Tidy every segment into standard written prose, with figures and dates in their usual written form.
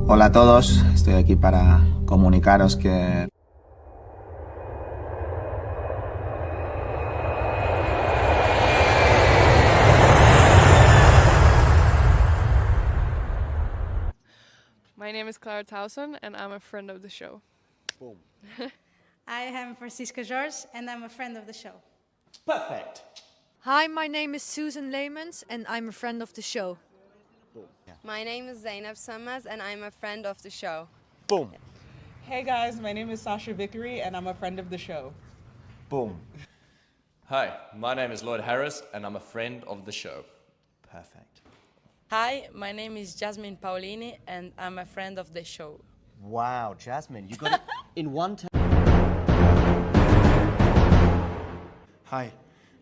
Hola a todos, estoy aquí para comunicaros que My name is Clara Towson, and I'm a friend of the show. Boom. I am Francisca George, and I'm a friend of the show. Perfect. Hi, my name is Susan Leemans, and I'm a friend of the show. Boom. Yeah. My name is Zainab Sammaz, and I'm a friend of the show. Boom. Hey guys, my name is Sasha Vickery, and I'm a friend of the show. Boom. Hi, my name is Lloyd Harris, and I'm a friend of the show. Perfect. Hi, my name is Jasmine Paolini, and I'm a friend of the show. Wow, Jasmine, you got it in one time. Hi,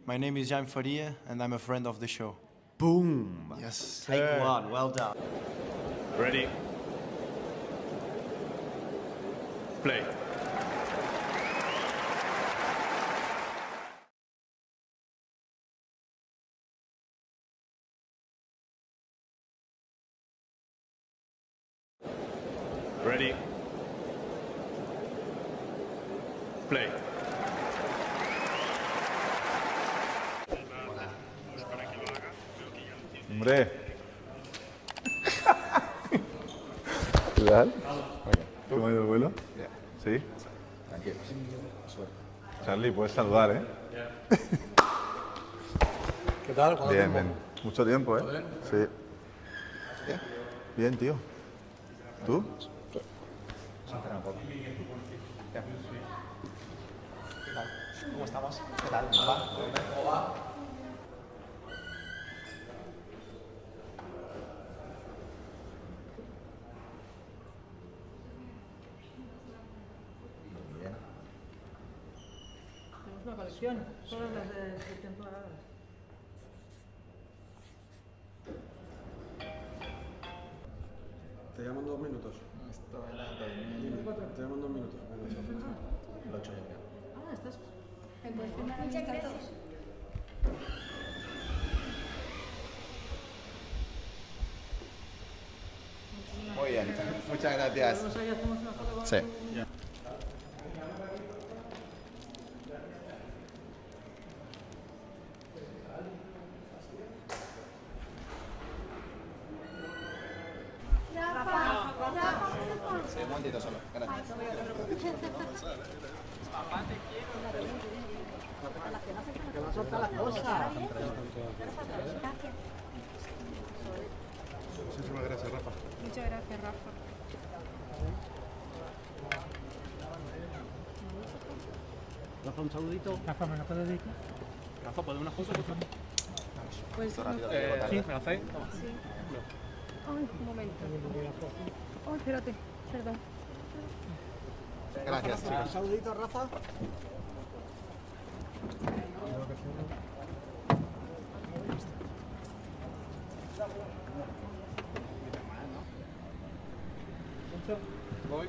my name is Jaime Faria, and I'm a friend of the show. Boom. Yes. Take one. Well done. Ready? Play. Ready? Play. Hombre. ¿Qué tal? ¿Cómo ha ido el vuelo? ¿Sí? Tranquilos. Charlie, puedes saludar, ¿eh? ¿Qué tal? Bien, bien. Mucho tiempo, ¿eh? Sí. Bien, tío. ¿Tú? ¿Cómo estamos? ¿Qué tal? ¿Cómo va? ¿Cómo va? Tenemos una colección, todas las de temporadas. Te llaman 2 minutos. Te llaman 2 minutos. Lo 8 ya. Ah, estás. Muchas gracias. Muy bien, muchas gracias. Vamos allá, hacemos una foto con Sí. Sí, un momentito solo. Gracias. Te va a soltar la cosa. Muchísimas gracias, Rafa. Muchas gracias, Rafa. Rafa, un saludito. Rafa, ¿me la puedes dedicar? Rafa, ¿puedes una foto? Pues Esto rápido, Sí, ¿me la hacéis? sí. Ay, un momento. Ay, espérate, perdón. Gracias, Un chicos. saludito, Rafa. Voy.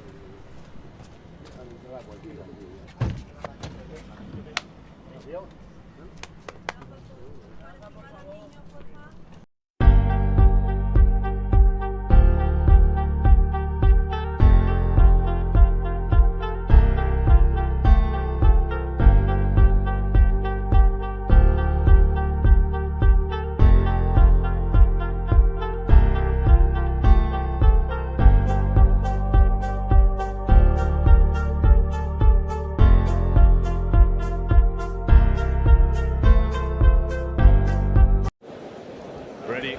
Ready?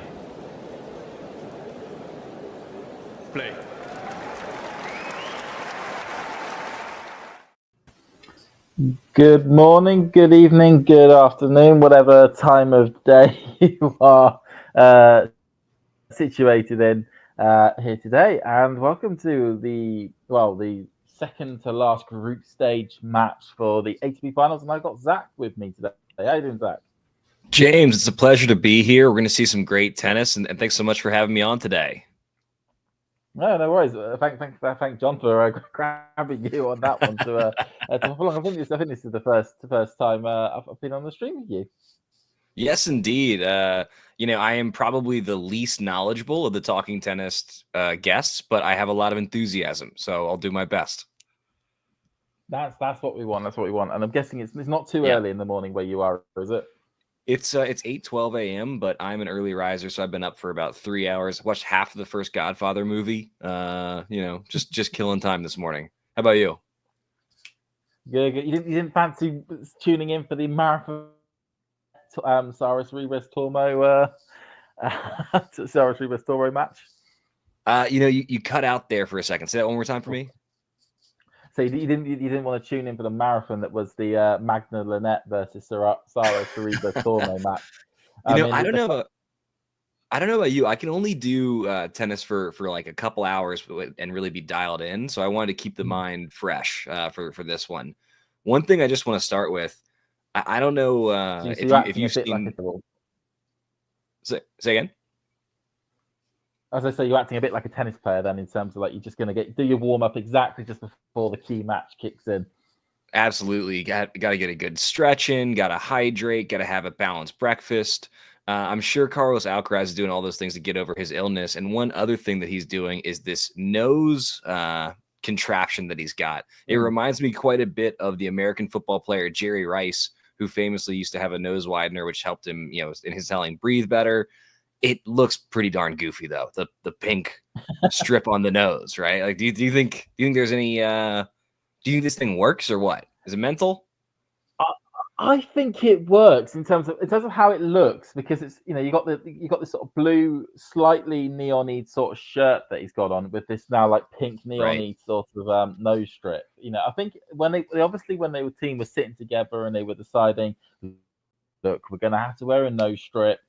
Play. Good morning, good evening, good afternoon, whatever time of day you are situated in here today, and welcome to the second to last group stage match for the ATP finals. And I've got Zach with me today. How you doing, Zach? James, it's a pleasure to be here. We're going to see some great tennis, and thanks so much for having me on today. No worries. Thank John for grabbing you on that one to follow along. I think this is the first time I've been on the stream with you. Yes, indeed. I am probably the least knowledgeable of the Talking Tennis guests, but I have a lot of enthusiasm, so I'll do my best. That's what we want. That's what we want. And I'm guessing it's not too early in the morning where you are, is it? It's 8:12 a.m., but I'm an early riser, so I've been up for about 3 hours. Watched half of the first Godfather movie. Just killing time this morning. How about you? Good. You didn't fancy tuning in for the marathon Saras Ribas Tormo Saras Ribas Tormo match? You cut out there for a second. Say that one more time for me. So you didn't want to tune in for the marathon that was the Magna Lynette versus Saras Ribas Tormo match. I don't know. I don't know about you. I can only do tennis for like a couple hours and really be dialed in. So I wanted to keep the mind fresh for this one. One thing I just want to start with. I don't know if you've seen. Say again. As I say, you're acting a bit like a tennis player then, in terms of like you're just going to do your warm up exactly just before the key match kicks in. Absolutely, got to get a good stretch in, got to hydrate, got to have a balanced breakfast. I'm sure Carlos Alcaraz is doing all those things to get over his illness. And one other thing that he's doing is this nose contraption that he's got. It reminds me quite a bit of the American football player Jerry Rice, who famously used to have a nose widener, which helped him, in his telling breathe better. It looks pretty darn goofy though. The pink strip on the nose, right? Like, do you think there's any? Do you think this thing works or what? Is it mental? I think it works in terms of how it looks, because it's you got this sort of blue, slightly neon-y sort of shirt that he's got on with this now like pink neon-y sort of nose strip. I think when the team was sitting together and they were deciding, look, we're going to have to wear a nose strip.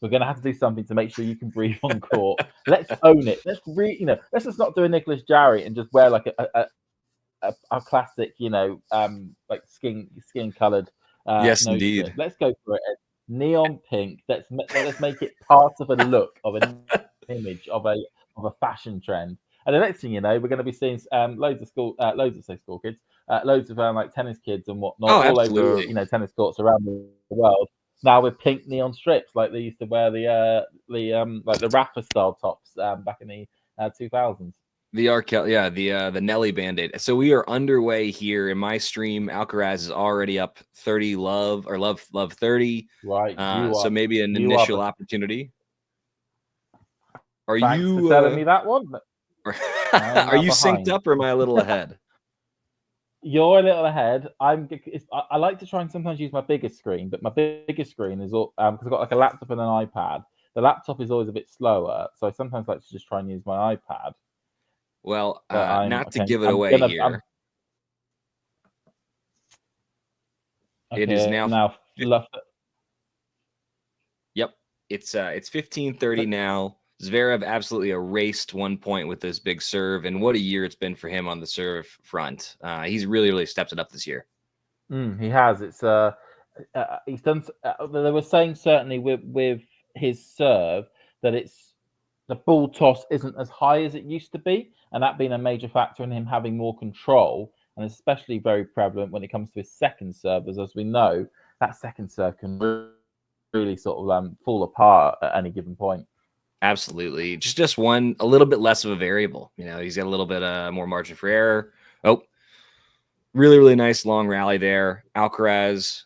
We're going to have to do something to make sure you can breathe on court. Let's own it. Let's just not do a Nicholas Jarry and just wear like a classic, like skin colored. Yes, indeed. Strip. Let's go for it. Neon pink. Let's make it part of a look, of an image, of a fashion trend. And the next thing you know, we're going to be seeing loads of school kids, loads of like tennis kids and whatnot, all over tennis courts around the world. Now with pink neon strips, like they used to wear the Rafa style tops back in the 2000s. The Nelly Band-Aid. So we are underway here in my stream. Alcaraz is already up 30 love 30. Right. So maybe an initial opportunity. Are Thanks you for telling me that one? Are you synced up or am I a little ahead? You're a little ahead. I like to try and sometimes use my biggest screen, but my biggest screen is all because I've got like a laptop and an iPad. The laptop is always a bit slower, so I sometimes like to just try and use my iPad. Well, not to give it away here. It is now. Yep, it's 15:30 now. Zverev absolutely erased 1 point with this big serve, and what a year it's been for him on the serve front. He's really stepped it up this year. He has. It's he's done. They were saying certainly with his serve that the ball toss isn't as high as it used to be, and that being a major factor in him having more control, and especially very prevalent when it comes to his second serve, as we know, that second serve can really sort of fall apart at any given point. Absolutely. Just one, a little bit less of a variable. He's got a little bit more margin for error. Oh, really nice long rally there. Alcaraz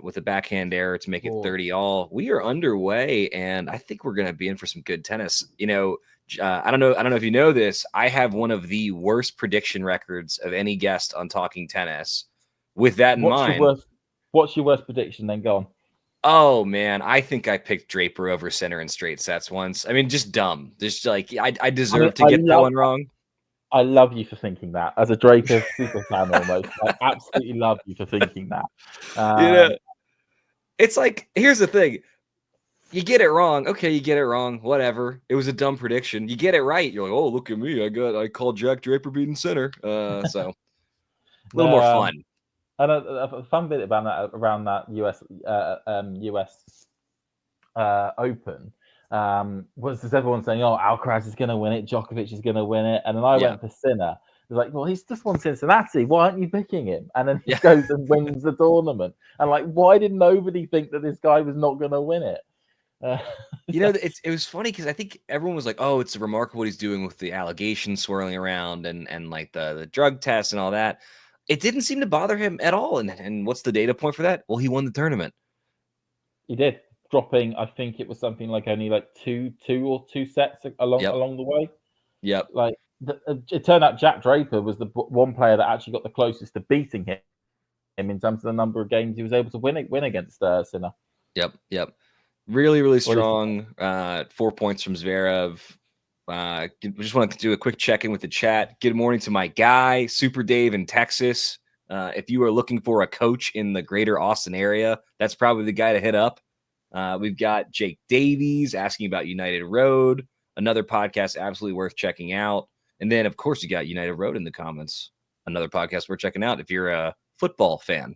with a backhand error to make it 30 all. We are underway, and I think we're going to be in for some good tennis. I don't know if you know this. I have one of the worst prediction records of any guest on Talking Tennis. With that in mind, what's your worst prediction? Then go on. Oh man, I think I picked Draper over center in straight sets once. I mean, just dumb. Just like I deserve to get that one wrong. I love you for thinking that. As a Draper super fan, almost, I absolutely love you for thinking that. It's like, here's the thing: you get it wrong. Okay, you get it wrong. Whatever. It was a dumb prediction. You get it right. You're like, oh, look at me. I called Jack Draper beating center. So a little more fun. And a fun bit around that US Open was everyone saying, "Oh, Alcaraz is going to win it, Djokovic is going to win it," and then I went for Sinner. He's like, well, he's just won Cincinnati. Why aren't you picking him? And then he Yeah. goes and wins the tournament. And like, why did nobody think that this guy was not going to win it? It was funny because I think everyone was like, "Oh, it's remarkable what he's doing with the allegations swirling around and like the drug tests and all that." It didn't seem to bother him at all. And what's the data point for that? Well, he won the tournament. He did, dropping, I think it was something like only like two sets along the way. Yep. Like it turned out Jack Draper was the one player that actually got the closest to beating him in terms of the number of games he was able to win against Sinner. Yep. Really, really strong. 4 points from Zverev. Just want to do a quick check-in with the chat. Good morning to my guy, Super Dave in Texas. If you are looking for a coach in the greater Austin area, that's probably the guy to hit up. We've got Jake Davies asking about United Road, another podcast absolutely worth checking out. And then, of course, you got United Road in the comments, another podcast worth checking out if you're a football fan.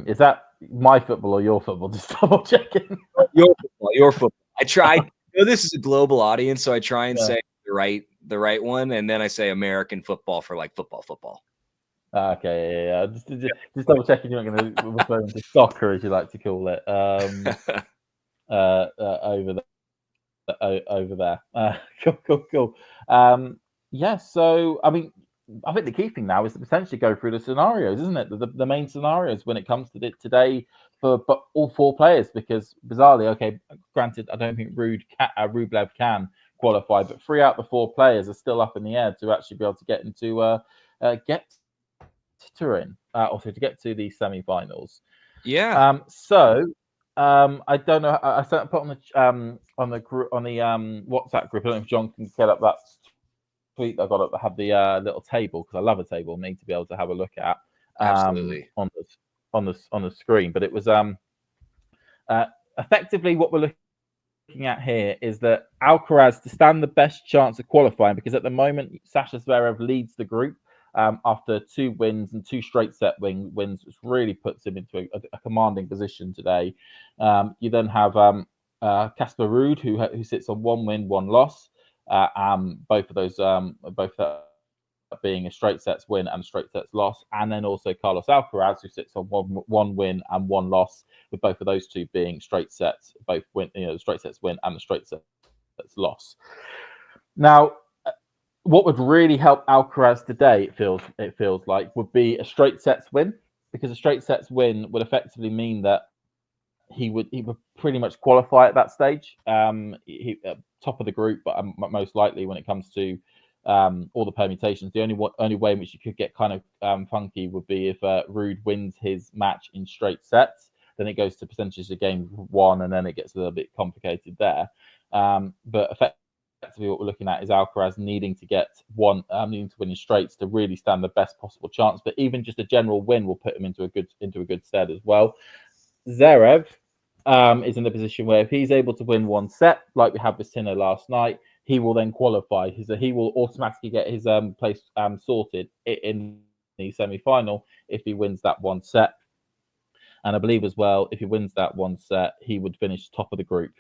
Is that my football or your football? Just double checking. Your football. I tried. This is a global audience, so I try and say the right one, and then I say American football for like football. Okay, yeah. Just double checking you're not going to refer to soccer, as you like to call it, over there. Cool. Yeah. So, I mean, I think the key thing now is to potentially go through the scenarios, isn't it? The main scenarios when it comes to today for all four players, because bizarrely, okay, granted, I don't think Rublev can qualify, but 3 out of the 4 players are still up in the air to actually be able to get into get Turin, also to get to the semi-finals. Yeah. So I don't know. I put on the WhatsApp group. I don't know if John can get up that tweet I got up that had the little table, because I love a table. Need to be able to have a look at absolutely on the screen. But it was effectively what we're looking at here is that Alcaraz to stand the best chance of qualifying, because at the moment Sasha Zverev leads the group after 2 wins and 2 straight set wins, which really puts him into a commanding position today. You then have Casper Ruud, who sits on 1 win, 1 loss. Both of those, being a straight sets win and a straight sets loss, and then also Carlos Alcaraz, who sits on 1 win and 1 loss, with both of those two being straight sets, both win, the straight sets win and the straight sets loss. Now, what would really help Alcaraz today, it feels like, would be a straight sets win, because a straight sets win would effectively mean that he would pretty much qualify at that stage. He top of the group, but most likely when it comes to all the permutations, the only way in which you could get kind of funky would be if Ruud wins his match in straight sets. Then it goes to percentages of game 1, and then it gets a little bit complicated there. But effectively, what we're looking at is Alcaraz needing to win in straights to really stand the best possible chance. But even just a general win will put him into a good stead as well. Zverev is in the position where if he's able to win 1 set, like we had with Sinner last night, he will then qualify. He will automatically get his place sorted in the semi-final if he wins that 1 set. And I believe as well, if he wins that 1 set, he would finish top of the group.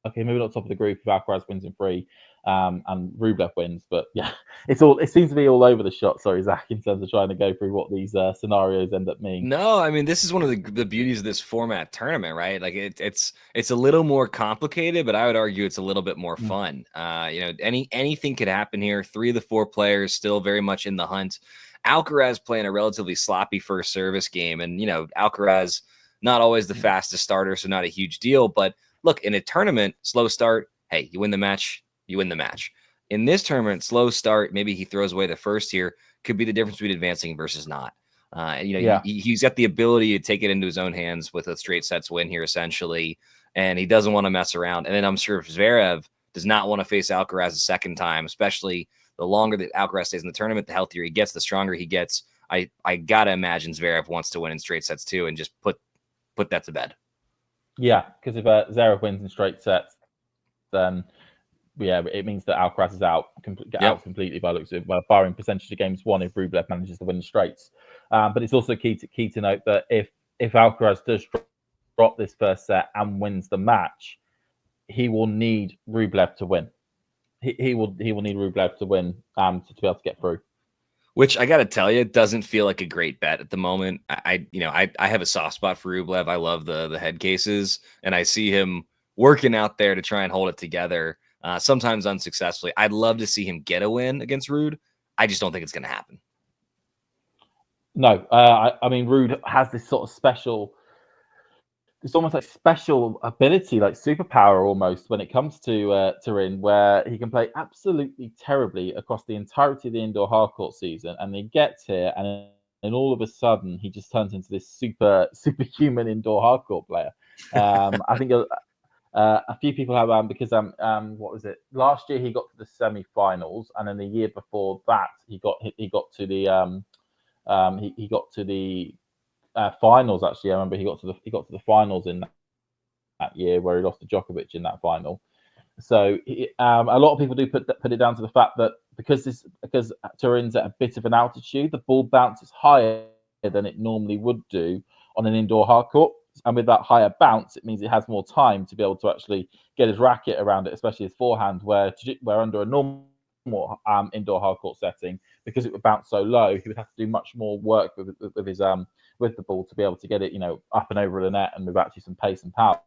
Okay, maybe not top of the group if Alcaraz wins in 3 and Rublev wins. But yeah, it seems to be all over the shop. Sorry, Zach, in terms of trying to go through what these scenarios end up meaning. No, I mean, this is one of the beauties of this format tournament, right? Like it's a little more complicated, but I would argue it's a little bit more fun. Anything could happen here. 3 of the 4 players still very much in the hunt. Alcaraz playing a relatively sloppy first service game, and Alcaraz not always the fastest starter, so not a huge deal. But look, in a tournament, slow start, hey, you win the match, you win the match. In this tournament, slow start, maybe he throws away the first here, could be the difference between advancing versus not. He's got the ability to take it into his own hands with a straight sets win here, essentially, and he doesn't want to mess around. And then I'm sure if Zverev does not want to face Alcaraz a second time, especially the longer that Alcaraz stays in the tournament, the healthier he gets, the stronger he gets. I got to imagine Zverev wants to win in straight sets too, and just put that to bed. Yeah, because if Zverev wins in straight sets, then it means that Alcaraz is out completely by looks of it, barring percentage of games 1 if Rublev manages to win the straights. But it's also key to note that if Alcaraz does drop this first set and wins the match, he will need Rublev to win. he will need Rublev to win to be able to get through. Which I got to tell you, doesn't feel like a great bet at the moment. I have a soft spot for Rublev. I love the head cases, and I see him working out there to try and hold it together, sometimes unsuccessfully. I'd love to see him get a win against Rude. I just don't think it's going to happen. No, I mean, Rude has this sort of special, it's almost like special ability, like superpower almost, when it comes to Turin, where he can play absolutely terribly across the entirety of the indoor hardcourt season, and he gets here, and all of a sudden he just turns into this superhuman indoor hardcourt player. I think a few people have because what was it? Last year he got to the semi-finals, and then the year before that he got to the he got to the finals. Actually, I remember he got to the finals in that year, where he lost to Djokovic in that final. So a lot of people do put it down to the fact that because Turin's at a bit of an altitude, the ball bounces higher than it normally would do on an indoor hardcourt, and with that higher bounce, it means it has more time to be able to actually get his racket around it, especially his forehand, where under a normal indoor hardcourt setting, because it would bounce so low, he would have to do much more work with his with the ball to be able to get it, up and over the net and with actually some pace and power.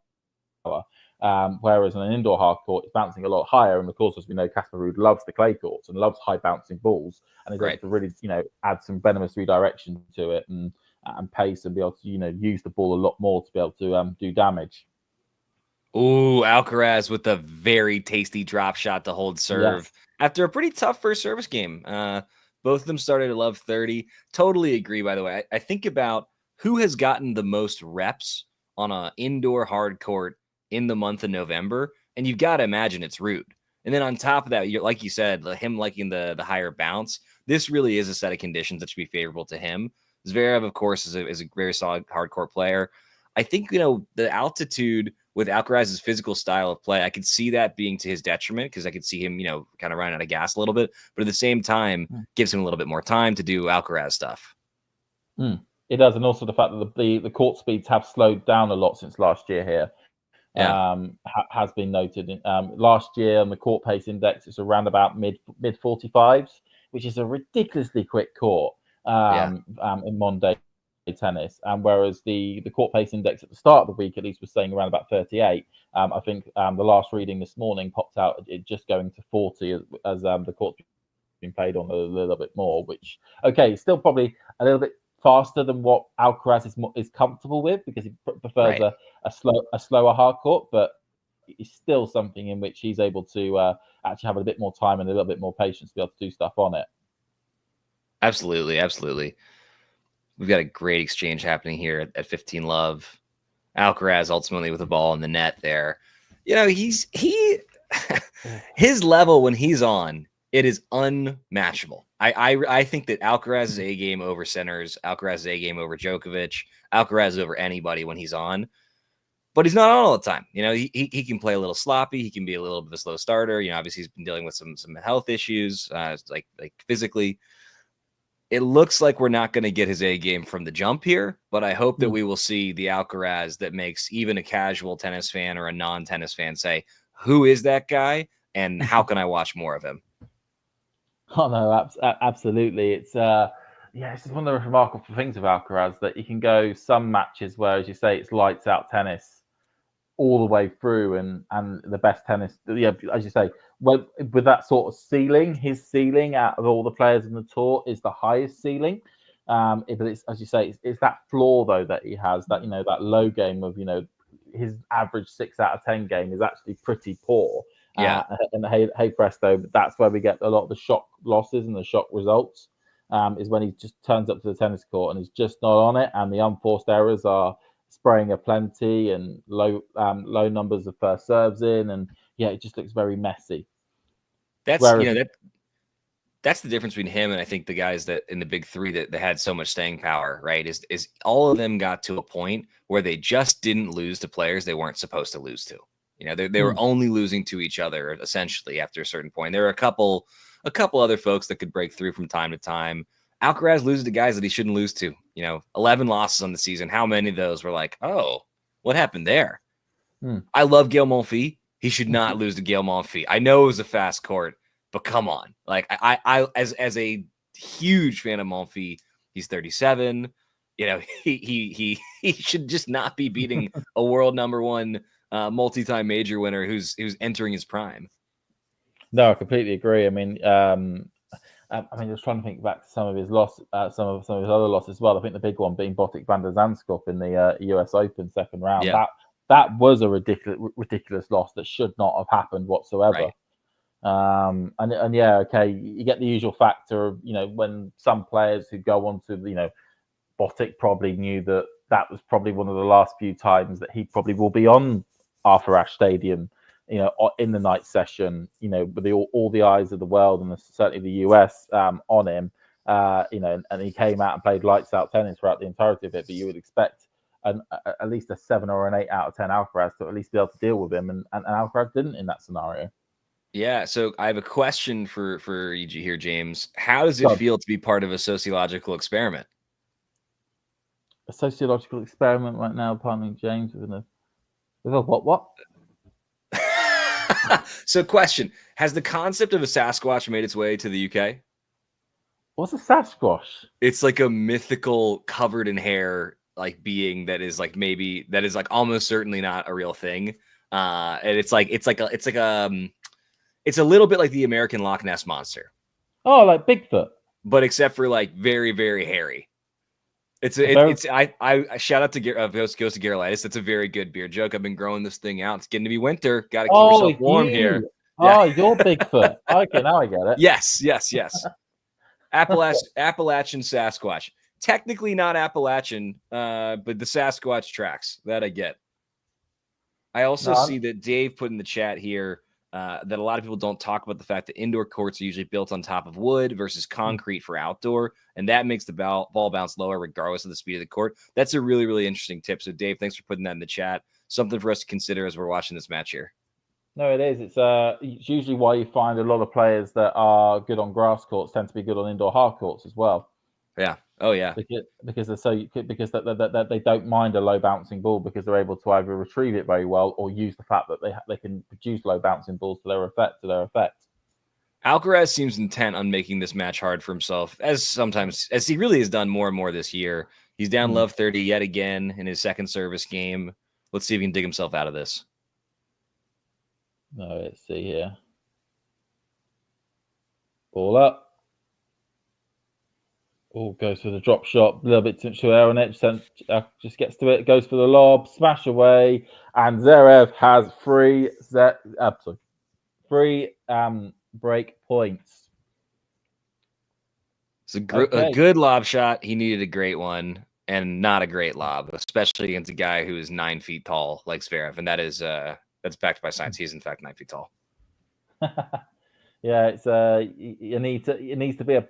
Whereas on an indoor hardcourt, it's bouncing a lot higher, and of course, as we know, Casper Ruud loves the clay courts and loves high bouncing balls, and is able to really, add some venomous redirection to it and pace, and be able to, use the ball a lot more to be able to do damage. Ooh, Alcaraz with a very tasty drop shot to hold serve after a pretty tough first service game. Both of them started at love 30. Totally agree, by the way. I think about who has gotten the most reps on an indoor hard court in the month of November, and you've got to imagine it's Ruud. And then on top of that, like you said, him liking the higher bounce, this really is a set of conditions that should be favorable to him. Zverev, of course, is a very solid hard court player. I think, the altitude with Alcaraz's physical style of play, I could see that being to his detriment, because I could see him, kind of running out of gas a little bit, but at the same time, gives him a little bit more time to do Alcaraz stuff. It does, and also the fact that the court speeds have slowed down a lot since last year here. Has been noted. Last year on the court pace index, it's around about mid 45s, which is a ridiculously quick court in Monday tennis, and whereas the court pace index at the start of the week at least was saying around about 38. I think the last reading this morning popped out it just going to 40 as the court's been played on a little bit more, which still probably a little bit faster than what Alcaraz is comfortable with, because he prefers a slower hard court, but it's still something in which he's able to actually have a bit more time and a little bit more patience to be able to do stuff on it. Absolutely. We've got a great exchange happening here at 15 love. Alcaraz ultimately with the ball in the net there. His level when he's on, it is unmatchable. I think that Alcaraz's A game over centers, Alcaraz's A game over Djokovic, Alcaraz over anybody when he's on. But he's not on all the time. He can play a little sloppy. He can be a little bit of a slow starter. Obviously he's been dealing with some health issues, like physically. It looks like we're not going to get his A game from the jump here, but I hope that we will see the Alcaraz that makes even a casual tennis fan or a non-tennis fan say, who is that guy and how can I watch more of him? Oh, no, absolutely. It's it's one of the remarkable things of Alcaraz, that you can go some matches where, as you say, it's lights out tennis all the way through, and the best tennis, as you say, with that sort of ceiling, his ceiling out of all the players in the tour is the highest ceiling. But it's, as you say, it's that floor though that he has, that that low game of his average 6 out of 10 game is actually pretty poor. And hey presto, that's where we get a lot of the shock losses and the shock results. Is when he just turns up to the tennis court and is just not on it, and the unforced errors are spraying aplenty and low numbers of first serves in, and it just looks very messy. That's that's the difference between him and I think the guys that in the big three that had so much staying power, right? Is all of them got to a point where they just didn't lose to players they weren't supposed to lose to. They were only losing to each other essentially after a certain point. There are a couple other folks that could break through from time to time. Alcaraz loses to guys that he shouldn't lose to. 11 losses on the season. How many of those were like, oh, what happened there? I love Gael Monfils. He should not lose to Gael Monfils. I know it was a fast court, but come on. Like I as a huge fan of Monfils, he's 37. You know, he should just not be beating a world number one multi-time major winner who's entering his prime. No, I completely agree. I mean, just trying to think back to some of his loss, some of his other losses as well. I think the big one being Botic van der Zandskop in the US Open second round. Yeah. That was a ridiculous loss that should not have happened whatsoever. Right. And yeah, okay, you get the usual factor of, you know, when some players who go on to, you know, Botic probably knew that was probably one of the last few times that he probably will be on Arthur Ashe Stadium, you know, in the night session, you know, with all the eyes of the world and certainly the US on him, you know, and he came out and played lights out tennis throughout the entirety of it. But you would expect at least a 7 or an 8 out of 10 Alcaraz to at least be able to deal with him, and Alcaraz didn't in that scenario. Yeah, so I have a question for you here, James. How does it feel to be part of a sociological experiment? A sociological experiment right now, partnering James with a what? So, question: has the concept of a Sasquatch made its way to the UK? What's a Sasquatch? It's like a mythical, covered in hair, like being that is like almost certainly not a real thing. And it's a little bit like the American Loch Ness Monster. Oh, like Bigfoot, but except for like very, very hairy. I shout out to goes to Garolitis. That's a very good beer joke. I've been growing this thing out. It's getting to be winter. Got to keep yourself warm here. Oh, you're Bigfoot. Okay, now I get it. Yes. Appalachian Sasquatch. Technically not Appalachian, but the Sasquatch tracks. That I get. I also see that Dave put in the chat here that a lot of people don't talk about the fact that indoor courts are usually built on top of wood versus concrete for outdoor, and that makes the ball bounce lower regardless of the speed of the court. That's a really, really interesting tip. So, Dave, thanks for putting that in the chat. Something for us to consider as we're watching this match here. No, it is. It's usually why you find a lot of players that are good on grass courts tend to be good on indoor hard courts as well. Yeah. Oh, yeah. Because they don't mind a low bouncing ball because they're able to either retrieve it very well or use the fact that they can produce low bouncing balls to their effect. Alcaraz seems intent on making this match hard for himself, as he really has done more and more this year. He's down love 30 yet again in his second service game. Let's see if he can dig himself out of this. No, let's see here. Ball up. Oh, goes for the drop shot. A little bit too air on it. Just gets to it. Goes for the lob. Smash away. And Zverev has three break points. It's a good lob shot. He needed a great one and not a great lob, especially against a guy who is 9 feet tall like Zverev. And that is that's backed by science. He's in fact 9 feet tall. Yeah, it's it needs to be a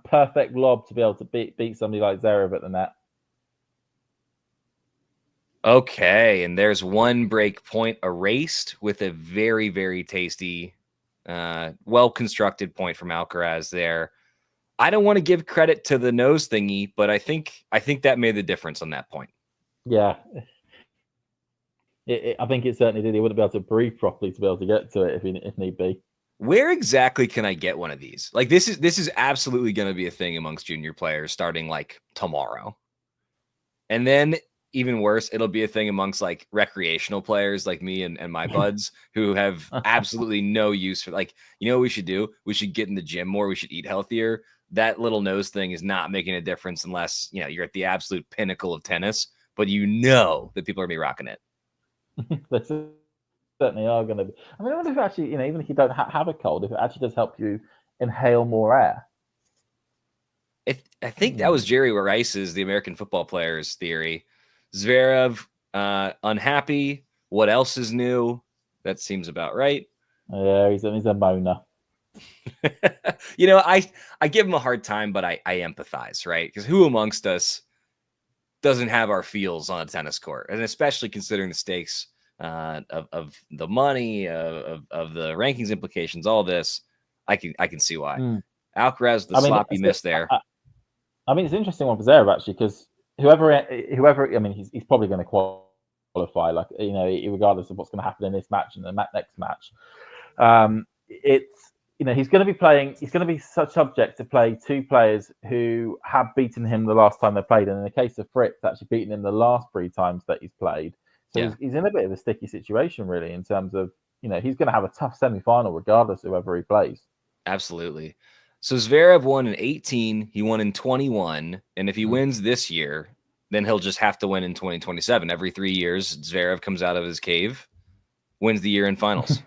perfect lob to be able to beat somebody like Zverev at the net. Okay, and there's one break point erased with a very, very tasty, well-constructed point from Alcaraz there. I don't want to give credit to the nose thingy, but I think that made the difference on that point. Yeah. I think it certainly did. He wouldn't be able to breathe properly to be able to get to it if need be. Where exactly can I get one of these? Like this is absolutely going to be a thing amongst junior players starting like tomorrow. And then even worse, it'll be a thing amongst like recreational players like me and my buds who have absolutely no use for, like, you know what we should do? We should get in the gym more. We should eat healthier. That little nose thing is not making a difference unless, you know, you're at the absolute pinnacle of tennis, but you know that people are going to be rocking it. They certainly are going to be. I mean, I wonder if actually, you know, even if you don't have a cold, if it actually does help you inhale more air. I think that was Jerry Rice's, the American football players theory. Zverev, unhappy. What else is new? That seems about right. Yeah, he's a moaner. You know, I give him a hard time, but I empathize, right? Because who amongst us doesn't have our feels on a tennis court? And especially considering the stakes of the money, of the rankings implications, all this, I can see why. Alcaraz, sloppy miss there. I mean, it's an interesting one for Zverev actually, because whoever, I mean, he's probably going to qualify qualify. Like, regardless of what's going to happen in this match and the next match, he's going to be playing. He's going to be such subject to play two players who have beaten him the last time they played, and in the case of Fritz, actually beaten him the last 3 times that he's played. So he's in a bit of a sticky situation, really, in terms of he's going to have a tough semi-final regardless of whoever he plays. Absolutely. So Zverev won in 18. He won in 21, and if he wins this year, then he'll just have to win in 2027. Every 3 years, Zverev comes out of his cave, wins the year in finals.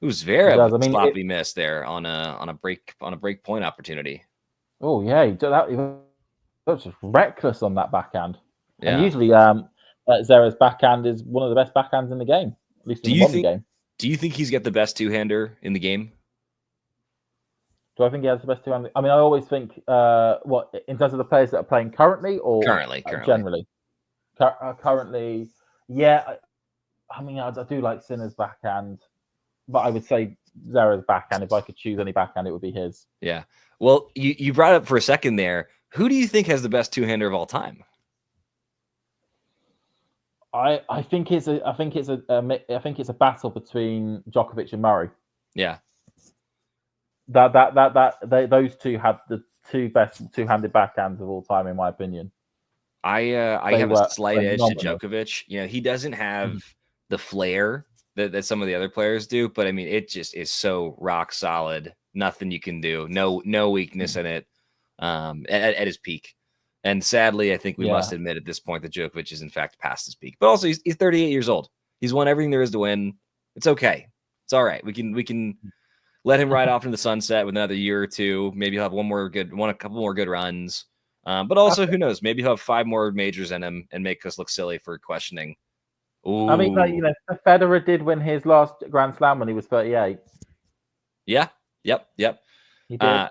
It was Zverev sloppy miss there on a break point opportunity. Oh yeah, he was just reckless on that backhand. Yeah. And usually, Zverev's backhand is one of the best backhands in the game, at least in the modern game. Do you think he's got the best two-hander in the game? Do I think he has the best two-hander? I mean, I always think in terms of the players that are playing currently or currently. Generally. Currently, yeah. I do like Sinner's backhand, but I would say Zverev's backhand. If I could choose any backhand, it would be his. Yeah. Well, you brought up for a second there. Who do you think has the best two-hander of all time? I think it's a battle between Djokovic and Murray. Yeah. Those two had the 2 best two-handed backhands of all time, in my opinion. I have a slight edge to Djokovic. He doesn't have the flair that some of the other players do, but I mean, it just is so rock solid. Nothing you can do. No weakness in it. At his peak. And sadly, I think we must admit at this point that Djokovic is in fact past his peak. But also, he's 38 years old. He's won everything there is to win. It's okay. It's all right. We can let him ride off into the sunset with another year or 2. Maybe he'll have a couple more good runs. But also, who knows? Maybe he'll have 5 more majors in him and make us look silly for questioning. Ooh. I mean, Federer did win his last Grand Slam when he was 38. Yeah. Yep. He did.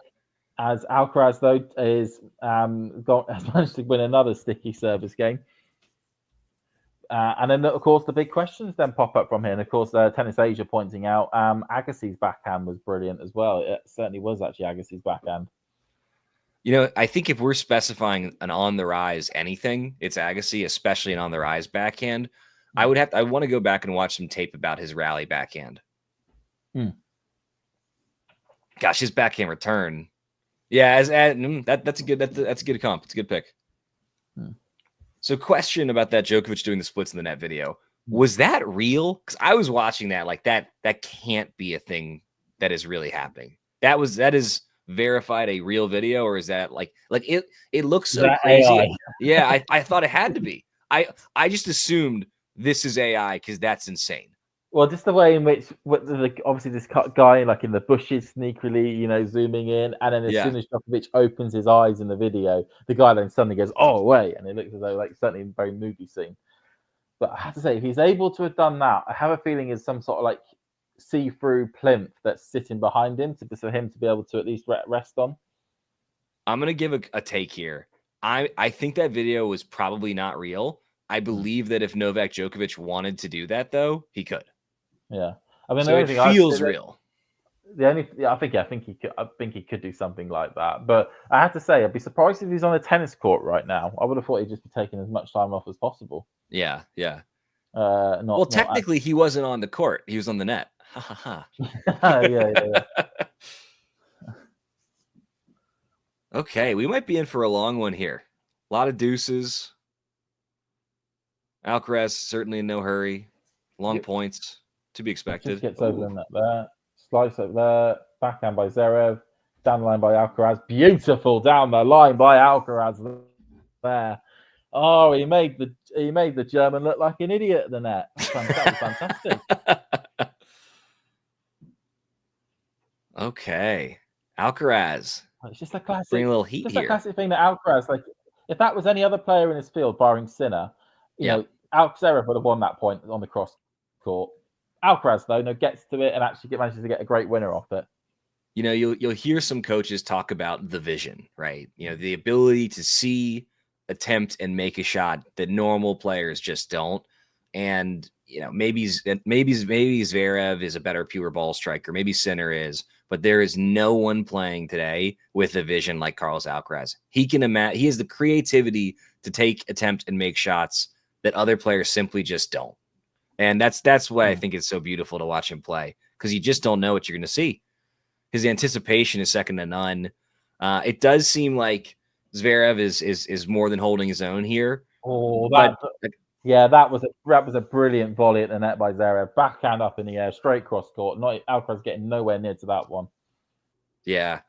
As Alcaraz, though, has managed to win another sticky service game. And then, of course, the big questions then pop up from here. And, of course, Tennis Asia pointing out Agassi's backhand was brilliant as well. It certainly was actually Agassi's backhand. I think if we're specifying an on-the-rise anything, it's Agassi, especially an on-the-rise backhand. I want to go back and watch some tape about his rally backhand. Gosh, his backhand return. Yeah, that's a good comp. It's a good pick. So, question about that Djokovic doing the splits in the net video. Was that real? Because I was watching that like that can't be a thing that is really happening. That is verified a real video, or is that like it looks so crazy? AI? Yeah, I thought it had to be. I just assumed this is AI because that's insane. Well, just the way in which obviously this guy like in the bushes sneakily, zooming in, and then as soon as Djokovic opens his eyes in the video, the guy then suddenly goes, "Oh wait," and it looks as though certainly a very movie scene. But I have to say, if he's able to have done that, I have a feeling it's some sort of see-through plinth that's sitting behind him for him to be able to at least rest on. I'm gonna give a take here. I think that video was probably not real. I believe that if Novak Djokovic wanted to do that, though, he could. Yeah, I mean, so it feels real. I think he could do something like that. But I have to say, I'd be surprised if he's on a tennis court right now. I would have thought he'd just be taking as much time off as possible. Yeah. Technically, he wasn't on the court; he was on the net. Yeah. Okay, we might be in for a long one here. A lot of deuces. Alcaraz certainly in no hurry. Long points to be expected. Just gets over the net there. Slice over there. Backhand by Zverev. Down the line by Alcaraz. Beautiful down the line by Alcaraz there. Oh, he made the German look like an idiot at the net. That was fantastic. Okay, Alcaraz. It's just a classic. Bring a little heat here. A classic thing that Alcaraz, if that was any other player in his field, barring Sinner, Zverev would have won that point on the cross court. Alcaraz, though, gets to it and actually manages to get a great winner off it. You'll hear some coaches talk about the vision, right? The ability to see, attempt, and make a shot that normal players just don't. And maybe Zverev is a better pure ball striker. Maybe Sinner is, but there is no one playing today with a vision like Carlos Alcaraz. He has the creativity to take, attempt, and make shots that other players simply just don't. And that's why I think it's so beautiful to watch him play, because you just don't know what you're going to see. His anticipation is second to none. It does seem like Zverev is more than holding his own here. Oh, but that was a brilliant volley at the net by Zverev. Backhand up in the air, straight cross court. Alcaraz getting nowhere near to that one. Yeah.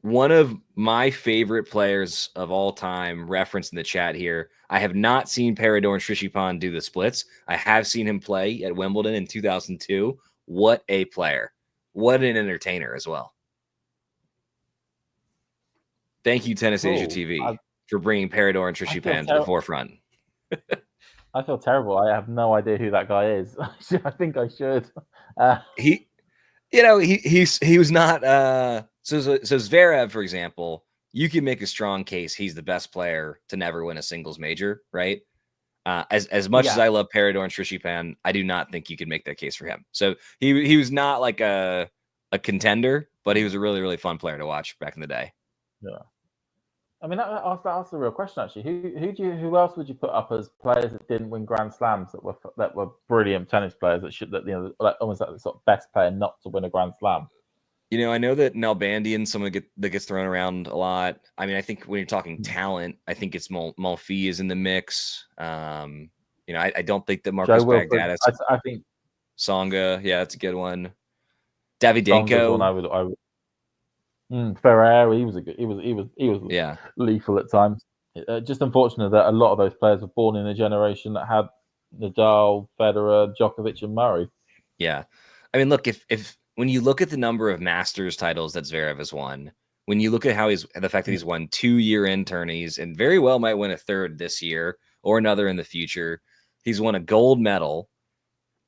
One of my favorite players of all time referenced in the chat here. I have not seen Peridor and Shrishipon do the splits. I have seen him play at Wimbledon in 2002. What a player. What an entertainer as well. Thank you, Tennis Asia TV, for bringing Peridor and Shrishipon to the forefront. I feel terrible. I have no idea who that guy is. I think I should. He was not. So Zverev, for example, you can make a strong case he's the best player to never win a singles major, right? As much as I love Peridor and Shrishipon, I do not think you could make that case for him. So he was not like a contender, but he was a really, really fun player to watch back in the day. Yeah. I mean, that's the real question, actually. Who else would you put up as players that didn't win Grand Slams that were brilliant tennis players almost like the sort of best player not to win a Grand Slam? You know, I know that Nalbandian, someone that gets thrown around a lot. I mean, I think when you're talking talent, I think it's Malfi is in the mix. I don't think that Marcos Baghdadis. I think Tsonga, yeah, that's a good one. Davydenko. Ferrer, he was lethal at times. Just unfortunate that a lot of those players were born in a generation that had Nadal, Federer, Djokovic, and Murray. Yeah, I mean, look, if when you look at the number of Masters titles that Zverev has won, when you look at the fact that he's won 2 year-end tourneys and very well might win a third this year or another in the future, he's won a gold medal.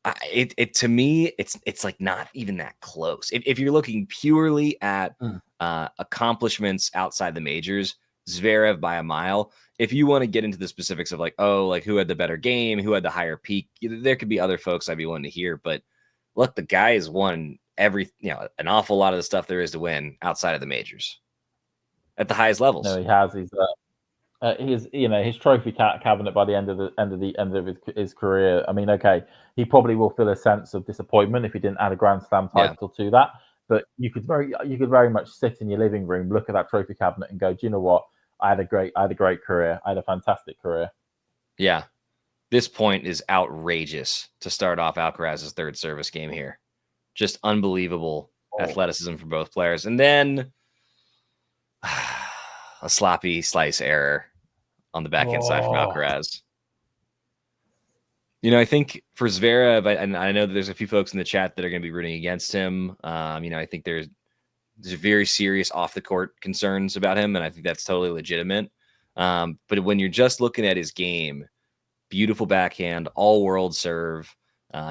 To me, it's like not even that close. If you're looking purely at accomplishments outside the majors, Zverev by a mile. If you want to get into the specifics of who had the better game, who had the higher peak, there could be other folks I'd be wanting to hear. But look, the guy has won an awful lot of the stuff there is to win outside of the majors at the highest levels. No, he has. His trophy cabinet by the end of his career. I mean, okay, he probably will feel a sense of disappointment if he didn't add a Grand Slam title to that. But you could very much sit in your living room, look at that trophy cabinet, and go, "Do you know what? I had a great career. I had a fantastic career." Yeah, this point is outrageous to start off Alcaraz's third service game here. Just unbelievable athleticism for both players, and then a sloppy slice error on the backhand side from Alcaraz. I think for Zverev, and I know that there's a few folks in the chat that are going to be rooting against him. I think there's very serious off the court concerns about him, and I think that's totally legitimate. But when you're just looking at his game, beautiful backhand, all world serve.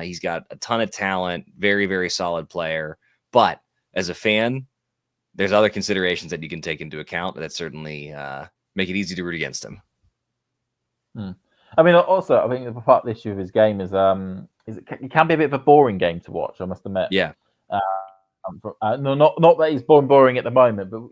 He's got a ton of talent, very, very solid player. But as a fan, there's other considerations that you can take into account that certainly make it easy to root against him. I mean, also, I think the part of the issue of his game is it can be a bit of a boring game to watch, I must admit. Yeah. No, not that he's boring at the moment, but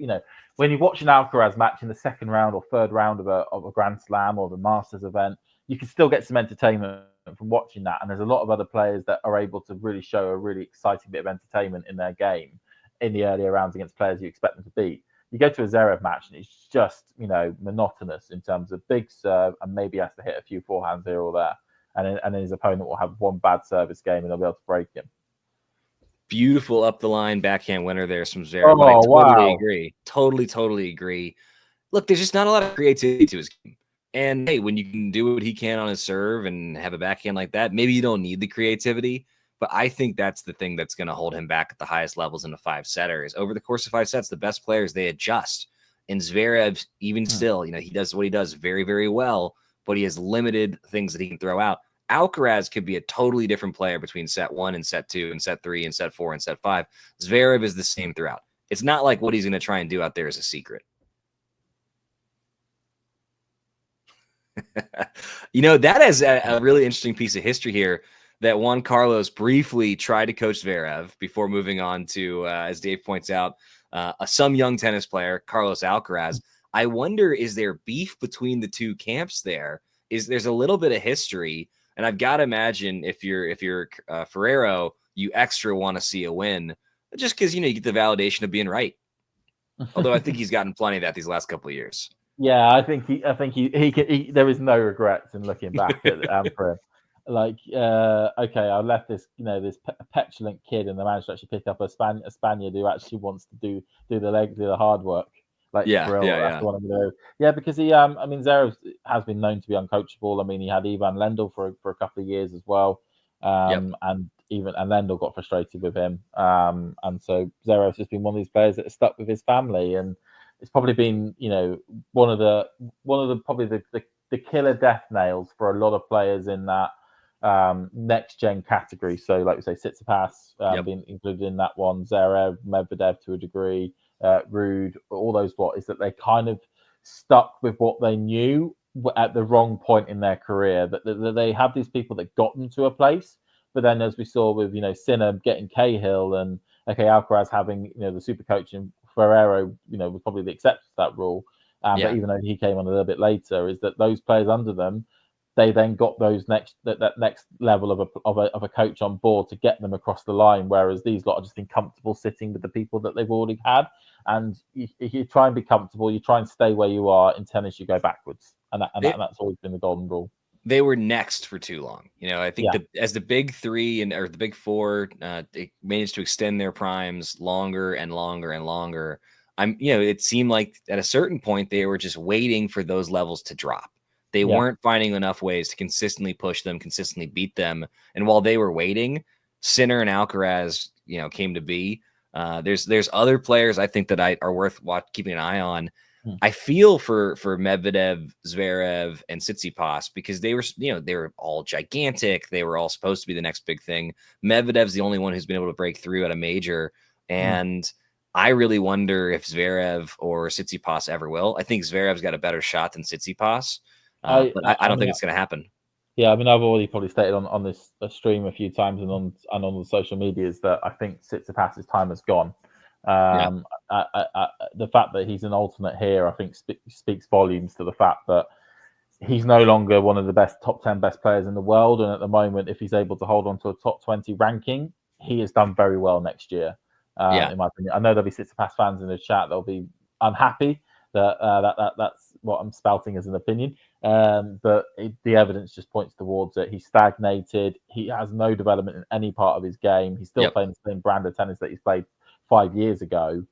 when you watch an Alcaraz match in the second round or third round of a Grand Slam or the Masters event, you can still get some entertainment from watching that. And there's a lot of other players that are able to really show a really exciting bit of entertainment in their game in the earlier rounds against players you expect them to beat. You go to a Zverev match and it's just, monotonous in terms of big serve and maybe has to hit a few forehands here or there. And then his opponent will have one bad service game and they'll be able to break him. Beautiful up the line backhand winner there from Zverev. I totally agree. Totally agree. Look, there's just not a lot of creativity to his game. And hey, when you can do what he can on his serve and have a backhand like that, maybe you don't need the creativity. But I think that's the thing that's going to hold him back at the highest levels in a 5-setter is over the course of 5 sets, the best players, they adjust. And Zverev, even still, he does what he does very, very well, but he has limited things that he can throw out. Alcaraz could be a totally different player between set 1 and set 2 and set 3 and set 4 and set 5. Zverev is the same throughout. It's not like what he's going to try and do out there is a secret. That is a really interesting piece of history here that Juan Carlos briefly tried to coach Zverev before moving on to, as Dave points out, some young tennis player, Carlos Alcaraz. I wonder, is there beef between the two camps there? is there's a little bit of history, and I've got to imagine if you're Ferrero, you extra want to see a win, just because you get the validation of being right. Although I think he's gotten plenty of that these last couple of years. Yeah, I think he there is no regrets in looking back at for him. Like, okay, I left this this petulant kid, and the managed to actually pick up a Spaniard who actually wants to do the hard work. Like, Yeah, for real, yeah, that's yeah. the one I'm gonna do. Yeah, because he I mean, Zverev has been known to be uncoachable. I mean, he had Ivan Lendl for a couple of years as well, and Lendl got frustrated with him, and so Zverev's just been one of these players that has stuck with his family, and it's probably been one of the probably the killer death nails for a lot of players in that next gen category. So, like we say, Tsitsipas being included in that one, Zverev, Medvedev to a degree, Ruud, all those is that they kind of stuck with what they knew at the wrong point in their career. That they have these people that got them to a place, but then as we saw with Sinner getting Cahill and Alcaraz having the super coach, and Ferrero was probably the exception to that rule. But even though he came on a little bit later, is that those players under them, they then got those next level of a coach on board to get them across the line. Whereas these lot are just been comfortable sitting with the people that they've already had. And you try and be comfortable, you try and stay where you are. In tennis, you go backwards, and that's always been the golden rule. They were next for too long. I think as the big three or the big four, they managed to extend their primes longer and longer and longer. It seemed like at a certain point they were just waiting for those levels to drop. They weren't finding enough ways to consistently push them, consistently beat them. And while they were waiting, Sinner and Alcaraz, came to be. There's other players I think that are worth keeping an eye on. I feel for Medvedev, Zverev, and Tsitsipas because they were all gigantic. They were all supposed to be the next big thing. Medvedev's the only one who's been able to break through at a major, and I really wonder if Zverev or Tsitsipas ever will. I think Zverev's got a better shot than Tsitsipas, but I don't think it's going to happen. Yeah, I mean, I've already probably stated on this stream a few times and on the social medias that I think Tsitsipas's time has gone. The fact that he's an alternate here, I think, speaks volumes to the fact that he's no longer one of the top 10 best players in the world. And at the moment, if he's able to hold on to a top 20 ranking, he has done very well next year. In my opinion, I know there'll be Tsitsipas fans in the chat that'll be unhappy that's what I'm spouting as an opinion. But the evidence just points towards it. He's stagnated. He has no development in any part of his game. He's still playing the same brand of tennis that he's played 5 years ago,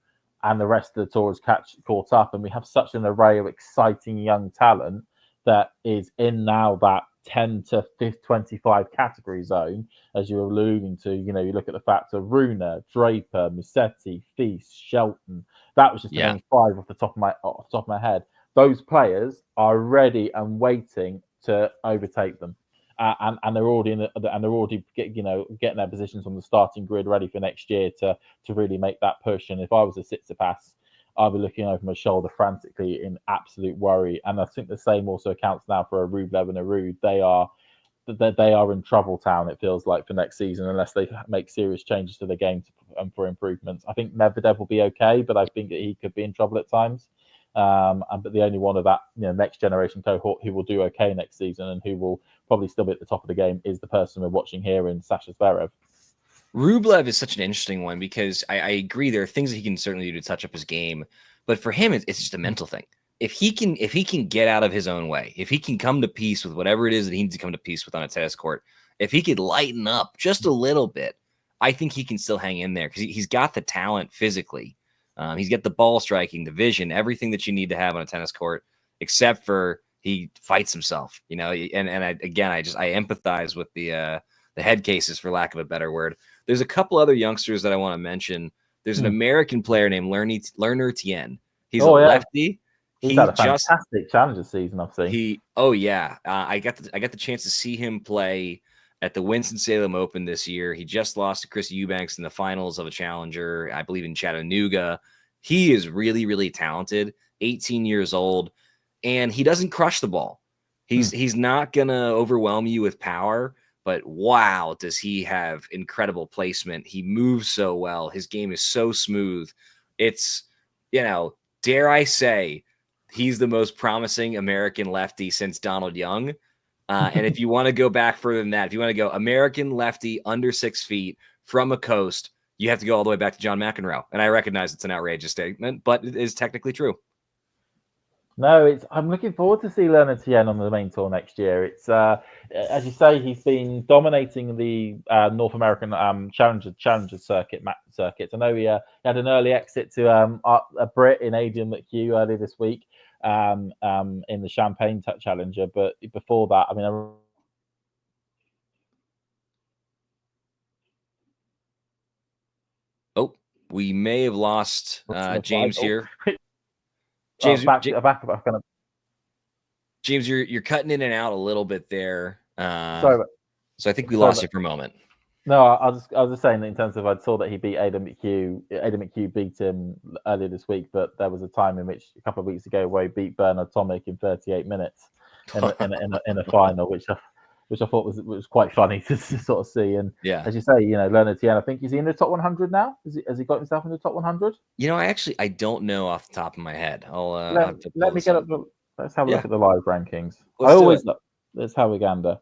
and the rest of the tour has caught up. And we have such an array of exciting young talent that is in now that 10 to 25 category zone, as you were alluding to. You look at the fact of Rune, Draper, Musetti, Feast, Shelton. That was just the 5 off the top of my head. Those players are ready and waiting to overtake them, and they're already getting their positions on the starting grid, ready for next year to really make that push. And if I was a Tsitsipas, I'd be looking over my shoulder frantically in absolute worry. And I think the same also accounts now for a Rublev and a Ruud. They are in trouble town, it feels like, for next season, unless they make serious changes to the game for improvements. I think Medvedev will be okay, but I think that he could be in trouble at times. But the only one of that next generation cohort who will do okay next season and who will probably still be at the top of the game is the person we're watching here in Sasha Zverev. Rublev is such an interesting one because I agree there are things that he can certainly do to touch up his game, but for him it's just a mental thing. If he can get out of his own way, if he can come to peace with whatever it is that he needs to come to peace with on a tennis court, if he could lighten up just a little bit, I think he can still hang in there because he's got the talent physically. He's got the ball striking, the vision, everything that you need to have on a tennis court, except for he fights himself, and I empathize with the head cases, for lack of a better word. There's a couple other youngsters that I want to mention. There's an American player named Lerner Tien. He's a lefty. He's had a fantastic challenger season, I've seen. I got the chance to see him play at the Winston-Salem Open this year. He just lost to Chris Eubanks in the finals of a challenger, I believe in Chattanooga. He is really, really talented, 18 years old, and he doesn't crush the ball. He's not going to overwhelm you with power, but wow, does he have incredible placement. He moves so well. His game is so smooth. It's, dare I say, he's the most promising American lefty since Donald Young. And if you want to go back further than that, if you want to go American lefty under 6 feet from a coast, you have to go all the way back to John McEnroe. And I recognize it's an outrageous statement, but it is technically true. No, I'm looking forward to see Leonard Tien on the main tour next year. It's as you say, he's been dominating the North American Challenger circuits. I know he had an early exit to a Brit in Adrian McHugh earlier this week in the Champagne Challenger, but before that, I mean. Oh, we may have lost James here. James, James, you're cutting in and out a little bit there. Sorry, so I think we lost you for a moment. No, I was just saying that in terms of I saw that he beat Adam McHugh. Adam McHugh beat him earlier this week, but there was a time in which a couple of weeks ago where he beat Bernard Tomic in 38 minutes in a final, which I thought was quite funny to sort of see. And as you say, Leonard Tien, I think is he in the top 100 now? Has he got himself in the top 100? I don't know off the top of my head. Let me get up. Let's have a look at the live rankings. Let's have a gander.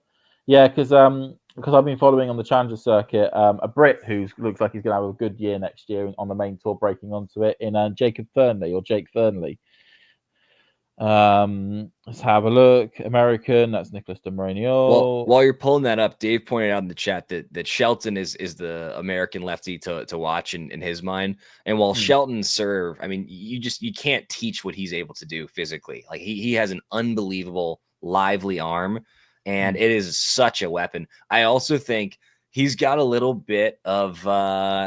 Yeah, because I've been following on the Challenger circuit a Brit who looks like he's going to have a good year next year on the main tour, breaking onto it in Jake Fernley. Let's have a look. American, that's Nicholas de Marigno. Well, while you're pulling that up, Dave pointed out in the chat that Shelton is the American lefty to watch in his mind. And while Shelton serve, I mean, you can't teach what he's able to do physically. Like he has an unbelievable lively arm, and it is such a weapon. I also think he's got a little bit of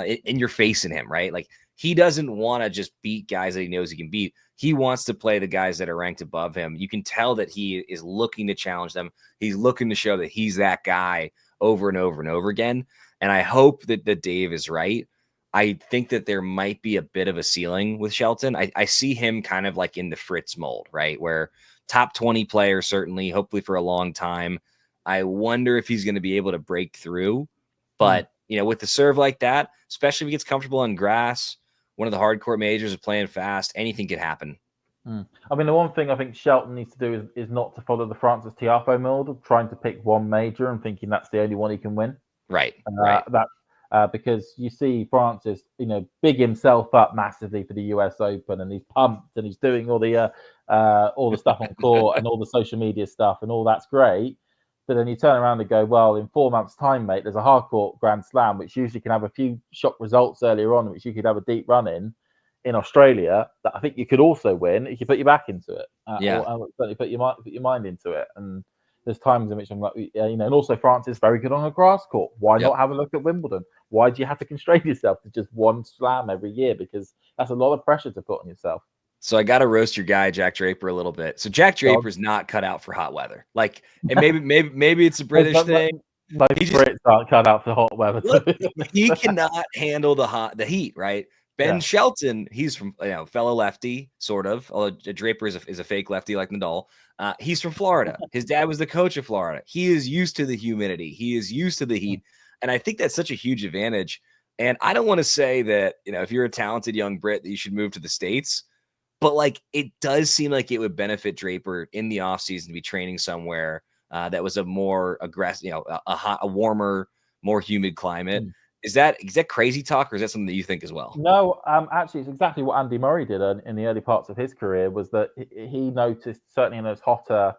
in your face in him, right? Like he doesn't want to just beat guys that he knows he can beat. He wants to play the guys that are ranked above him. You can tell that he is looking to challenge them. He's looking to show that he's that guy over and over and over again. And I hope that Dave is right. I think that there might be a bit of a ceiling with Shelton. I see him kind of like in the Fritz mold, right? Where top 20 player, certainly, hopefully for a long time. I wonder if he's going to be able to break through. But, with the serve like that, especially if he gets comfortable on grass, one of the hardcore majors is playing fast, anything could happen. I mean, the one thing I think Shelton needs to do is not to follow the Francis Tiafoe mold of trying to pick one major and thinking that's the only one he can win. Right. Because you see Francis, big himself up massively for the US Open, and he's pumped and he's doing all the stuff on court and all the social media stuff, and all that's great. But then you turn around and go, well, in 4 months' time, mate, there's a hardcore Grand Slam, which usually can have a few shock results earlier on, which you could have a deep run in Australia, that I think you could also win if you put your back into it. Or certainly put your mind into it. And there's times in which I'm like, and also France is very good on a grass court. Why not have a look at Wimbledon? Why do you have to constrain yourself to just one slam every year? Because that's a lot of pressure to put on yourself. So I got to roast your guy, Jack Draper, a little bit. So Jack Draper's not cut out for hot weather. Like, and maybe it's a British thing. Most Brits aren't cut out for hot weather. Look, he cannot handle the heat, right? Ben Shelton, he's from fellow lefty, sort of. Although Draper is a fake lefty like Nadal. He's from Florida. His dad was the coach of Florida. He is used to the humidity. He is used to the heat, and I think that's such a huge advantage. And I don't want to say that if you're a talented young Brit that you should move to the States. But like, it does seem like it would benefit Draper in the offseason to be training somewhere that was a more aggressive, a warmer, more humid climate. Is that crazy talk, or is that something that you think as well? No, actually, it's exactly what Andy Murray did in the early parts of his career. Was that he noticed certainly in those hotter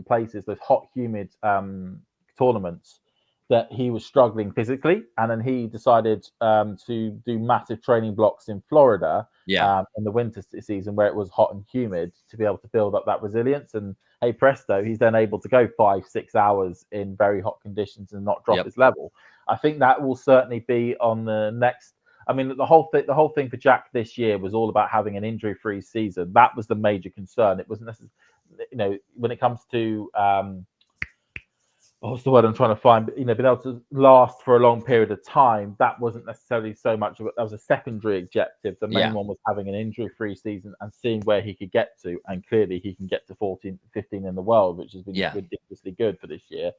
places, those hot, humid tournaments, that he was struggling physically, and then he decided to do massive training blocks in Florida. In the winter season where it was hot and humid, to be able to build up that resilience. And hey presto, he's then able to go 5-6 hours in very hot conditions and not drop his level. I think that will certainly be on the next. I mean, the whole thing for Jack this year was all about having an injury-free season. That was the major concern. It wasn't necessarily, when it comes to what's the word I'm trying to find? Being able to last for a long period of time, that wasn't necessarily so much of it. That was a secondary objective. The main one was having an injury-free season and seeing where he could get to. And clearly he can get to 14, 15 in the world, which has been ridiculously good for this year.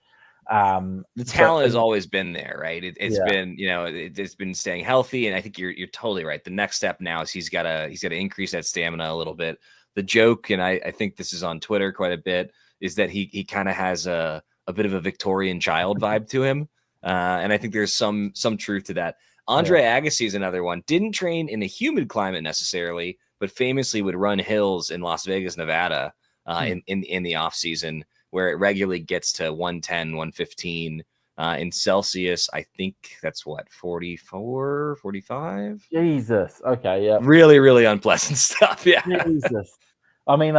The talent has always been there, right? It's been, it's been staying healthy. And I think you're totally right. The next step now is he's got to increase that stamina a little bit. The joke, and I think this is on Twitter quite a bit, is that he kind of has a bit of a Victorian child vibe to him. And I think there's some truth to that. Andre Agassi is another one. Didn't train in a humid climate necessarily, but famously would run hills in Las Vegas, Nevada in the off season, where it regularly gets to 110, 115 in Celsius. I think that's what, 44, 45? Jesus. Okay. Yeah. Really, really unpleasant stuff. Yeah. Jesus. I mean,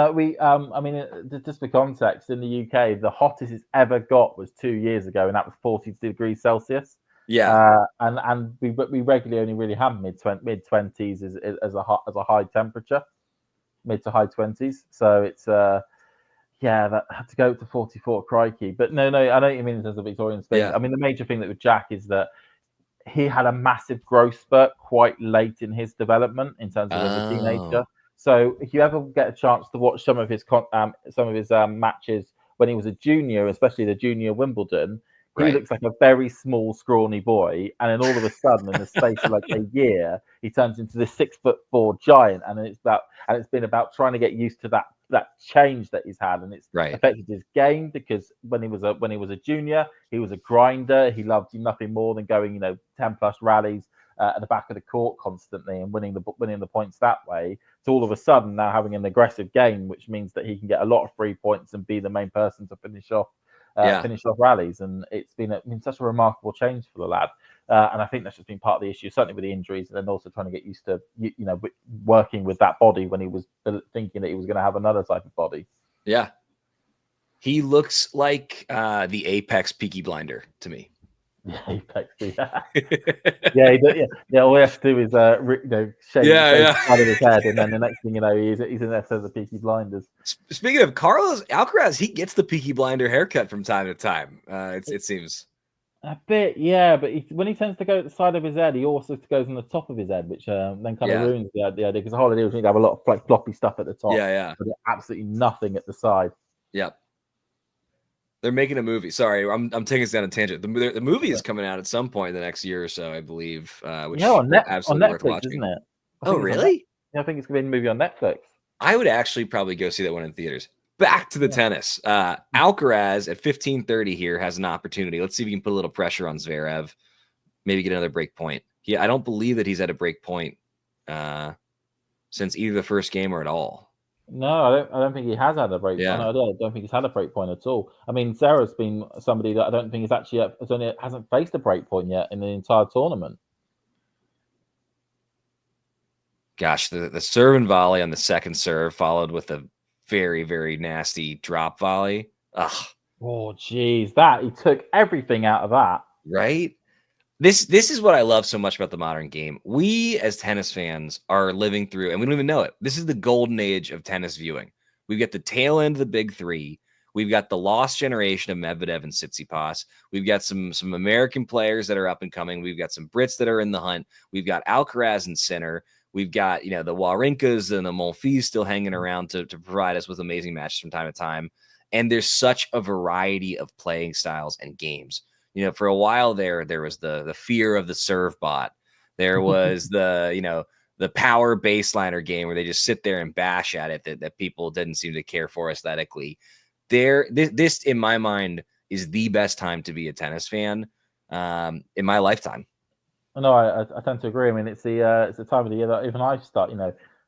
just for context, in the UK, the hottest it's ever got was 2 years ago, and that was 40 degrees Celsius. Yeah. And we regularly only really have mid 20s as a high temperature, mid to high 20s. So it's that had to go up to 44, crikey. But no, I know what you mean in terms of Victorian space. Yeah. I mean, the major thing that with Jack is that he had a massive growth spurt quite late in his development in terms of as a teenager. So if you ever get a chance to watch some of his matches when he was a junior, especially the junior Wimbledon, he looks like a very small, scrawny boy, and then all of a sudden, in the space of like a year, he turns into this 6'4" giant, and it's been about trying to get used to that change that he's had, and it's affected his game because when he was a junior, he was a grinder. He loved nothing more than going 10+ rallies at the back of the court constantly and winning the points that way. To all of a sudden now having an aggressive game, which means that he can get a lot of free points and be the main person to finish off rallies. And it's been such a remarkable change for the lad. And I think that's just been part of the issue, certainly with the injuries, and then also trying to get used to working with that body when he was thinking that he was going to have another type of body. Yeah, he looks like the apex Peaky Blinder to me. Yeah, apex. Yeah. All he has to do is shave the side of his head, and then the next thing you know, he's in episode of the Peaky Blinders. Speaking of Carlos Alcaraz, he gets the Peaky Blinder haircut from time to time. It seems a bit, yeah. But when he tends to go at the side of his head, he also goes on the top of his head, which then kind of ruins the idea because the whole idea was you need to have a lot of like floppy stuff at the top. But absolutely nothing at the side. Yep. They're making a movie. Sorry, I'm taking us down a tangent. The movie is coming out at some point in the next year or so, I believe. Which on absolutely Netflix, worth watching. Isn't it? Oh, really? I think it's going to be a movie on Netflix. I would actually probably go see that one in theaters. Back to the tennis. Alcaraz at 15:30 here has an opportunity. Let's see if we can put a little pressure on Zverev. Maybe get another break point. I don't believe that he's at a break point since either the first game or at all. No, I don't think he has had a break point. I don't think he's had a break point at all. I mean, Sarah's been somebody that I don't think hasn't faced a break point yet in the entire tournament. Gosh, the serve and volley on the second serve followed with a very, very nasty drop volley. Ugh. Oh, geez. He took everything out of that. Right? This is what I love so much about the modern game. We as tennis fans are living through, and we don't even know it. This is the golden age of tennis viewing. We've got the tail end of the big three. We've got the lost generation of Medvedev and Tsitsipas. We've got some American players that are up and coming. We've got some Brits that are in the hunt. We've got Alcaraz and Sinner. We've got the Wawrinkas and the Monfils still hanging around to provide us with amazing matches from time to time. And there's such a variety of playing styles and games. For a while there was the fear of the serve bot. There was the power baseliner game where they just sit there and bash at it that people didn't seem to care for aesthetically. This in my mind is the best time to be a tennis fan in my lifetime. No, I tend to agree. I mean, it's the time of the year that even I start.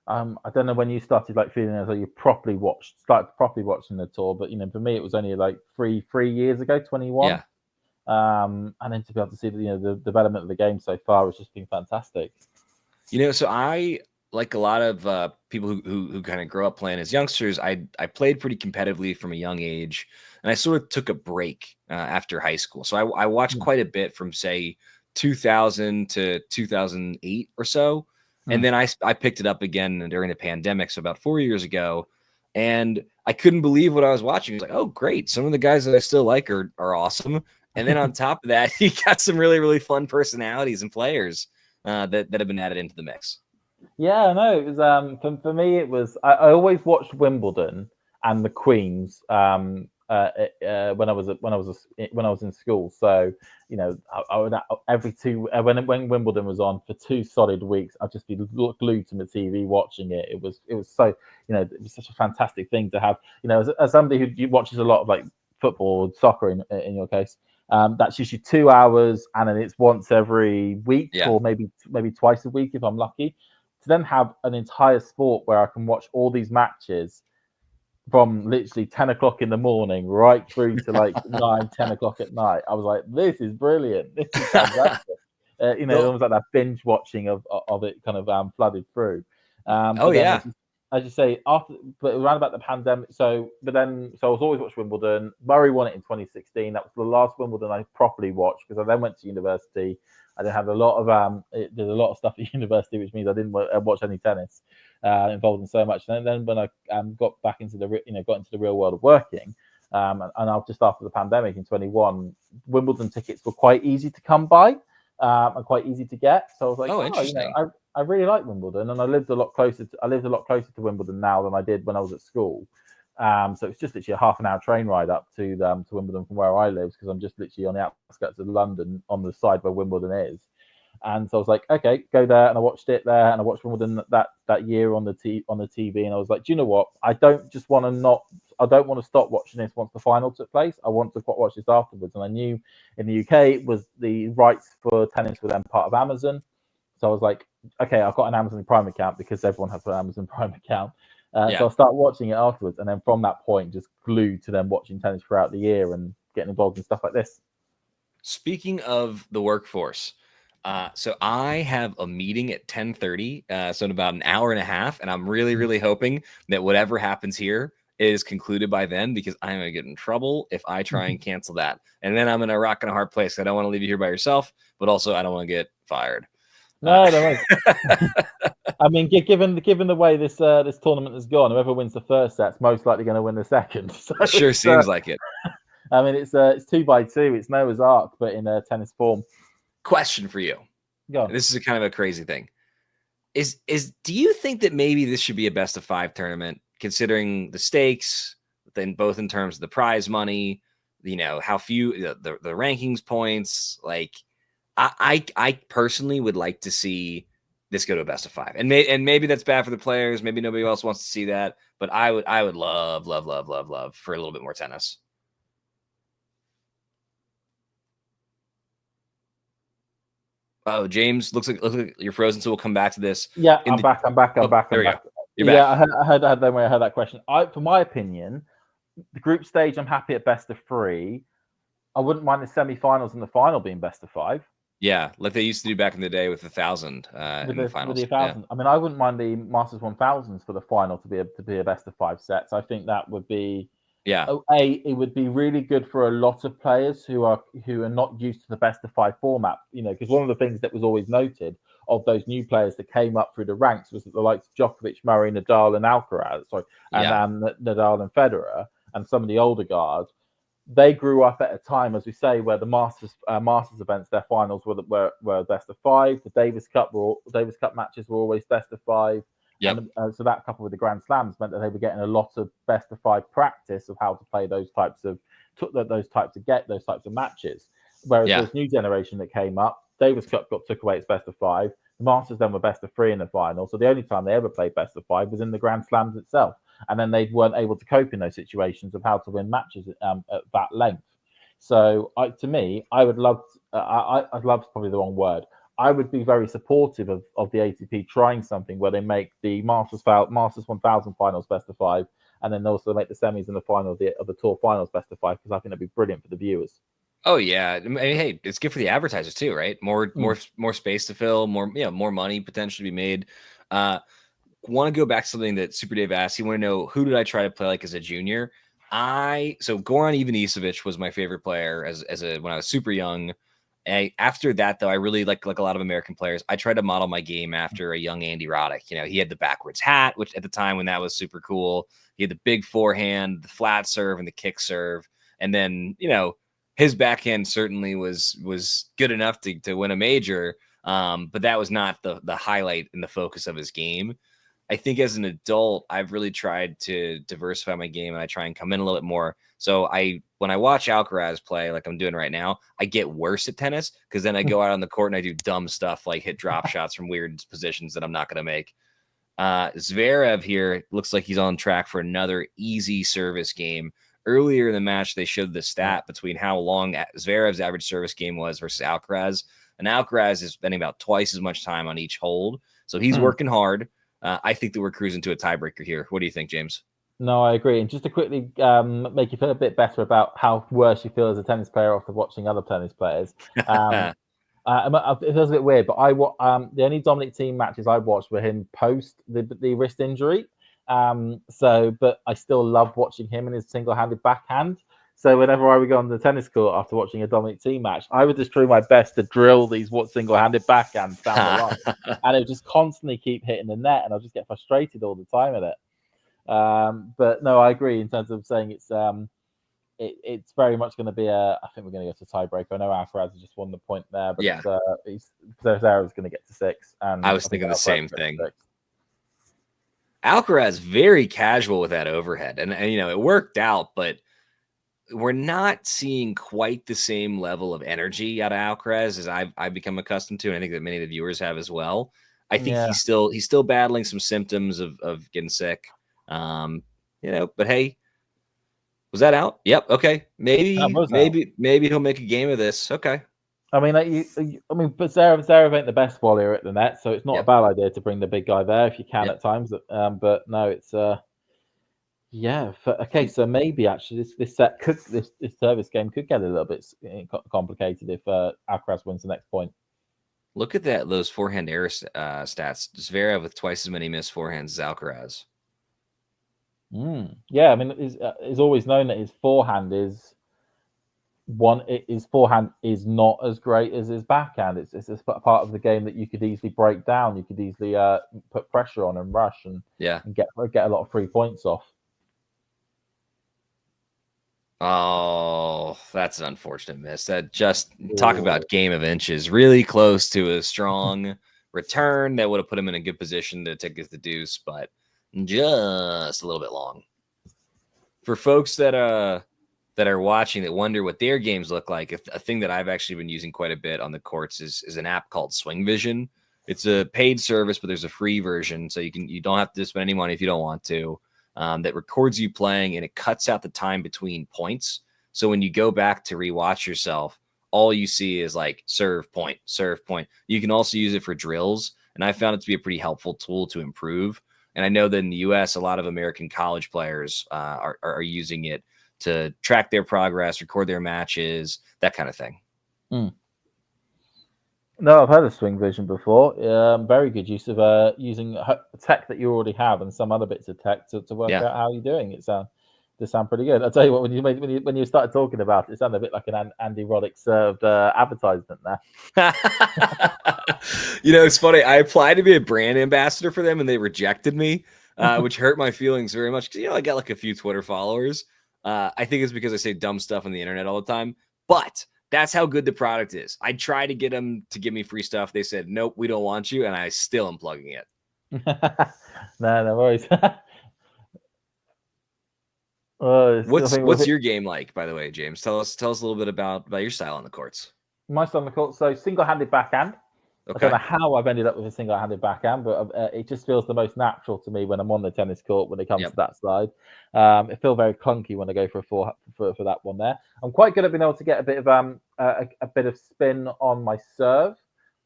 I don't know when you started feeling as though you started properly watching the tour, but for me it was only like three years ago, 21. Yeah. And then to be able to see the development of the game so far has just been fantastic. So I, like a lot of people who kind of grow up playing as youngsters, I played pretty competitively from a young age, and I sort of took a break after high school. So I watched quite a bit from say 2000 to 2008 or so, and then I picked it up again during the pandemic, so about 4 years ago, and I couldn't believe what I was watching. I was like, oh great, some of the guys that I still like are awesome. And then on top of that, you got some really, really fun personalities and players that have been added into the mix. Yeah, no, it was for me. It was I always watched Wimbledon and the Queens when I was in school. So I would every two when Wimbledon was on for 2 solid weeks, I'd just be glued to my TV watching it. It was so it was such a fantastic thing to have. As somebody who watches a lot of like football, soccer in your case. That's usually 2 hours, and then it's once every week, or maybe twice a week if I'm lucky. To then have an entire sport where I can watch all these matches from literally 10 o'clock in the morning right through to like 9-10 o'clock at night, I was like, this is brilliant. This is fantastic. Almost like that binge watching of it kind of flooded through. As you say, but around about the pandemic. So I was always watching Wimbledon. Murray won it in 2016. That was the last Wimbledon I properly watched, because I then went to university. I did have a lot of there's a lot of stuff at university, which means I didn't watch any tennis involved in so much. And then when I got back into the real world of working, and just after the pandemic in 21, Wimbledon tickets were quite easy to come by and quite easy to get. So I was like, interesting. I really like Wimbledon, and I lived a lot closer to Wimbledon now than I did when I was at school. So it's just literally a half an hour train ride up to Wimbledon from where I live, because I'm just literally on the outskirts of London, on the side where Wimbledon is. And so I was like, okay, go there, and I watched it there, and I watched Wimbledon that year on the TV, and I was like, do you know what? I don't want to stop watching this once the final took place. I want to watch this afterwards. And I knew in the UK it was the rights for tennis were then part of Amazon. So I was like, okay, I've got an Amazon Prime account, because everyone has an Amazon Prime account. So I'll start watching it afterwards. And then from that point, just glued to them watching tennis throughout the year and getting involved in stuff like this. Speaking of the workforce, so I have a meeting at 10:30, so in about an hour and a half. And I'm really, really hoping that whatever happens here is concluded by then, because I'm going to get in trouble if I try and cancel that. And then I'm in a rock and a hard place. I don't want to leave you here by yourself, but also I don't want to get fired. No. I mean, given the way this tournament has gone, whoever wins the first set's most likely going to win the second. So it sure seems like it. I mean, it's 2x2. It's Noah's Ark, but in tennis form. Question for you. Go on. This is a kind of a crazy thing. Do you think that maybe this should be a best of 5 tournament, considering the stakes, then both in terms of the prize money, how few the rankings points, like? I personally would like to see this go to a best of 5, and maybe that's bad for the players. Maybe nobody else wants to see that, but I would love for a little bit more tennis. Oh, James, looks like you're frozen, so we'll come back to this. Yeah, I'm back. You're back. Yeah, I heard that question. For my opinion, the group stage, I'm happy at best of 3. I wouldn't mind the semi-finals and the final being best of 5. Yeah, like they used to do back in the day with the 1,000 in the finals. With the 1,000. Yeah. I mean, I wouldn't mind the Masters 1000s for the final to be a best of 5 sets. I think that would be it would be really good for a lot of players who are not used to the best of 5 format. Because one of the things that was always noted of those new players that came up through the ranks was that the likes of Djokovic, Murray, Nadal, and Alcaraz, Nadal and Federer, and some of the older guard. They grew up at a time, as we say, where the Masters events, their finals were best of 5. The Davis Cup matches were always best of 5. Yep. And so that, coupled with the Grand Slams, meant that they were getting a lot of best of 5 practice of how to play those types of matches. Whereas this new generation that came up, Davis Cup took away its best of 5. The Masters then were best of 3 in the final. So the only time they ever played best of 5 was in the Grand Slams itself. And then they weren't able to cope in those situations of how to win matches at that length. So to me, I would love. I'd love probably the wrong word. I would be very supportive of the ATP trying something where they make the Masters 1000 finals best of 5, and then also make the semis and the final of the Tour finals best of 5, because I think that'd be brilliant for the viewers. Oh yeah, I mean, hey, it's good for the advertisers too, right? More space to fill, more money potentially to be made. Want to go back to something that Super Dave asked. He want to know, who did I try to play like as a junior? So Goran Ivanisevic was my favorite player when I was super young. After that, though, I really like a lot of American players. I tried to model my game after a young Andy Roddick. He had the backwards hat, which at the time when that was super cool. He had the big forehand, the flat serve, and the kick serve. And then, his backhand certainly was good enough to win a major. But that was not the highlight and the focus of his game. I think as an adult, I've really tried to diversify my game, and I try and come in a little bit more. So when I watch Alcaraz play, like I'm doing right now, I get worse at tennis because then I go out on the court and I do dumb stuff like hit drop shots from weird positions that I'm not going to make. Zverev here looks like he's on track for another easy service game. Earlier in the match, they showed the stat between how long Zverev's average service game was versus Alcaraz. And Alcaraz is spending about twice as much time on each hold. So he's working hard. I think that we're cruising to a tiebreaker here. What do you think, James? No, I agree. And just to quickly make you feel a bit better about how worse you feel as a tennis player after watching other tennis players. It feels a bit weird, but the only Dominic Thiem matches I watched were him post the wrist injury. But I still love watching him in his single-handed backhand. So whenever I would go on the tennis court after watching a Dominic Thiem match, I would just try my best to drill these single-handed backhands down the line, and it would just constantly keep hitting the net, and I'll just get frustrated all the time at it. But no, I agree in terms of saying it's very much going to be I think we're going to go to tiebreaker. I know Alcaraz has just won the point there, but Zverev's going to get to 6. And I was thinking the same thing. Alcaraz very casual with that overhead, and it worked out, but we're not seeing quite the same level of energy out of Alcaraz as I've become accustomed to, and I think that many of the viewers have as well. I think he's still battling some symptoms of getting sick. But hey, was that out? Yep. Okay. Maybe he'll make a game of this. Okay. I mean, but Zverev ain't the best volley at the net, so it's not a bad idea to bring the big guy there if you can at times. But no, it's okay. So maybe actually this service game could get a little bit complicated if Alcaraz wins the next point. Look at those forehand error stats. Zverev with twice as many missed forehands as Alcaraz. Yeah, I mean, it's always known that his forehand is not as great as his backhand. It's a part of the game that you could easily break down. You could easily put pressure on and rush and get a lot of free points off. Oh, that's an unfortunate miss. That just talk about game of inches. Really close to a strong return that would have put him in a good position to take the deuce, but just a little bit long. For folks that are watching that wonder what their games look like, a thing that I've actually been using quite a bit on the courts is an app called Swing Vision. It's a paid service, but there's a free version, so you don't have to spend any money if you don't want to. That records you playing, and it cuts out the time between points. So when you go back to rewatch yourself, all you see is like serve point, serve point. You can also use it for drills, and I found it to be a pretty helpful tool to improve. And I know that in the U.S., a lot of American college players are using it to track their progress, record their matches, that kind of thing. No, I've heard of Swing Vision before. Very good use of using tech that you already have and some other bits of tech to work out how you're doing. It sound pretty good. I'll tell you what, when you started talking about it, it sounded a bit like an Andy Roddick served advertisement there. It's funny. I applied to be a brand ambassador for them, and they rejected me, which hurt my feelings very much. Because I got like a few Twitter followers. I think it's because I say dumb stuff on the internet all the time, but that's how good the product is. I tried to get them to give me free stuff. They said, nope, we don't want you. And I still am plugging it. No worries. What's your game like, by the way, James? Tell us a little bit about your style on the courts. My style on the court. So single-handed backhand. Okay. I don't know how I've ended up with a single-handed backhand, but it just feels the most natural to me when I'm on the tennis court when it comes to that side. It feels very clunky when I go for that one there. I'm quite good at being able to get a bit of a bit of spin on my serve.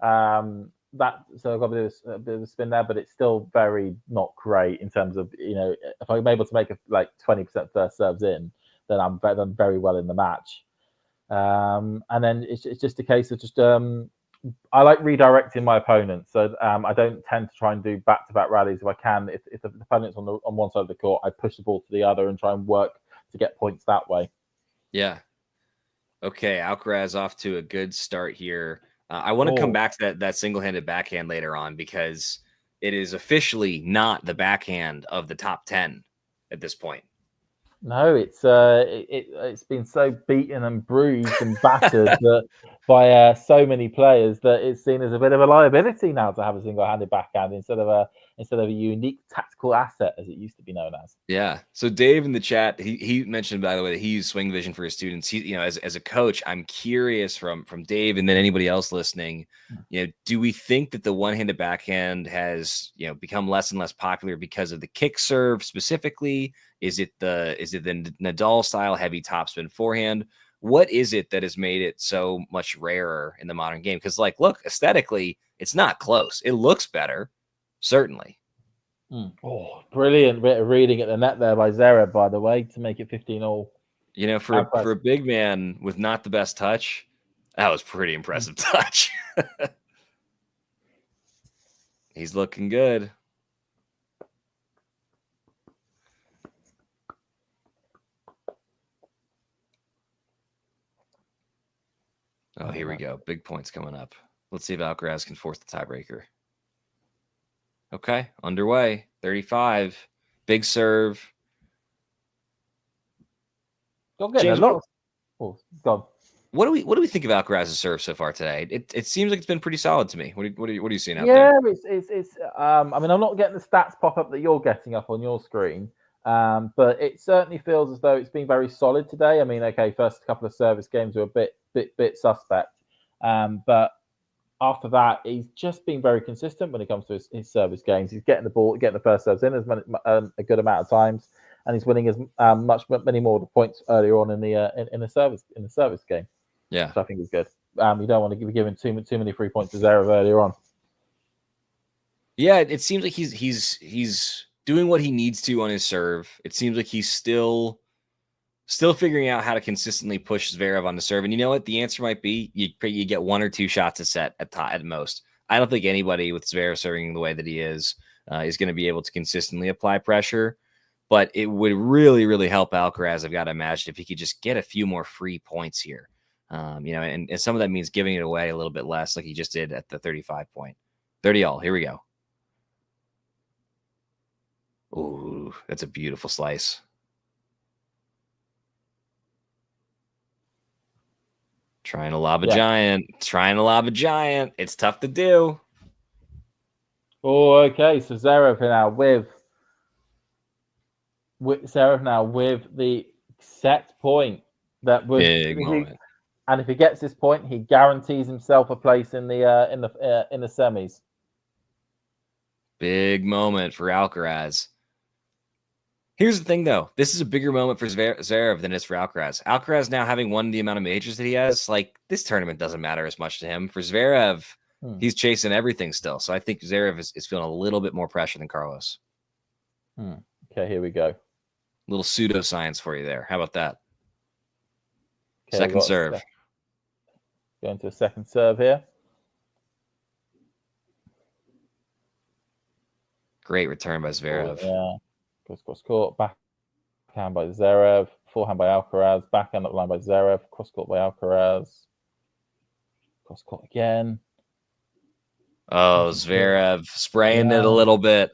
So I've got a bit of a spin there, but it's still very not great in terms of if I'm able to make 20% first serves in, then I'm very well in the match. And then it's just a case of just I like redirecting my opponent, so I don't tend to try and do back-to-back rallies if I can. If the opponent's on one side of the court, I push the ball to the other and try and work to get points that way. Yeah. Okay, Alcaraz off to a good start here. I want to come back to that single-handed backhand later on because it is officially not the backhand of the top 10 at this point. No, it's been so beaten and bruised and battered by so many players that it's seen as a bit of a liability now to have a single-handed backhand instead of instead of a unique tactical asset, as it used to be known as. Yeah. So Dave in the chat, he mentioned, by the way, that he used swing vision for his students. He, you know, as a coach, I'm curious from Dave and then anybody else listening, you know, do we think that the one-handed backhand has, you know, become less and less popular because of the kick serve specifically? Is it the Nadal style heavy topspin forehand? What is it that has made it so much rarer in the modern game? Because, like, look, aesthetically, it's not close. It looks better, certainly. Oh, brilliant bit of reading at the net there by Zverev, by the way, to make it 15-all. You know, for a big man with not the best touch, that was pretty impressive touch. He's looking good. Oh, here we go. Big points coming up. Let's see if Alcaraz can force the tiebreaker. Okay, underway. 35. Big serve. James, what do we think of Alcaraz's serve so far today? It seems like it's been pretty solid to me. What are you seeing out there? Yeah, it's I mean, I'm not getting the stats pop up that you're getting up on your screen, but it certainly feels as though it's been very solid today. I mean, okay, first couple of service games were a bit suspect, but after that, he's just been very consistent when it comes to his service games. He's getting the ball, getting the first serves in a good amount of times, and he's winning as many more of the points earlier on in the service game. Yeah, which I think is good. You don't want to be giving too many free points to Zverev earlier on. Yeah, it seems like he's doing what he needs to on his serve. It seems like he's still figuring out how to consistently push Zverev on the serve. And you know what? The answer might be you get 1 or 2 shots a set at most. I don't think anybody with Zverev serving the way that he is going to be able to consistently apply pressure. But it would really, really help Alcaraz, I've got to imagine, if he could just get a few more free points here. You know, and some of that means giving it away a little bit less, like he just did at the 35 point. 30-all. Here we go. Ooh, that's a beautiful slice. Trying to lob a giant. It's tough to do. Oh, okay. So Zverev now with the set point that was big moment. And if he gets this point, he guarantees himself a place in the semis. Big moment for Alcaraz. Here's the thing, though. This is a bigger moment for Zverev than it is for Alcaraz. Alcaraz now having won the amount of majors that he has, like, this tournament doesn't matter as much to him. For Zverev, he's chasing everything still. So I think Zverev is feeling a little bit more pressure than Carlos. Okay, here we go. Little pseudoscience for you there. How about that? Okay, second serve. Going to a second serve here. Great return by Zverev. Yeah. Cross court, backhand by Zverev, forehand by Alcaraz, backhand up line by Zverev, cross court by Alcaraz, cross court again. Oh, Zverev spraying it a little bit.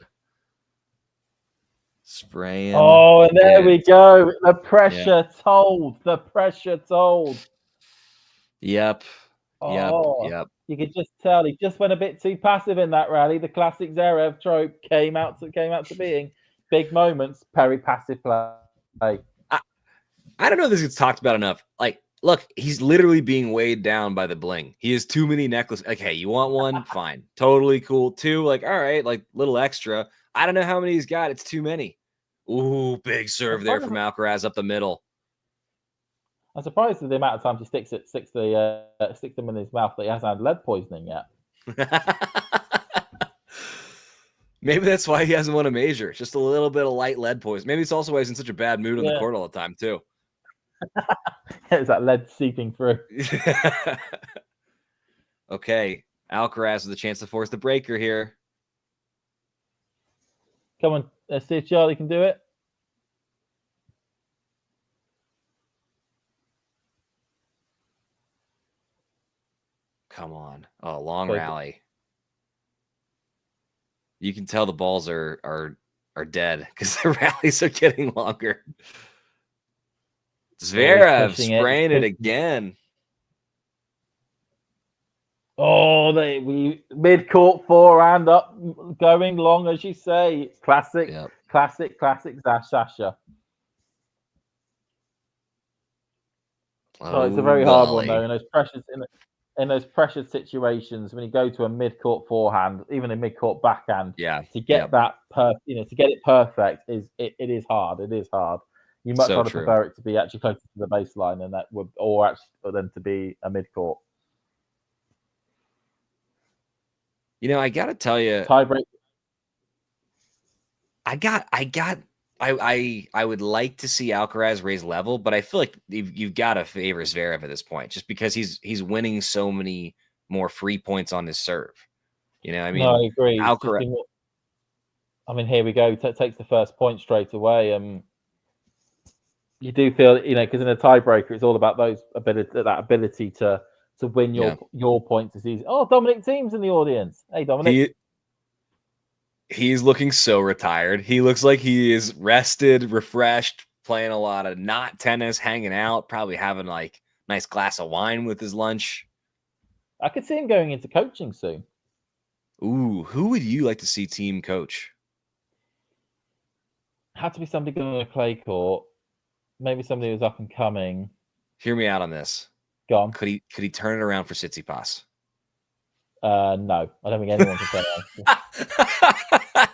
Spraying. Oh, and there we go. The pressure told. The pressure told. Yep. Oh, Yep. You could just tell he just went a bit too passive in that rally. The classic Zverev trope came out to being. Big moments, very passive play. I don't know if this gets talked about enough. Like, look, he's literally being weighed down by the bling. He has too many necklaces. Like, hey, you want one? Fine. Totally cool. 2, like, all right, like, little extra. I don't know how many he's got. It's too many. Ooh, big serve there from Alcaraz up the middle. I'm surprised at the amount of times he sticks them in his mouth that he hasn't had lead poisoning yet. Maybe that's why he hasn't won a major. Just a little bit of light lead poison. Maybe it's also why he's in such a bad mood on the court all the time, too. Is that lead seeping through? Okay. Alcaraz with a chance to force the breaker here. Come on. Let's see if Charlie can do it. Come on. Oh, long rally. You can tell the balls are dead because the rallies are getting longer. Zverev spraying it again. Oh, we mid-court forehand up, going long, as you say. It's classic, classic Sasha. So it's a very hard one though. In those pressured situations, when you go to a mid-court forehand, even a mid-court backhand, to get that to get it perfect it is hard. It is hard. You much rather prefer it to be actually closer to the baseline than than to be a mid-court. You know, I gotta tell you, tiebreak. I would like to see Alcaraz raise level, but I feel like you've got to favor Zverev at this point, just because he's winning so many more free points on his serve. You know, I mean, no, I agree. Alcaraz. I mean, here we go. Takes the first point straight away. You do feel, because in a tiebreaker, it's all about that ability to win your points as easy. Oh, Dominic Thiem's in the audience. Hey, Dominic. He's looking so retired. He looks like he is rested, refreshed, playing a lot of not tennis, hanging out, probably having like nice glass of wine with his lunch. I could see him going into coaching soon. Ooh, who would you like to see team coach? Had to be somebody good on a clay court. Maybe somebody who's up and coming. Hear me out on this. Go on. Could he turn it around for Tsitsipas? No, I don't think anyone can turn it around.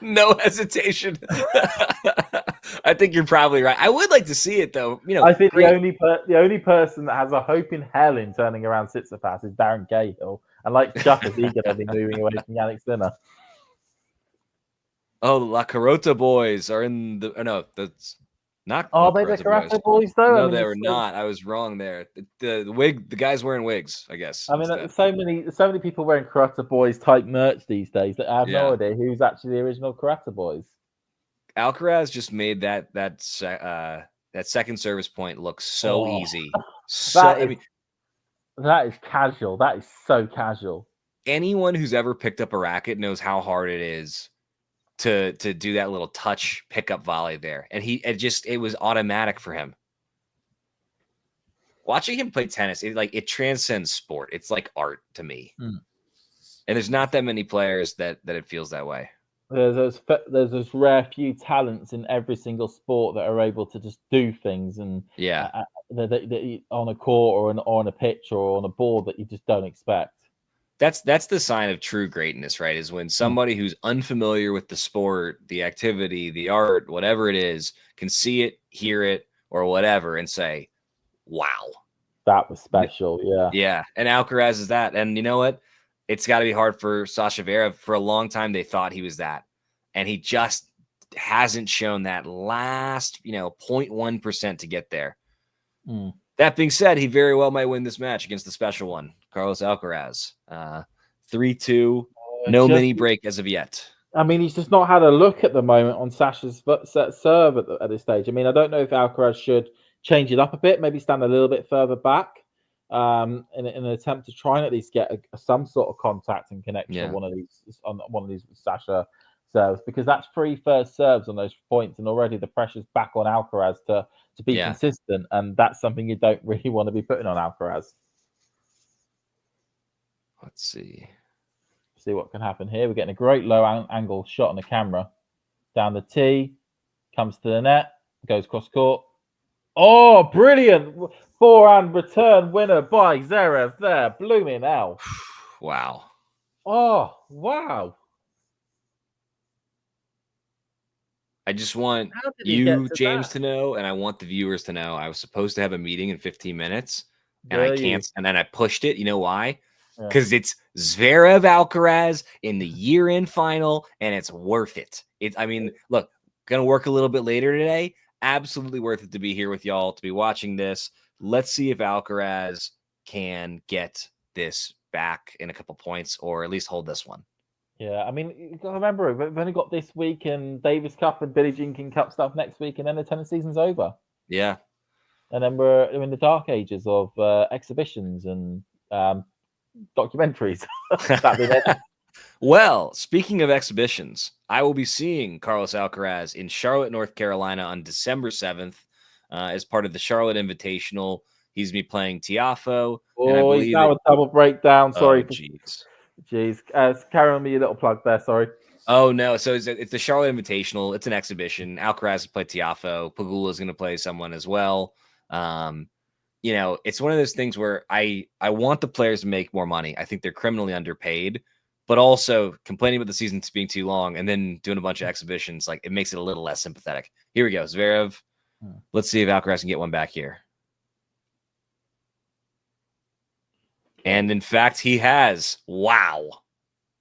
No hesitation. I think you're probably right. I would like to see it though. I think the only person that has a hope in hell in turning around Tsitsipas is Darren Cahill, and like Chuck, is he going to be moving away from Yannick Sinner? Oh, the La Carota boys are in the. Oh, no, that's not. Are they the Carota boys though? No, they were not. I was wrong there. The guys wearing wigs, I guess. I mean, there's so many people wearing Carota boys type merch these days that I have no idea who's actually the original Carota boys. Alcaraz just made that second service point look so easy. That is casual. That is so casual. Anyone who's ever picked up a racket knows how hard it is to do that little touch pickup volley there, and it was automatic for him. Watching him play tennis, it transcends sport. It's like art to me, and there's not that many players that it feels that way. There's those rare few talents in every single sport that are able to just do things and on a court or on a pitch or on a board that you just don't expect. That's the sign of true greatness, right? Is when somebody who's unfamiliar with the sport, the activity, the art, whatever it is, can see it, hear it, or whatever, and say, "Wow, that was special." Yeah, yeah. And Alcaraz is that, and you know what? It's got to be hard for Sasha Zverev. For a long time, they thought he was that, and he just hasn't shown that last 0.1% to get there. That being said, he very well might win this match against the special one, Carlos Alcaraz. 3-2, no mini break as of yet. I mean, he's just not had a look at the moment on Sasha's serve at this stage. I mean, I don't know if Alcaraz should change it up a bit, maybe stand a little bit further back in an attempt to try and at least get some sort of contact and connection on one of these Sasha serves, because that's 3 first serves on those points, and already the pressure's back on Alcaraz to be consistent, and that's something you don't really want to be putting on Alcaraz. Let's see what can happen here. We're getting a great low angle shot on the camera. Down the tee, comes to the net, goes cross court. Oh, brilliant! Forehand return winner by Zverev there. Blooming hell. Wow. Oh, wow. I just want you, James, to know, and I want the viewers to know, I was supposed to have a meeting in 15 minutes, and I can't. And then I pushed it. You know why? Because it's Zverev Alcaraz in the year-end final, and it's worth it. I mean, look, gonna work a little bit later today. Absolutely worth it to be here with y'all, to be watching this. Let's see if Alcaraz can get this back in a couple points, or at least hold this one. Yeah, I mean, you got to remember, we've only got this week and Davis Cup and Billie Jean King Cup stuff next week, and then the tennis season's over. Yeah. And then we're in the dark ages of exhibitions and documentaries. Well, speaking of exhibitions, I will be seeing Carlos Alcaraz in Charlotte, North Carolina on December 7th as part of the Charlotte Invitational. He's me playing Tiafo. And I Oh, he's believe now a double breakdown. Sorry. Oh, jeez. Jeez. Carry on with your little plug there. Sorry. Oh, no. So it's the Charlotte Invitational. It's an exhibition. Alcaraz will play Tiafo. Pagula is going to play someone as well. You know, it's one of those things where I want the players to make more money. I think they're criminally underpaid, but also complaining about the season being too long and then doing a bunch of exhibitions, like it makes it a little less sympathetic. Here we go. Zverev. Let's see if Alcaraz can get one back here. And in fact, he has. Wow.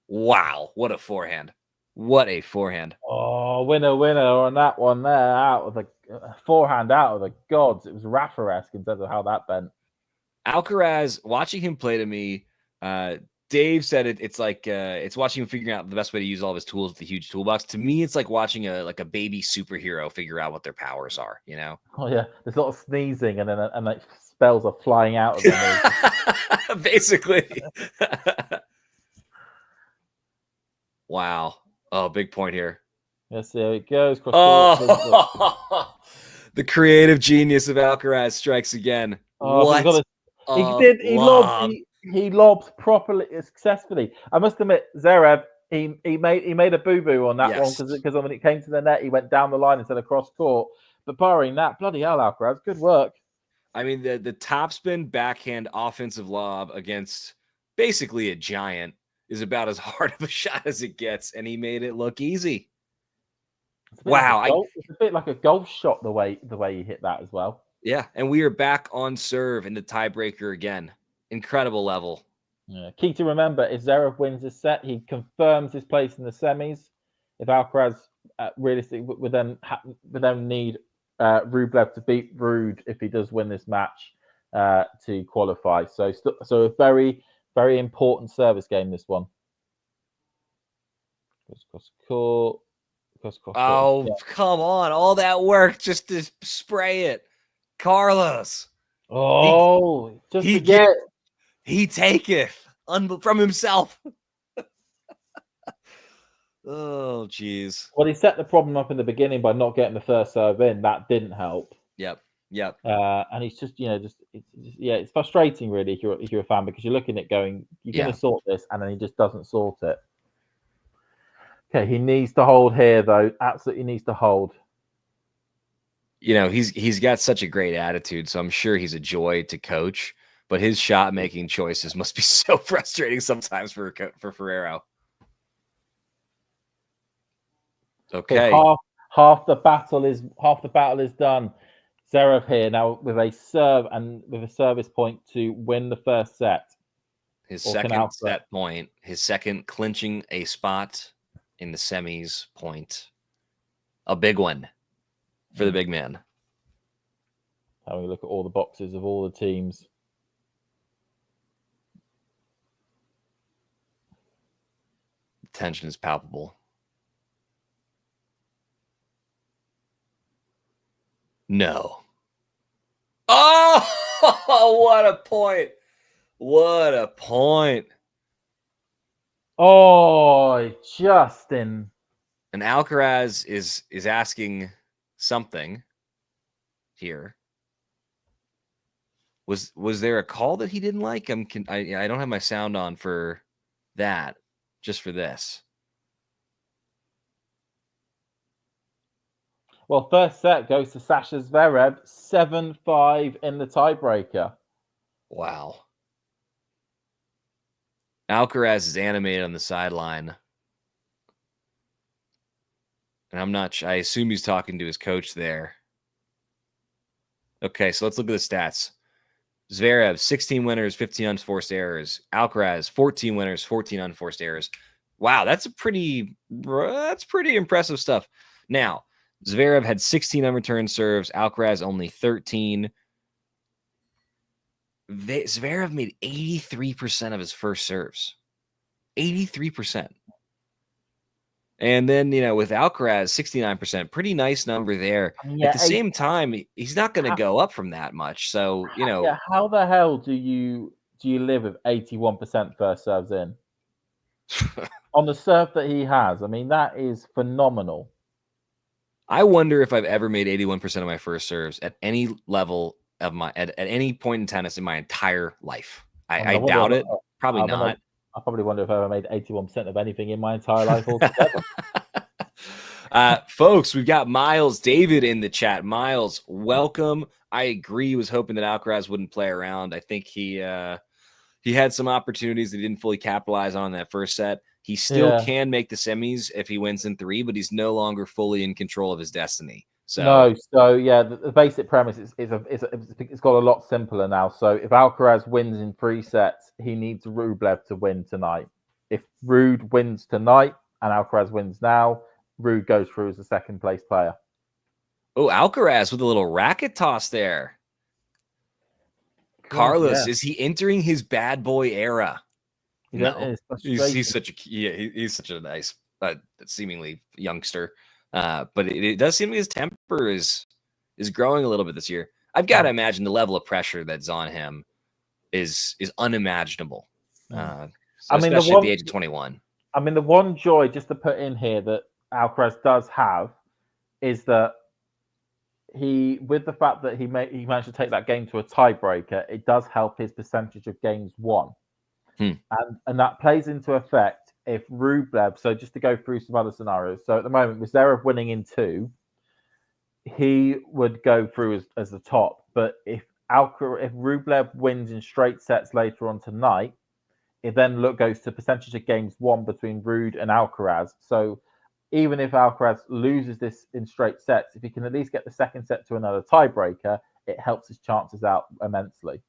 Wow. What a forehand. What a forehand. Oh, winner on that one there. Out of the forehand, out of the gods. It was Rafa-esque in terms of how that bent. Alcaraz, watching him play to me, Dave said it's like it's watching him figuring out the best way to use all of his tools with the huge toolbox. To me, it's like watching a baby superhero figure out what their powers are, you know? Oh yeah, there's a lot of sneezing and then like spells are flying out of them. Basically. Wow. Oh, big point here. Let's see how it goes. Oh, the creative genius of Alcaraz strikes again. Oh, what? He lobbed properly, successfully. I must admit, Zverev, he made a boo-boo on that one because when it came to the net, he went down the line instead of cross court. But barring that, bloody hell, Alcaraz, good work. I mean, the topspin backhand offensive lob against basically a giant is about as hard of a shot as it gets, and he made it look easy. Wow, it's a bit like a golf shot the way you hit that as well. Yeah, and we are back on serve in the tiebreaker again. Incredible level. Yeah. Key to remember: if Zverev wins this set, he confirms his place in the semis. If Alcaraz realistically would then need Rublev to beat Ruud if he does win this match to qualify. So a very, very important service game, this one. Oh, come on. All that work just to spray it. Carlos. Oh, he taketh from himself. Oh, geez. Well, he set the problem up in the beginning by not getting the first serve in. That didn't help. Yep. And he's just, it's frustrating really if you're a fan because you're looking at going, you're going to sort this, and then he just doesn't sort it. Okay, he needs to hold here though. Absolutely needs to hold. You know, he's got such a great attitude, so I'm sure he's a joy to coach. But his shot making choices must be so frustrating sometimes for Ferrero. Okay, half the battle is done. Zverev here now with a serve and with a service point to win the first set. His second set point, his second clinching a spot in the semis point. A big one for the big man. Having a look at all the boxes of all the teams. The tension is palpable. No. Oh, what a point. What a point. Oh, Justin. And Alcaraz is asking something here. Was there a call that he didn't like? I don't have my sound on for that, just for this. Well, first set goes to Sasha Zverev, 7-5 in the tiebreaker. Wow. Alcaraz is animated on the sideline. And I'm not sure. I assume he's talking to his coach there. Okay, so let's look at the stats. Zverev, 16 winners, 15 unforced errors. Alcaraz, 14 winners, 14 unforced errors. Wow, that's pretty impressive stuff. Now, Zverev had 16 unreturned serves. Alcaraz only 13. Zverev made 83% of his first serves. 83%. And then, with Alcaraz, 69%. Pretty nice number there. Yeah, at the same time, he's not going to go up from that much. So, Yeah, how the hell do you live with 81% first serves in? On the serve that he has. I mean, that is phenomenal. I wonder if I've ever made 81% of my first serves at any level of my at any point in tennis in my entire life. I wonder doubt if- it. Probably I wonder- not. I probably wonder if I ever made 81% of anything in my entire life altogether. Folks, we've got Miles David in the chat. Miles, welcome. I agree. He was hoping that Alcaraz wouldn't play around. I think he had some opportunities that he didn't fully capitalize on in that first set. He still can make the semis if he wins in 3, but he's no longer fully in control of his destiny. So No, so yeah, the basic premise is it's got a lot simpler now. So if Alcaraz wins in 3 sets, he needs Rublev to win tonight. If Rude wins tonight and Alcaraz wins now, Rude goes through as the second place player. Oh, Alcaraz with a little racket toss there. Carlos, is he entering his bad boy era? No, he's such a nice, seemingly youngster. But it does seem like his temper is growing a little bit this year. I've got to imagine the level of pressure that's on him is unimaginable. Especially at the age of 21. I mean, the one joy just to put in here that Alcaraz does have is that with the fact that he managed to take that game to a tiebreaker, it does help his percentage of games won. And that plays into effect if Rublev, so just to go through some other scenarios. So at the moment, with Zverev winning in 2, he would go through as the top. But if Rublev wins in straight sets later on tonight, it then goes to percentage of games won between Rude and Alcaraz. So even if Alcaraz loses this in straight sets, if he can at least get the second set to another tiebreaker, it helps his chances out immensely.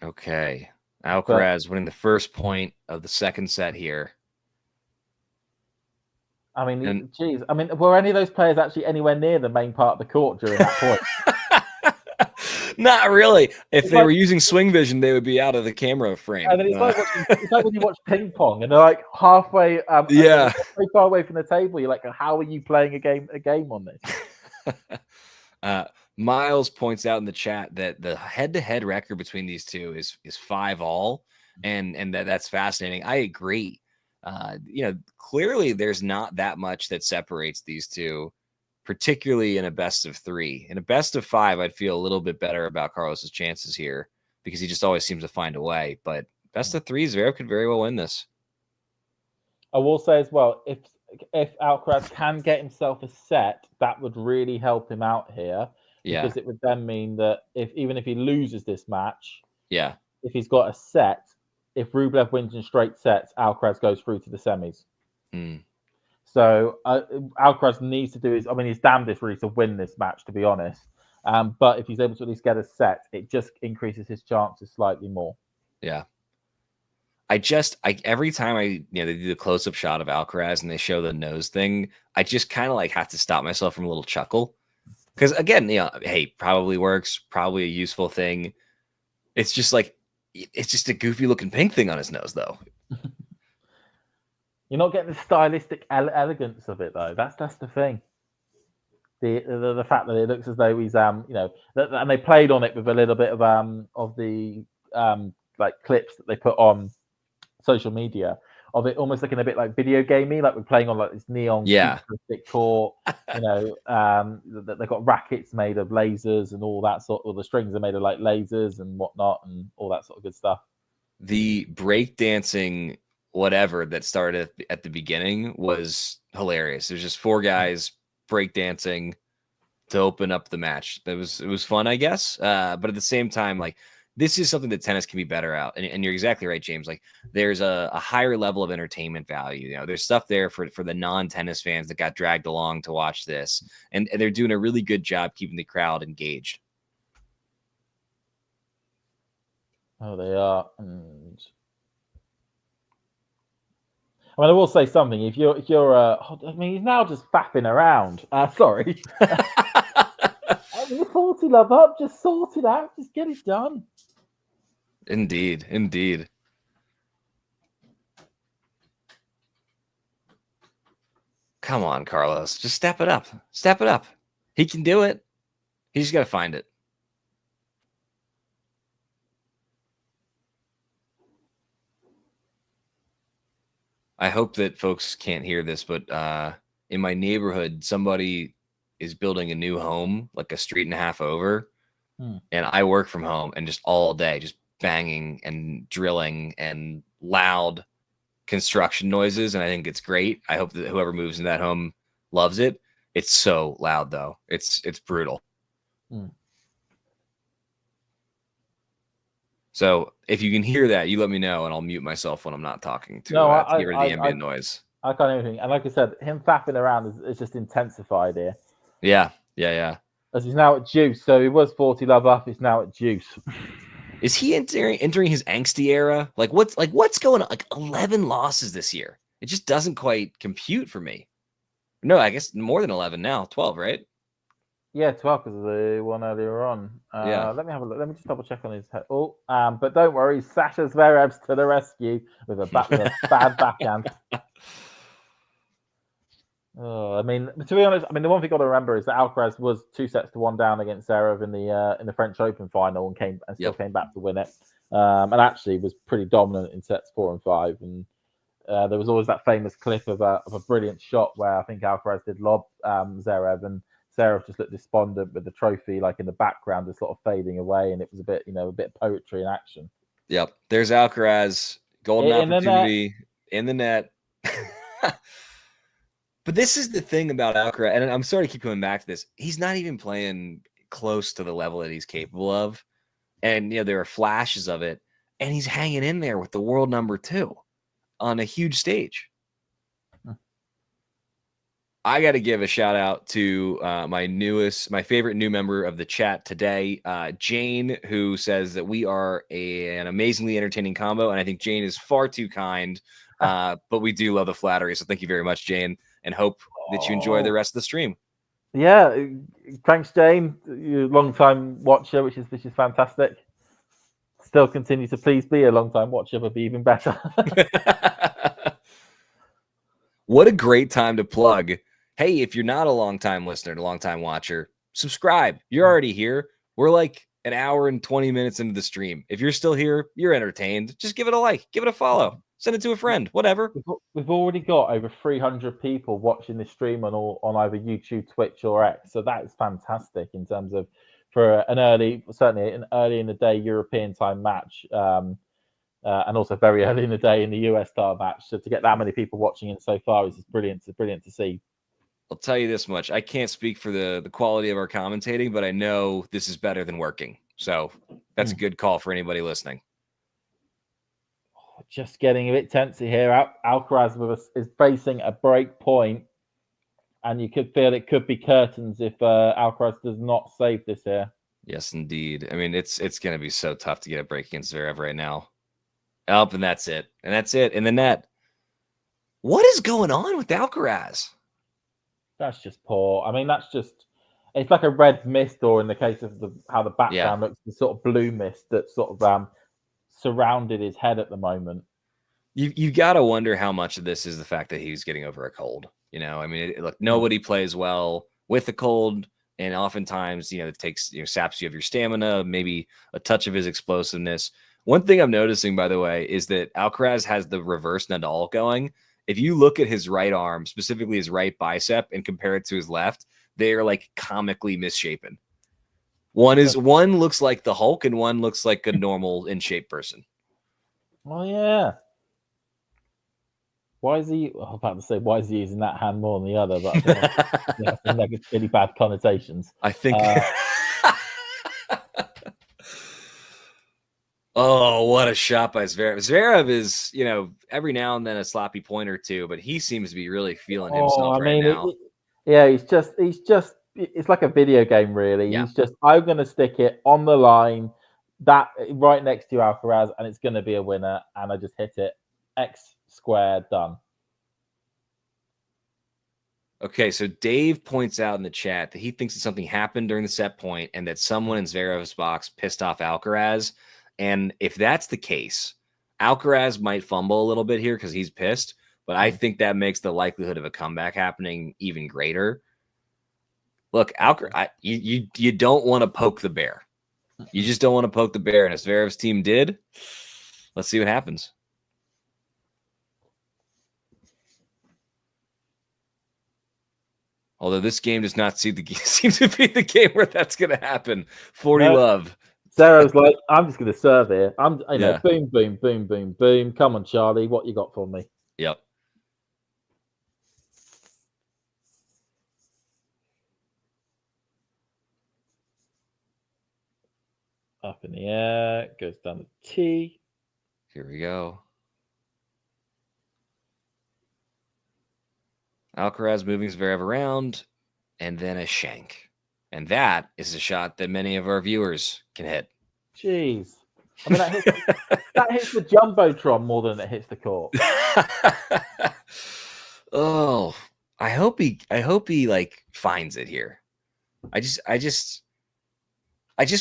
Okay. Alcaraz winning the first point of the second set here. I mean, were any of those players actually anywhere near the main part of the court during that point? Not really. If they were using swing vision, they would be out of the camera frame. And then it's like when you watch ping pong and they're like halfway, very far away from the table. You're like, how are you playing a game on this? Miles points out in the chat that the head-to-head record between these two is 5-all, and that's fascinating. I agree. Clearly there's not that much that separates these two, particularly in a best of 3. In a best of 5, I'd feel a little bit better about Carlos's chances here because he just always seems to find a way. But best of 3, Zverev could very well win this. I will say as well, if Alcaraz can get himself a set, that would really help him out here. Yeah. Because it would then mean that even if he loses this match, if he's got a set, if Rublev wins in straight sets, Alcaraz goes through to the semis. So Alcaraz needs to do his damnedest really to win this match, to be honest. But if he's able to at least get a set, it just increases his chances slightly more. Yeah. Every time they do the close-up shot of Alcaraz and they show the nose thing, I just kind of have to stop myself from a little chuckle. Because again, hey, probably works, probably a useful thing. It's just it's just a goofy looking pink thing on his nose, though. You're not getting the stylistic elegance of it, though. That's the thing. The fact that it looks as though he's and they played on it with a little bit of the clips that they put on social media of it almost looking a bit like video gamey, like we're playing on this neon futuristic court. They've got rackets made of lasers and all that or the strings are made of lasers and whatnot and all that sort of good stuff. The breakdancing whatever that started at the beginning was hilarious. There's just 4 guys breakdancing to open up the match. It was fun, I guess. But at the same time, this is something that tennis can be better at. And you're exactly right, James. There's a higher level of entertainment value. There's stuff there for the non-tennis fans that got dragged along to watch this. And they're doing a really good job keeping the crowd engaged. Oh, they are. I will say something. If you're he's now just faffing around. Sorry. You're 40, love up. Just sort it out. Just get it done. Indeed. Come on, Carlos. Just step it up. He can do it. He's just got to find it. I hope that folks can't hear this, but in my neighborhood, somebody is building a new home like a street and a half over. Hmm. And I work from home and just all day, just banging and drilling and loud construction noises. And I think it's great. I hope that whoever moves in that home loves it. It's so loud though. It's brutal. Hmm. So if you can hear that, you let me know and I'll mute myself when I'm not talking to, No, to get rid of the ambient noise. I can't hear anything. And like I said, him fapping around is just intensified here. Yeah. As he's now at juice. So he was 40 love up. He's now at juice. Is he entering his angsty era? What's going on? Like 11 losses this year. It just doesn't quite compute for me. No, I guess more than 11 now. 12, right? Yeah, 12 because of the one earlier on. Yeah. Let me have a look. Let me just double check on his head. Oh, but don't worry, Sasha Zverev's to the rescue with a bad backhand. Oh, I mean, to be honest, the one thing you got to remember is that Alcaraz was 2-1 down against Zverev in the French Open final and still came back to win it. And actually was pretty dominant in sets 4 and 5. And there was always that famous clip of a brilliant shot where I think Alcaraz did lob Zverev, and Zverev just looked despondent with the trophy like in the background, just sort of fading away, and it was a bit of poetry in action. Yep, there's Alcaraz, golden opportunity in the net. But this is the thing about Alcaraz, and I'm sorry to keep coming back to this. He's not even playing close to the level that he's capable of. And, there are flashes of it. And he's hanging in there with the world number 2 on a huge stage. I got to give a shout out to my favorite new member of the chat today, Jane, who says that we are an amazingly entertaining combo. And I think Jane is far too kind, but we do love the flattery. So thank you very much, Jane, and hope that you enjoy the rest of the stream. Yeah, thanks, Jane. You're a long-time watcher, which is fantastic. Still continue to please be a long-time watcher, but be even better. What a great time to plug. Hey, if you're not a long-time listener, a long-time watcher, subscribe. You're already here. We're like an hour and 20 minutes into the stream. If you're still here, you're entertained. Just give it a like, give it a follow, send it to a friend, whatever. We've already got over 300 people watching this stream on either YouTube, Twitch, or X. So that is fantastic in terms of for certainly an early in the day European time match. And also very early in the day in the US style match. So to get that many people watching in so far is brilliant. It's brilliant to see. I'll tell you this much. I can't speak for the quality of our commentating, but I know this is better than working. So that's a good call for anybody listening. Just getting a bit tensy here. Alcaraz is facing a break point, and you could feel it could be curtains if Alcaraz does not save this here. Yes, indeed. I mean, it's going to be so tough to get a break against Zverev right now. Up, and that's it. And that's it in the net. What is going on with Alcaraz? That's just poor. I mean, it's like a red mist, or in the case of how the background looks, the sort of blue mist that sort of surrounded his head at the moment. You got to wonder how much of this is the fact that he's getting over a cold. I mean, look, nobody plays well with a cold, and oftentimes, it takes saps you of your stamina, maybe a touch of his explosiveness. One thing I'm noticing, by the way, is that Alcaraz has the reverse Nadal going. If you look at his right arm, specifically his right bicep, and compare it to his left, they are like comically misshapen. One looks like the Hulk, and one looks like a normal in shape person. Oh yeah. Why is he? I was about to say, why is he using that hand more than the other? But I think it's really bad connotations. I think. Oh, what a shot by Zverev. Zverev is, every now and then a sloppy point or two, but he seems to be really feeling himself right now. It's like a video game, really. Yeah. He's just, I'm going to stick it on the line, that right next to Alcaraz, and it's going to be a winner. And I just hit it. X squared, done. Okay, so Dave points out in the chat that he thinks that something happened during the set point and that someone in Zverev's box pissed off Alcaraz. And if that's the case, Alcaraz might fumble a little bit here because he's pissed, but I think that makes the likelihood of a comeback happening even greater. Look, Alcaraz, you don't want to poke the bear. You just don't want to poke the bear, and if Zverev's team did, let's see what happens. Although this game does not seem to be the game where that's going to happen. 40 No. love. Sarah's like, I'm just going to serve here. I'm, you know, Yeah. boom, boom, boom, boom, boom. Come on, Charlie, what you got for me? Yep. Up in the air, goes down the T. Here we go. Alcaraz moving Zverev around, and then a shank. And that is a shot that many of our viewers can hit. Jeez. I mean, that hits the Jumbotron more than it hits the court. Oh, I hope he like finds it here. I just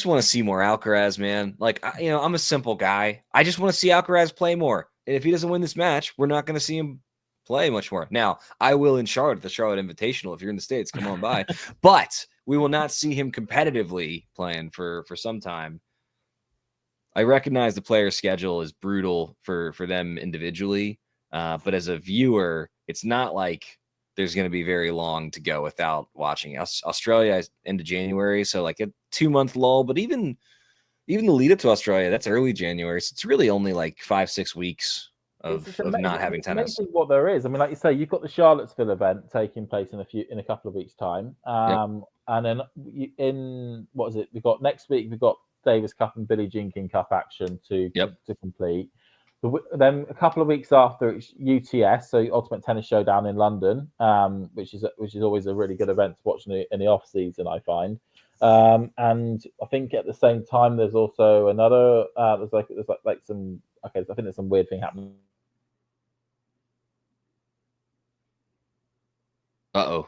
want to see more Alcaraz, man. Like, you know, I'm a simple guy. I just want to see Alcaraz play more. And if he doesn't win this match, we're not going to see him play much more. Now, I will in Charlotte, the Charlotte Invitational. If you're in the States, come on by. But we will not see him competitively playing for some time. I recognize the player schedule is brutal for them individually. But as a viewer, it's not like there's going to be very long to go without watching. Australia is into January, so like a 2-month lull. But even the lead up to Australia, that's early January. So it's really only like 5-6 weeks of not having tennis. Amazing what there is. I mean, like you say, you've got the Charlottesville event taking place in a couple of weeks' time, and then in what is it? We've got next week. We've got Davis Cup and Billie Jean King Cup action to complete. Then a couple of weeks after, it's UTS, so Ultimate Tennis Showdown in London, which is always a really good event to watch in the off season, I find. And I think at the same time, there's also another. There's some. Okay, so I think there's some weird thing happening. Uh-oh.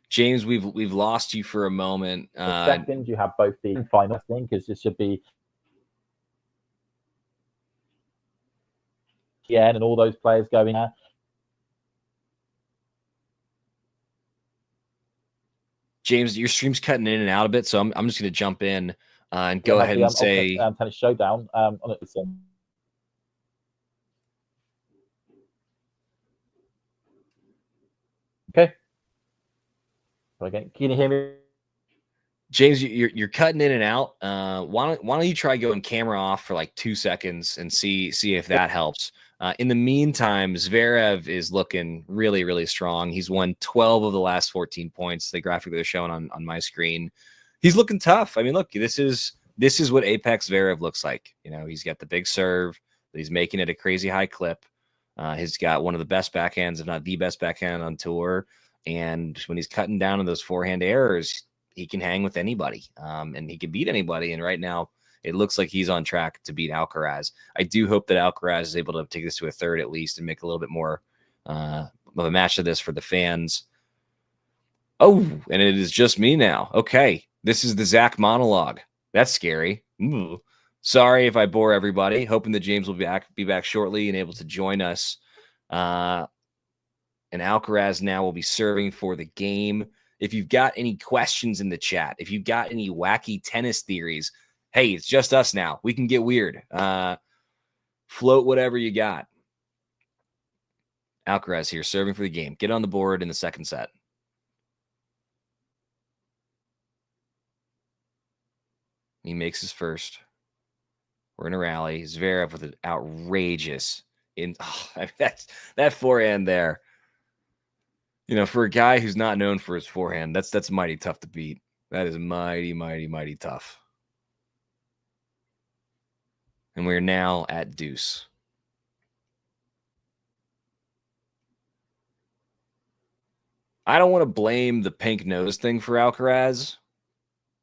James, we've lost you for a moment. Second, you have both the final thing, because this should be and all those players going there. James, your stream's cutting in and out a bit, so I'm just going to jump in and go ahead and say Tennis Showdown on it. Okay. Again, can you hear me? James, you're cutting in and out. Why don't you try going camera off for like 2 seconds and see if that helps. In the meantime, Zverev is looking really, really strong. He's won 12 of the last 14 points. The graphic they're showing on my screen. He's looking tough. I mean, look, this is what Apex Zverev looks like. You know, he's got the big serve. He's making it a crazy high clip. He's got one of the best backhands, if not the best backhand on tour. And when he's cutting down on those forehand errors, he can hang with anybody, and he can beat anybody. And right now, it looks like he's on track to beat Alcaraz. I do hope that Alcaraz is able to take this to a third at least and make a little bit more of a match of this for the fans. Oh, and it is just me now. Okay, this is the Zach monologue. That's scary. Ooh. Sorry if I bore everybody. Hoping that James will be back shortly and able to join us. And Alcaraz now will be serving for the game. If you've got any questions in the chat, if you've got any wacky tennis theories, hey, it's just us now. We can get weird. Float whatever you got. Alcaraz here, serving for the game. Get on the board in the second set. He makes his first. We're in a rally. Zverev with an outrageous that forehand there. You know, for a guy who's not known for his forehand, that's mighty tough to beat. That is mighty, mighty, mighty tough. And we're now at deuce. I don't want to blame the pink nose thing for Alcaraz,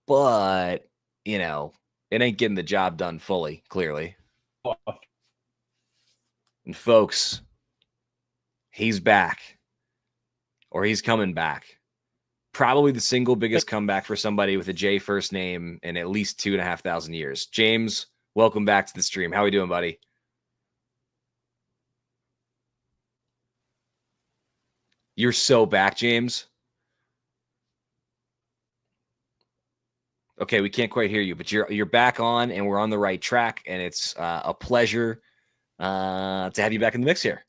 but, you know, it ain't getting the job done fully, clearly. And folks, he's back. Or he's coming back. Probably the single biggest comeback for somebody with a J first name in at least 2,500 years. James, welcome back to the stream. How are we doing, buddy? You're so back, James. Okay, we can't quite hear you, but you're back on, and we're on the right track, and it's a pleasure to have you back in the mix here.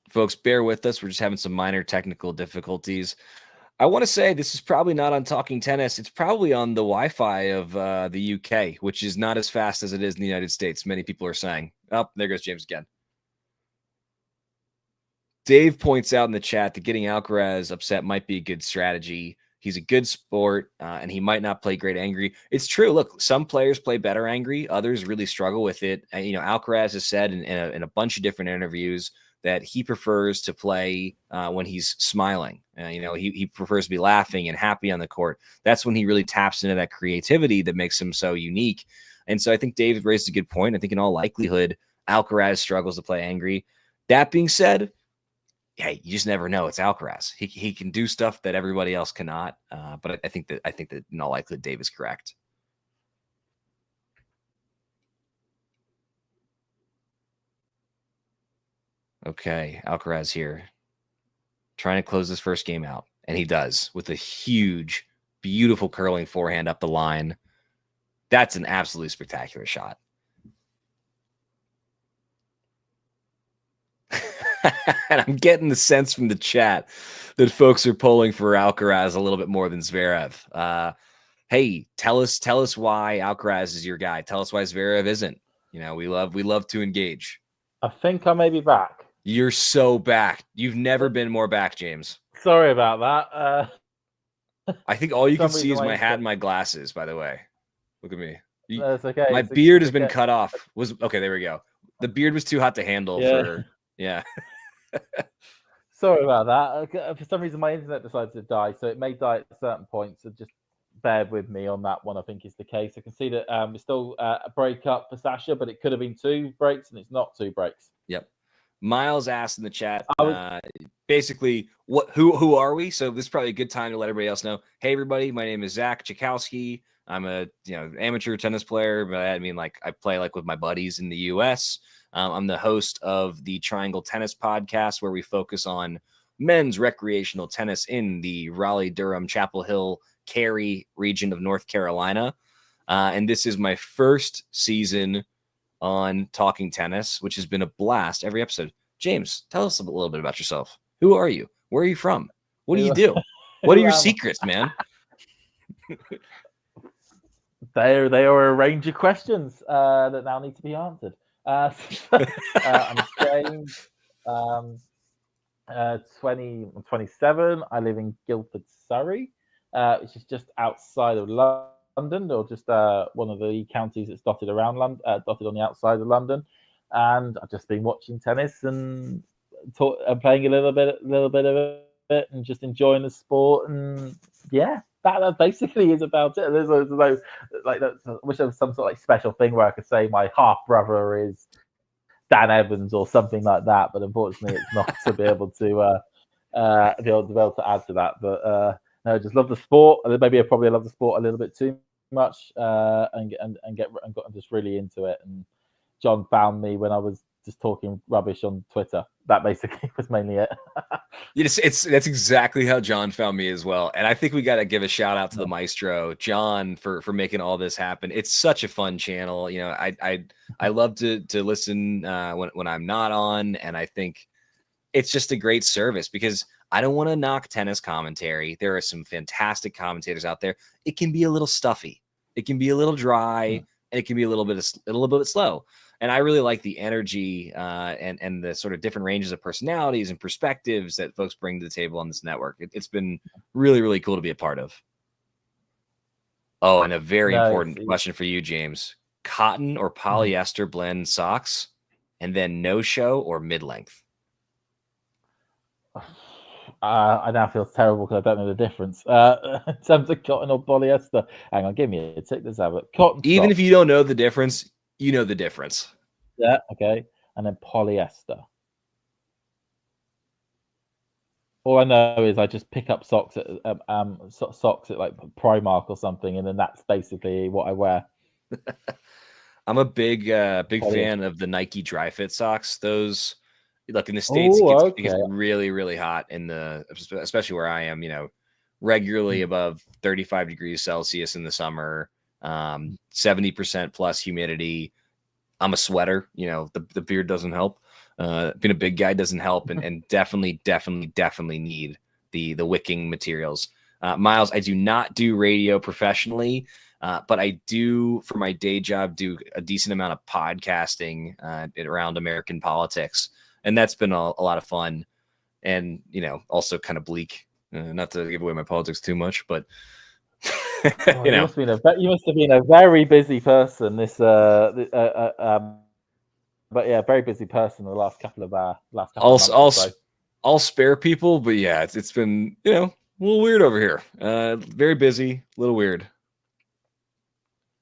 Folks, bear with us. We're just having some minor technical difficulties. I want to say this is probably not on Talking Tennis. It's probably on the Wi-Fi of the UK, which is not as fast as it is in the United States. Many people are saying. Oh, there goes James again. Dave points out in the chat that getting Alcaraz upset might be a good strategy. He's a good sport, and he might not play great angry. It's true. Look, some players play better angry. Others really struggle with it. And, Alcaraz has said in a bunch of different interviews that he prefers to play when he's smiling. He prefers to be laughing and happy on the court. That's when he really taps into that creativity that makes him so unique. And so I think David raised a good point. I think in all likelihood, Alcaraz struggles to play angry. That being said, hey, you just never know. It's Alcaraz. He can do stuff that everybody else cannot. But I think that in all likelihood, Dave is correct. Okay, Alcaraz here, trying to close this first game out, and he does with a huge, beautiful curling forehand up the line. That's an absolutely spectacular shot. And I'm getting the sense from the chat that folks are pulling for Alcaraz a little bit more than Zverev. Hey, tell us why Alcaraz is your guy. Tell us why Zverev isn't. We love to engage. I think I may be back. You're so back. You've never been more back, James. Sorry about that. I think all you can see is my hat and my glasses, by the way. Look at me. That's okay. My beard has been cut off. Okay, there we go. The beard was too hot to handle yeah. Sorry about that. For some reason, my internet decided to die, so it may die at certain points. So just bear with me on that one. I think is the case. I can see that we're still a break up for Sasha, but it could have been 2 breaks, and it's not 2 breaks. Yep. Miles asked in the chat, basically, who are we? So this is probably a good time to let everybody else know. Hey, everybody, my name is Zach Chakowski. I'm a amateur tennis player, but I mean, like, I play like with my buddies in the U.S. I'm the host of the Triangle Tennis Podcast, where we focus on men's recreational tennis in the Raleigh, Durham, Chapel Hill, Cary region of North Carolina. And this is my first season on Talking Tennis, which has been a blast every episode. James, tell us a little bit about yourself. Who are you? Where are you from? What do you do? What are your secrets, man? They are a range of questions that now need to be answered. I'm James. I'm 27. I live in Guildford, Surrey, which is just outside of London, or just one of the counties that's dotted around London, dotted on the outside of London. And I've just been watching tennis and playing a little bit of it, and just enjoying the sport. And yeah, that basically is about it. There's no like, I wish there was some sort of like special thing where I could say my half brother is Dan Evans or something like that, but unfortunately it's not to be able to add to that. But no, I just love the sport. Maybe I probably love the sport a little bit too much, and got just really into it. And John found me when I was just talking rubbish on Twitter. That basically was mainly it. That's exactly how John found me as well. And I think we got to give a shout out to the maestro, John, for making all this happen. It's such a fun channel. I love to listen when I'm not on, and I think it's just a great service because I don't want to knock tennis commentary. There are some fantastic commentators out there. It can be a little stuffy. It can be a little dry, and it can be a little bit slow. And I really like the energy and the sort of different ranges of personalities and perspectives that folks bring to the table on this network. It's been really, really cool to be a part of. Oh, and a very important question for you, James. Cotton or polyester blend socks, and then no-show or mid-length? I now feel terrible because I don't know the difference in terms of cotton or polyester. Hang on, give me a tick. Let's have it. Cotton. Even if you don't know the difference, you know the difference. Yeah. Okay. And then polyester. All I know is I just pick up socks at like Primark or something, and then that's basically what I wear. I'm a big fan of the Nike dry fit socks. Those, like in the States, it gets really, really hot especially where I am, regularly above 35 degrees Celsius in the summer, 70% plus humidity. I'm a sweater, the beard doesn't help. Being a big guy doesn't help, and definitely need the wicking materials. Miles, I do not do radio professionally, but I do, for my day job, do a decent amount of podcasting around American politics, and that's been a lot of fun, and also kind of bleak. Not to give away my politics too much, but you must have been a very busy person. But yeah, very busy person the last couple of months. I'll spare people, but yeah, it's been a little weird over here. Very busy, a little weird.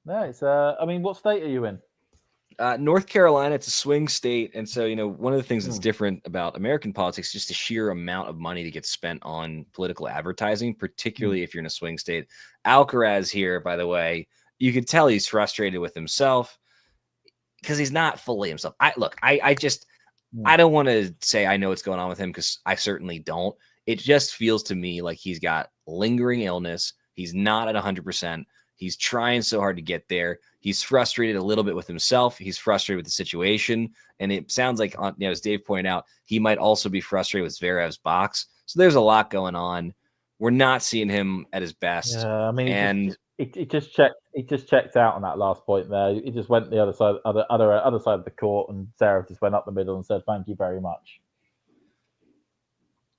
No, it's I mean, what state are you in? North Carolina. It's a swing state, and so one of the things that's different about American politics is just the sheer amount of money that gets spent on political advertising, particularly if you're in a swing state. Alcaraz here, by the way, you could tell he's frustrated with himself because he's not fully himself. I don't want to say I know what's going on with him, because I certainly don't. It just feels to me like he's got lingering illness. He's not at 100%. He's trying so hard to get there. He's frustrated a little bit with himself. He's frustrated with the situation. And it sounds like, as Dave pointed out, he might also be frustrated with Zverev's box. So there's a lot going on. We're not seeing him at his best. Yeah, I mean, He just checked out on that last point there. He just went the other side of the court, and Zverev just went up the middle and said, "Thank you very much."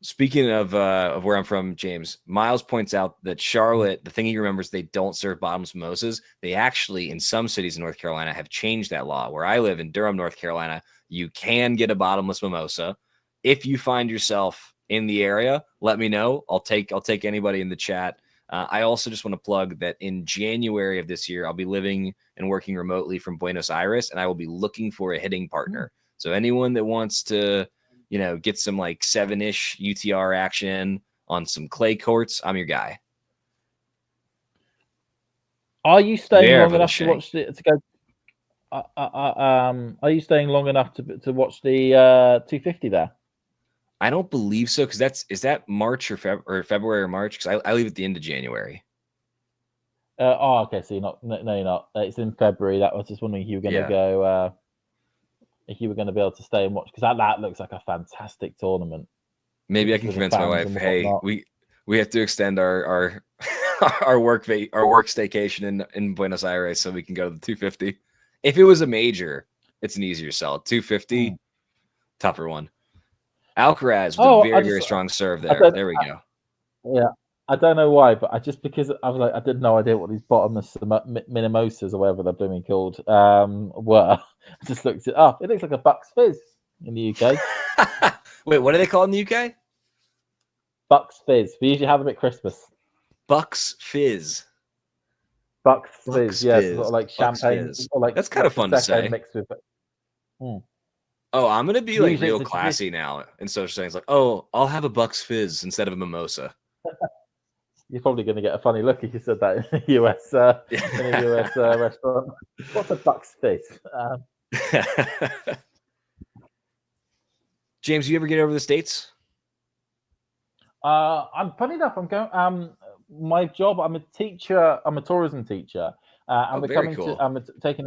Speaking of where I'm from, James, Miles points out that Charlotte, the thing he remembers, they don't serve bottomless mimosas. They actually, in some cities in North Carolina, have changed that law. Where I live in Durham, North Carolina, you can get a bottomless mimosa. If you find yourself in the area, let me know. I'll take anybody in the chat. I also just want to plug that in January of this year, I'll be living and working remotely from Buenos Aires, and I will be looking for a hitting partner. So anyone that wants to, get some like 7-ish UTR action on some clay courts, I'm your guy. Are you staying long enough to watch the to go? Are you staying long enough to watch the 250 there? I don't believe so, because is that March or February or March? Because I leave at the end of January. Okay. So you're not. No, you're not. It's in February. That was just wondering if you were going to go. If you were going to be able to stay and watch, because that looks like a fantastic tournament. Maybe I can convince my wife. Hey, we have to extend our work staycation in Buenos Aires so we can go to the 250. If it was a major, it's an easier sell. 250, tougher one. Alcaraz with a very strong serve there. There we go. Yeah, I don't know why, but because I was like, I had no idea what these bottomless mimosas or whatever they're blooming called were. I just looked it up. It looks like a Bucks Fizz in the UK. Wait, what do they call it in the UK? Bucks Fizz. We usually have them at Christmas. Bucks Fizz. Bucks Fizz. Yeah, sort of like champagne. Or like that's kind of fun to say. Mixed with it. Oh, I'm gonna be like real classy now in social things. Like, oh, I'll have a Bucks Fizz instead of a mimosa. You're probably going to get a funny look if you said that in a US restaurant. What's a Bucks Fizz? James, you ever get over the States? I'm funny enough. I'm going. My job. I'm a teacher. I'm a tourism teacher. And we're taking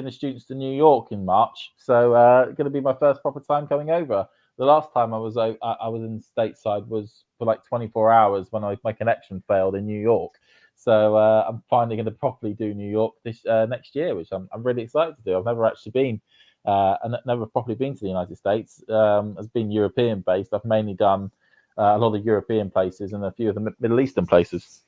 the students to New York in March. So going to be my first proper time coming over. The last time I was in stateside was for like 24 hours when my connection failed in New York. So I'm finally going to properly do New York this next year, which I'm really excited to do. I've never actually been and never properly been to the United States. As being European based, I've mainly done a lot of European places and a few of the Middle Eastern places.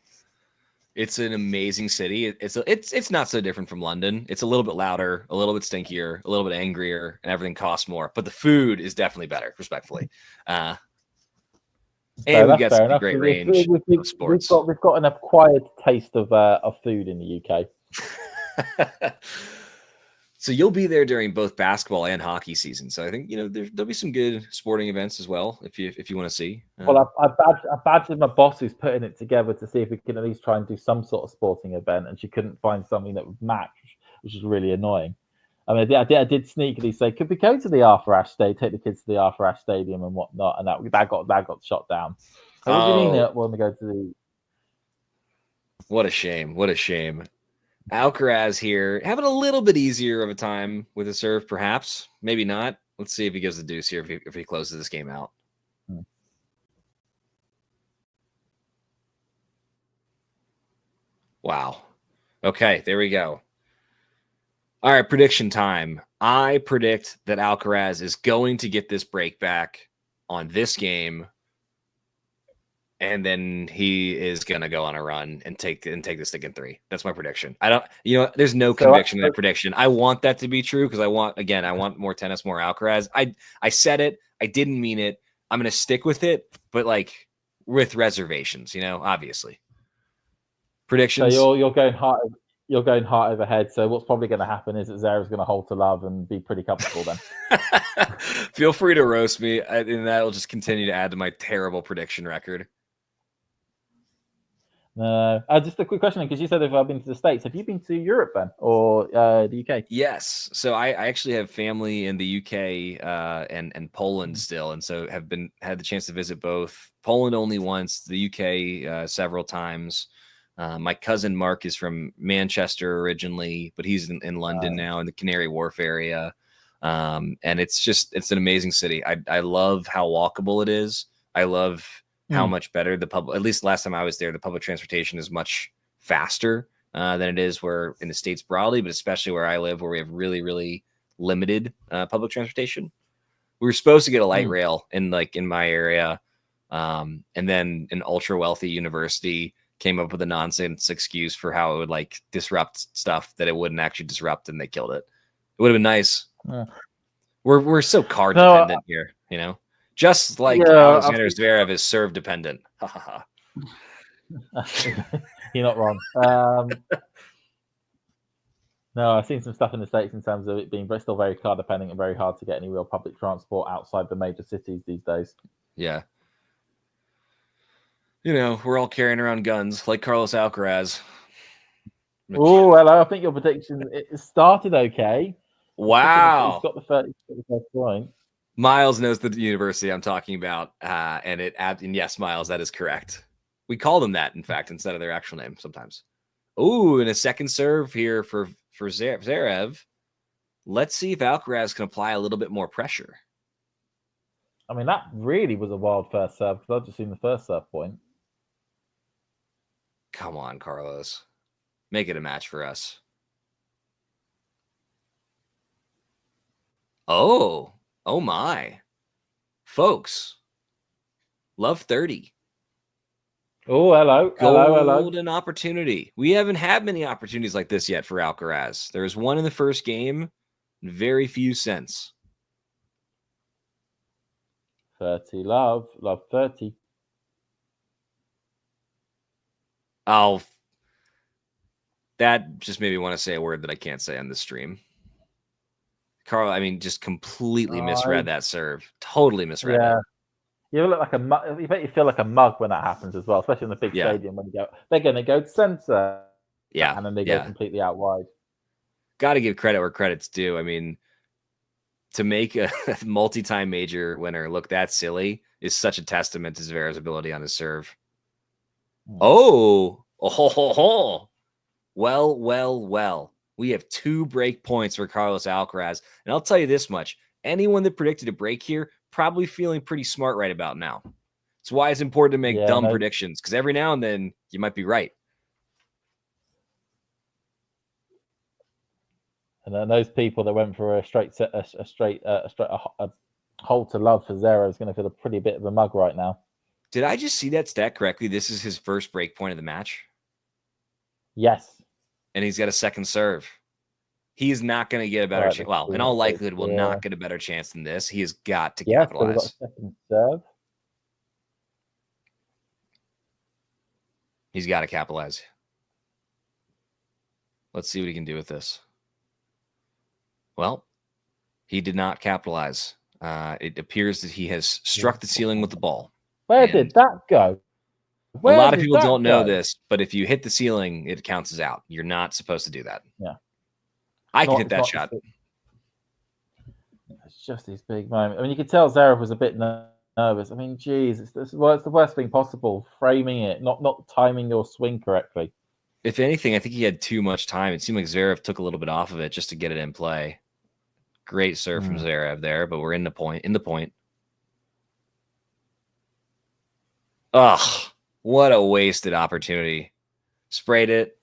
It's an amazing city. It's not so different from London. It's a little bit louder, a little bit stinkier, a little bit angrier, and everything costs more. But the food is definitely better, respectfully. And we got some great range of sports. We've got an acquired taste of food in the UK. So you'll be there during both basketball and hockey season. So I think there'll be some good sporting events as well if you want to see. Well, I badged my boss who's putting it together to see if we can at least try and do some sort of sporting event, and she couldn't find something that would match, which is really annoying. I mean, I did sneakily say, could we go to the Arthur Ashe Stadium, take the kids to the Arthur Ashe Stadium and whatnot, and that got shot down. So what do you mean when we go to the? What a shame! What a shame. Alcaraz here having a little bit easier of a time with a serve, perhaps, maybe not. Let's see if he gives the deuce here, if he closes this game out. Wow. Okay, there we go. All right, prediction time. I predict that Alcaraz is going to get this break back on this game, and then he is going to go on a run and take this thing in 3. That's my prediction. There's no conviction in that prediction. I want that to be true because I want more tennis, more Alcaraz. I said it. I didn't mean it. I'm going to stick with it, but like with reservations, obviously. Predictions. So you're going heart over head. So what's probably going to happen is that Zverev's going to hold to love and be pretty comfortable then. Feel free to roast me, and that'll just continue to add to my terrible prediction record. No, just a quick question, because you said if I've been to the States, have you been to Europe then, or the UK? Yes, so I actually have family in the UK and Poland still, and so had the chance to visit both. Poland only once, the UK several times. My cousin Mark is from Manchester originally, but he's in London now, in the Canary Wharf area. And it's an amazing city. I love how walkable it is. I love how much better at least last time I was there, the public transportation is much faster than it is where in the States broadly, but especially where I live, where we have really, really limited public transportation. We were supposed to get a light rail in my area. And then an ultra wealthy university came up with a nonsense excuse for how it would disrupt stuff that it wouldn't actually disrupt, and they killed it. It would have been nice. Yeah. We're so car dependent here, just like Alexander Zverev is serve dependent. You're not wrong. No, I've seen some stuff in the States in terms of it being still very car dependent and very hard to get any real public transport outside the major cities these days. Yeah. We're all carrying around guns like Carlos Alcaraz. Oh, hello. I think your prediction it started okay. Wow. It's got the first point. Miles knows the university I'm talking about. And yes, Miles, that is correct. We call them that, in fact, instead of their actual name sometimes. Ooh, and a second serve here for Zverev. Let's see if Alcaraz can apply a little bit more pressure. I mean, that really was a wild first serve, because I've just seen the first serve point. Come on, Carlos. Make it a match for us. Oh my. Folks. Love 30. Oh, hello. Golden opportunity. We haven't had many opportunities like this yet for Alcaraz. There was one in the first game, very few since. 30 love 30. Oh, that just made me want to say a word that I can't say on the stream. Carl, just completely misread that serve. Totally misread it. You look like a mug. You bet you feel like a mug when that happens as well, especially in the big stadium when they're going to go center. Yeah. And then they go completely out wide. Got to give credit where credit's due. To make a multi-time major winner look that silly is such a testament to Zverev's ability on his serve. Oh. Well. We have 2 break points for Carlos Alcaraz. And I'll tell you this much. Anyone that predicted a break here probably feeling pretty smart right about now. It's why it's important to make dumb predictions, because every now and then you might be right. And then those people that went for a hold to love for Zverev is going to feel a pretty bit of a mug right now. Did I just see that stat correctly? This is his first break point of the match. Yes. And he's got a second serve. He's not going to get a better chance. Well, in all likelihood, will not get a better chance than this. He has got to capitalize. So second serve. He's got to capitalize. Let's see what he can do with this. Well, he did not capitalize. It appears that he has struck the ceiling with the ball. Where did that go? A lot of people don't know this, but if you hit the ceiling, it counts as out. You're not supposed to do that. Yeah. I can hit that shot. It's just his big moment. You could tell Zverev was a bit nervous. Geez, it's the worst thing possible. Framing it, not timing your swing correctly. If anything, I think he had too much time. It seemed like Zverev took a little bit off of it just to get it in play. Great serve from Zverev there, but we're in the point. Ugh, what a wasted opportunity. Sprayed it.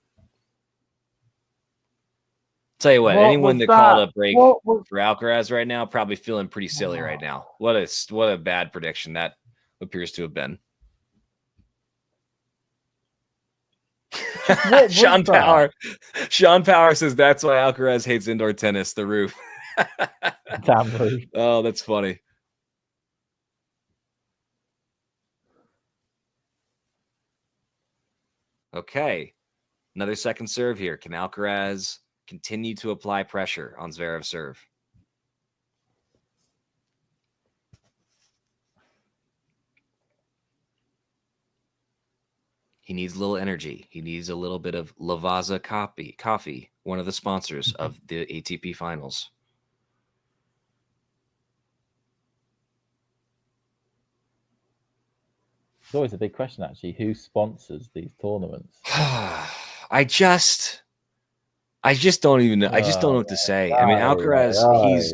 Tell you what, anyone that called a break for Alcaraz right now probably feeling pretty silly right now. What a bad prediction that appears to have been. Sean Power says that's why Alcaraz hates indoor tennis, the roof. Damn roof. Oh, that's funny. Okay. Another second serve here. Can Alcaraz continue to apply pressure on Zverev's serve? He needs a little energy. He needs a little bit of Lavazza coffee, one of the sponsors of the ATP finals. It's always a big question, actually. Who sponsors these tournaments? I just don't even know. I just don't know what to say. I mean, Alcaraz,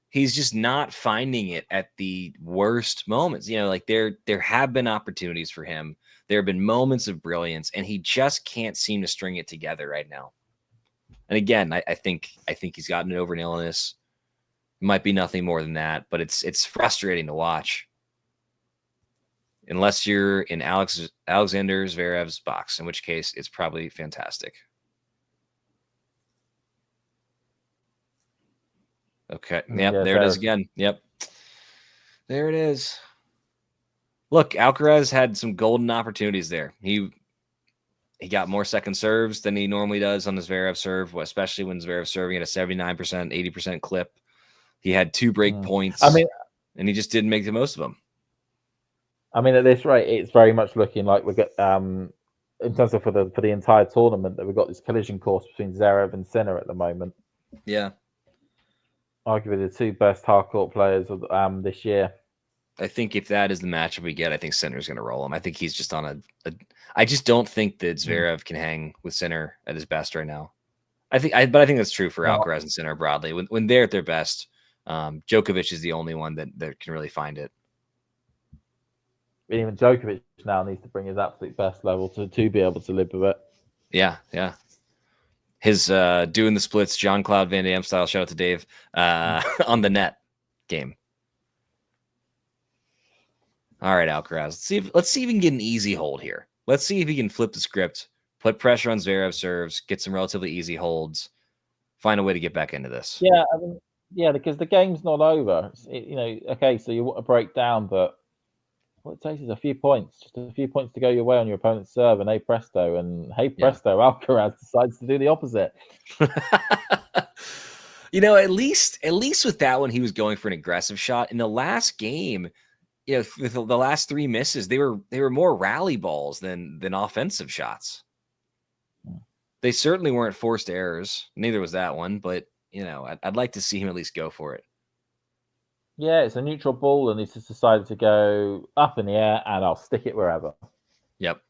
he's just not finding it at the worst moments. You know, like there have been opportunities for him. There have been moments of brilliance, and he just can't seem to string it together right now. And again, I think he's gotten over an illness. It might be nothing more than that, but it's frustrating to watch. Unless you're in Alexander Zverev's box, in which case it's probably fantastic. Okay. Yep, there it is again. Yep. There it is. Look, Alcaraz had some golden opportunities there. He got more second serves than he normally does on the Zverev serve, especially when Zverev's serving at a 79%, 80% clip. He had 2 break points. I mean, and he just didn't make the most of them. I mean, at this rate, it's very much looking like we got in terms of for the entire tournament that we've got this collision course between Zverev and Sinner at the moment. Yeah. Arguably the 2 best hardcourt players of this year. I think if that is the matchup we get, I think Sinner's going to roll him. I think he's just on I just don't think that Zverev can hang with Sinner at his best right now. But I think that's true for Alcaraz and Sinner broadly. When they're at their best, Djokovic is the only one that can really find it. Even Djokovic now needs to bring his absolute best level to be able to live with it. Yeah. His doing the splits, Jean-Claude Van Damme style. Shout out to Dave on the net game. All right, Alcaraz. Let's see if we can get an easy hold here. Let's see if he can flip the script, put pressure on Zverev serves, get some relatively easy holds, find a way to get back into this. Yeah, I mean, because the game's not over. Okay, so you want to break down, but what it takes is a few points, just a few points to go your way on your opponent's serve, and hey presto, Alcaraz decides to do the opposite. At least with that one, he was going for an aggressive shot. In the last game, with the last 3 misses, they were more rally balls than offensive shots. They certainly weren't forced errors. Neither was that one, but I'd like to see him at least go for it. Yeah, it's a neutral ball, and he's just decided to go up in the air, and I'll stick it wherever. Yep.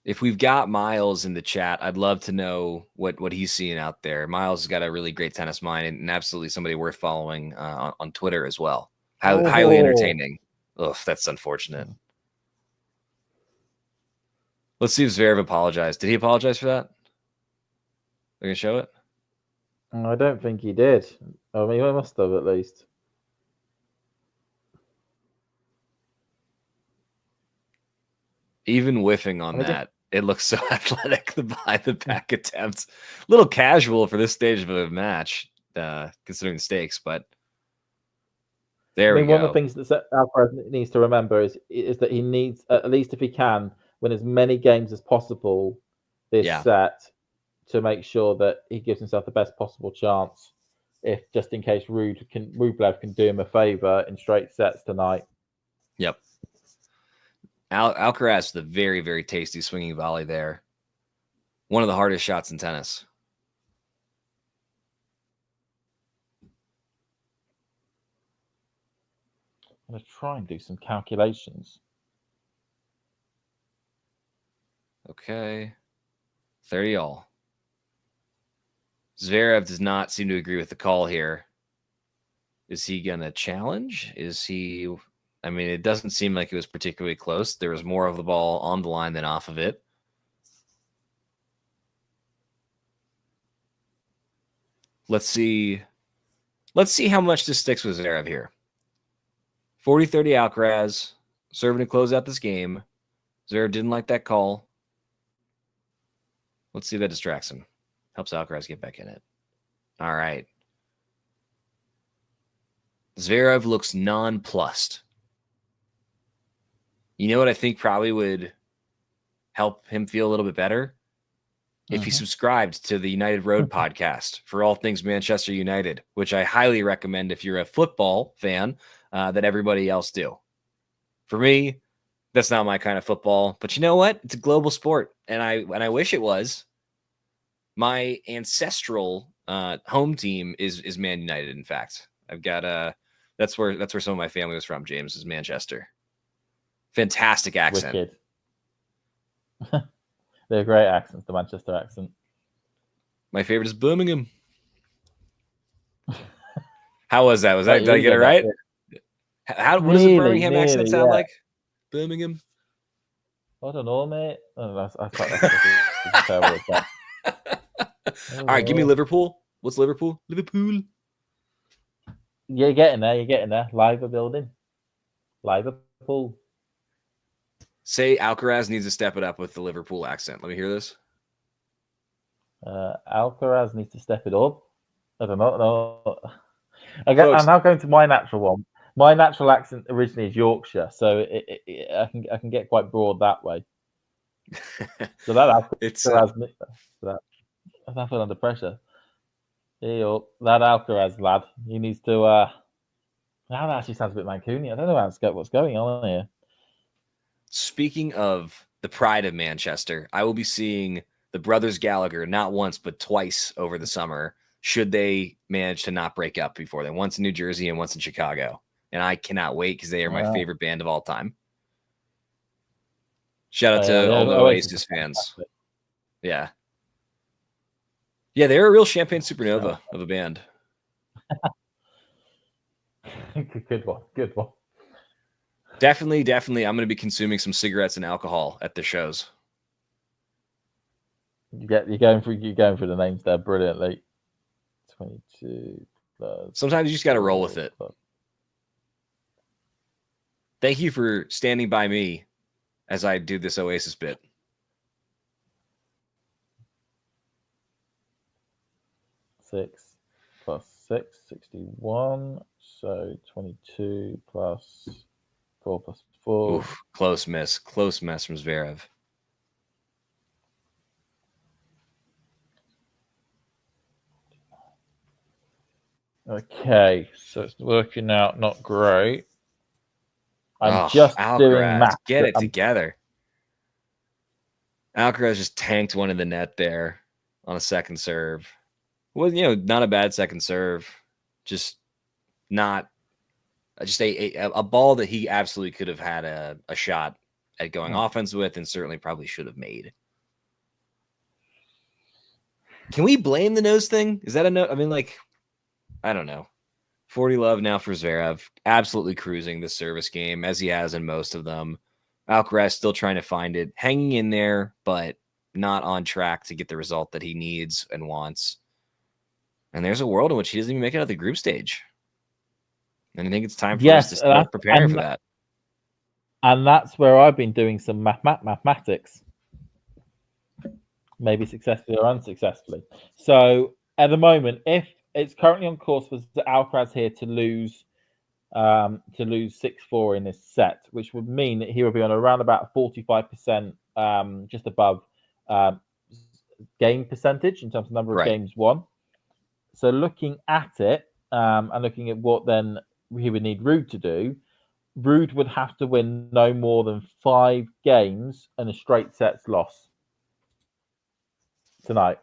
If we've got Miles in the chat, I'd love to know what he's seeing out there. Miles has got a really great tennis mind and absolutely somebody worth following on Twitter as well. Highly entertaining. Ugh, that's unfortunate. Let's see if Zverev apologized. Did he apologize for that? We're going to show it? I don't think he did. I mean, he must have at least. Even whiffing on that, it looks so athletic. The behind the back attempts, a little casual for this stage of a match, considering the stakes. But there we go. One of the things that Alcaraz needs to remember is that he needs, at least if he can, win as many games as possible this set, to make sure that he gives himself the best possible chance, if just in case Rublev can do him a favor in straight sets tonight. Yep. Alcaraz with a very, very tasty swinging volley there. One of the hardest shots in tennis. I'm going to try and do some calculations. Okay. 30 all. Zverev does not seem to agree with the call here. Is he going to challenge? Is he... I mean, it doesn't seem like it was particularly close. There was more of the ball on the line than off of it. Let's see how much this sticks with Zverev here. 40-30 Alcaraz, serving to close out this game. Zverev didn't like that call. Let's see if that distracts him. Helps Alcaraz get back in it. All right. Zverev looks nonplussed. You know what I think probably would help him feel a little bit better? If he subscribed to the United Road podcast for all things Manchester United, which I highly recommend if you're a football fan, that everybody else do. For me, that's not my kind of football, but you know what? It's a global sport, and I wish it was. My ancestral home team is Man United. In fact, I've got that's where some of my family was from. James is Manchester. Fantastic accent. Wicked. They're great accents, the Manchester accent. My favorite is Birmingham. How was that? Did I get it right? What does the Birmingham accent sound like? Birmingham? I don't know, mate. That's terrible. All right, give me Liverpool. What's Liverpool? Liverpool. You're getting there. Liver building. Liverpool. Say Alcaraz needs to step it up with the Liverpool accent. Let me hear this. Alcaraz needs to step it up. I don't know. No. I'm now going to my natural one. My natural accent originally is Yorkshire, so I can get quite broad that way. So I'm feeling under pressure. That Alcaraz lad, he needs to. Now that actually sounds a bit Mancunian. I don't know what's going on here. Speaking of the pride of Manchester, I will be seeing the brothers Gallagher not once but twice over the summer, should they manage to not break up before then. Once in New Jersey and once in Chicago. And I cannot wait because they are my favorite band of all time. Shout out to all the Oasis fans. Yeah. Yeah, they're a real champagne supernova of a band. Good one. Definitely. I'm going to be consuming some cigarettes and alcohol at the shows. You're going through the names there brilliantly. 22 plus. Sometimes you just got to roll with it. Thank you for standing by me as I do this Oasis bit. Six plus 6, 61. So 22 plus 4 plus 4. Oof, close miss from Zverev. Okay, so it's working out not great. I'm just Alcaraz, doing math. Get it together. Alcaraz just tanked one in the net there on a second serve. Well, not a bad second serve. Just a ball that he absolutely could have had a shot at going offense with, and certainly probably should have made. Can we blame the nose thing? Is that a no? I mean, I don't know. 40 love now for Zverev. Absolutely cruising this service game, as he has in most of them. Alcaraz still trying to find it, hanging in there, but not on track to get the result that he needs and wants. And there's a world in which he doesn't even make it out of the group stage. And I think it's time for us to start preparing for that. And that's where I've been doing some mathematics. Maybe successfully or unsuccessfully. So at the moment, if it's currently on course for Alcaraz here to lose 6-4 in this set, which would mean that he would be on around about 45%, just above game percentage in terms of number of games won. So looking at it and looking at what then he would need Ruud to do, Ruud would have to win no more than 5 games and a straight sets loss tonight.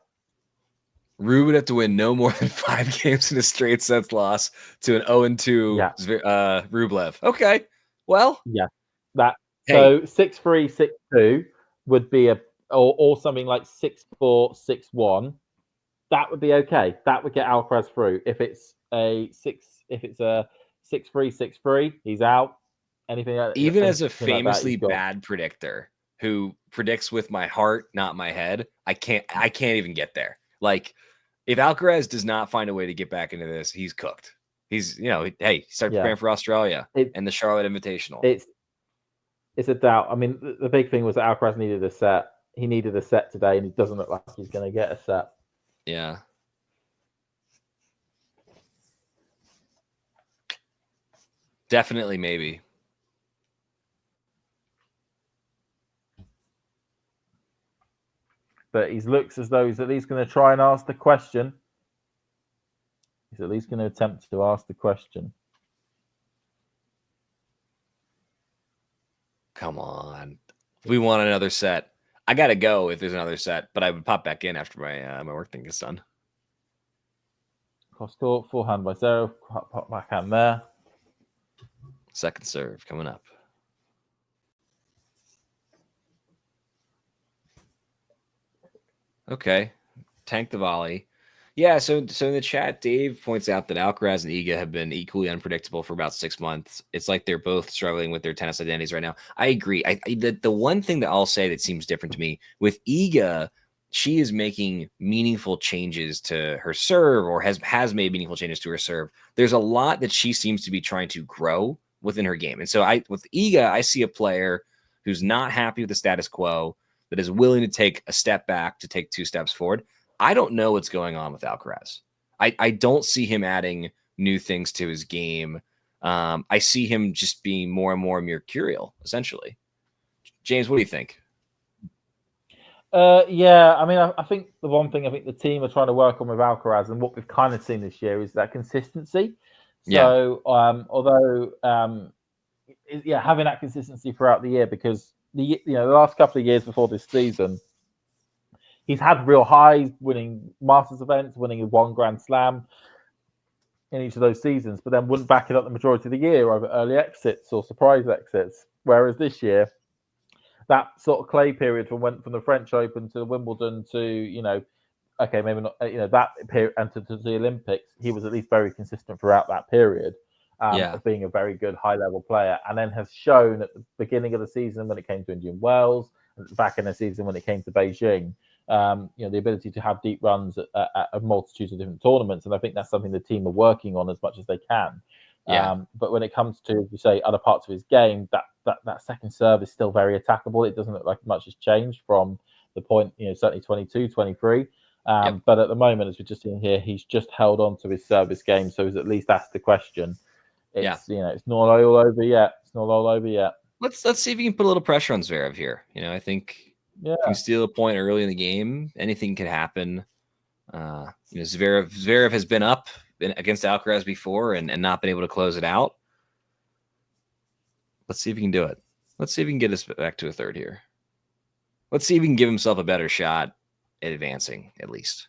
Ruud would have to win no more than 5 games in a straight sets loss to an 0-2 Rublev. Okay, well, so 6-3, 6-2 would be or something like 6-4, 6-1, that would be okay. That would get Alcaraz through. If it's a 6-3, 6-3, he's out. Anything even as a like that, famously bad predictor who predicts with my heart, not my head, I can't even get there. Like, if Alcaraz does not find a way to get back into this, he's cooked. He's, hey, start preparing for Australia and the Charlotte Invitational. It's a doubt. I mean, the big thing was that Alcaraz needed a set. He needed a set today, and he doesn't look like he's going to get a set. Yeah. Definitely, maybe. But he looks as though he's at least going to try and ask the question. He's at least going to attempt to ask the question. Come on. We want another set. I got to go if there's another set, but I would pop back in after my work thing is done. Cross court, forehand by Zverev. Pop backhand there. Second serve coming up. Okay. Tank the volley. Yeah, so in the chat, Dave points out that Alcaraz and Iga have been equally unpredictable for about 6 months. It's like they're both struggling with their tennis identities right now. I agree. The one thing that I'll say that seems different to me, with Iga, she is making meaningful changes to her serve, or has made meaningful changes to her serve. There's a lot that she seems to be trying to grow within her game. And so with Iga, I see a player who's not happy with the status quo, that is willing to take a step back to take 2 steps forward. I don't know what's going on with Alcaraz. I don't see him adding new things to his game. I see him just being more and more mercurial, essentially. James, what do you think? Yeah, I mean, I think the one thing I think the team are trying to work on with Alcaraz, and what we've kind of seen this year, is that consistency. So, although, having that consistency throughout the year, because the last couple of years before this season, he's had real highs, winning Masters events, winning 1 Grand Slam in each of those seasons, but then wouldn't back it up the majority of the year over early exits or surprise exits. Whereas this year, that sort of clay period went from the French Open to Wimbledon to, okay, maybe not, that period, and to the Olympics, he was at least very consistent throughout that period. Of being a very good high-level player, and then has shown at the beginning of the season when it came to Indian Wells, and back in the season when it came to Beijing, the ability to have deep runs at a multitude of different tournaments, and I think that's something the team are working on as much as they can. But when it comes to, as you say, other parts of his game, that second serve is still very attackable. It doesn't look like much has changed from the point, certainly 22, 23. But at the moment, as we're just seeing here, he's just held on to his service game, so he's at least asked the question. It's it's not all over yet. It's not all over yet. Let's see if we can put a little pressure on Zverev here. I think if you steal a point early in the game, anything could happen. Zverev has been up against Alcaraz before and not been able to close it out. Let's see if he can do it. Let's see if we can get us back to a third here. Let's see if he can give himself a better shot at advancing, at least.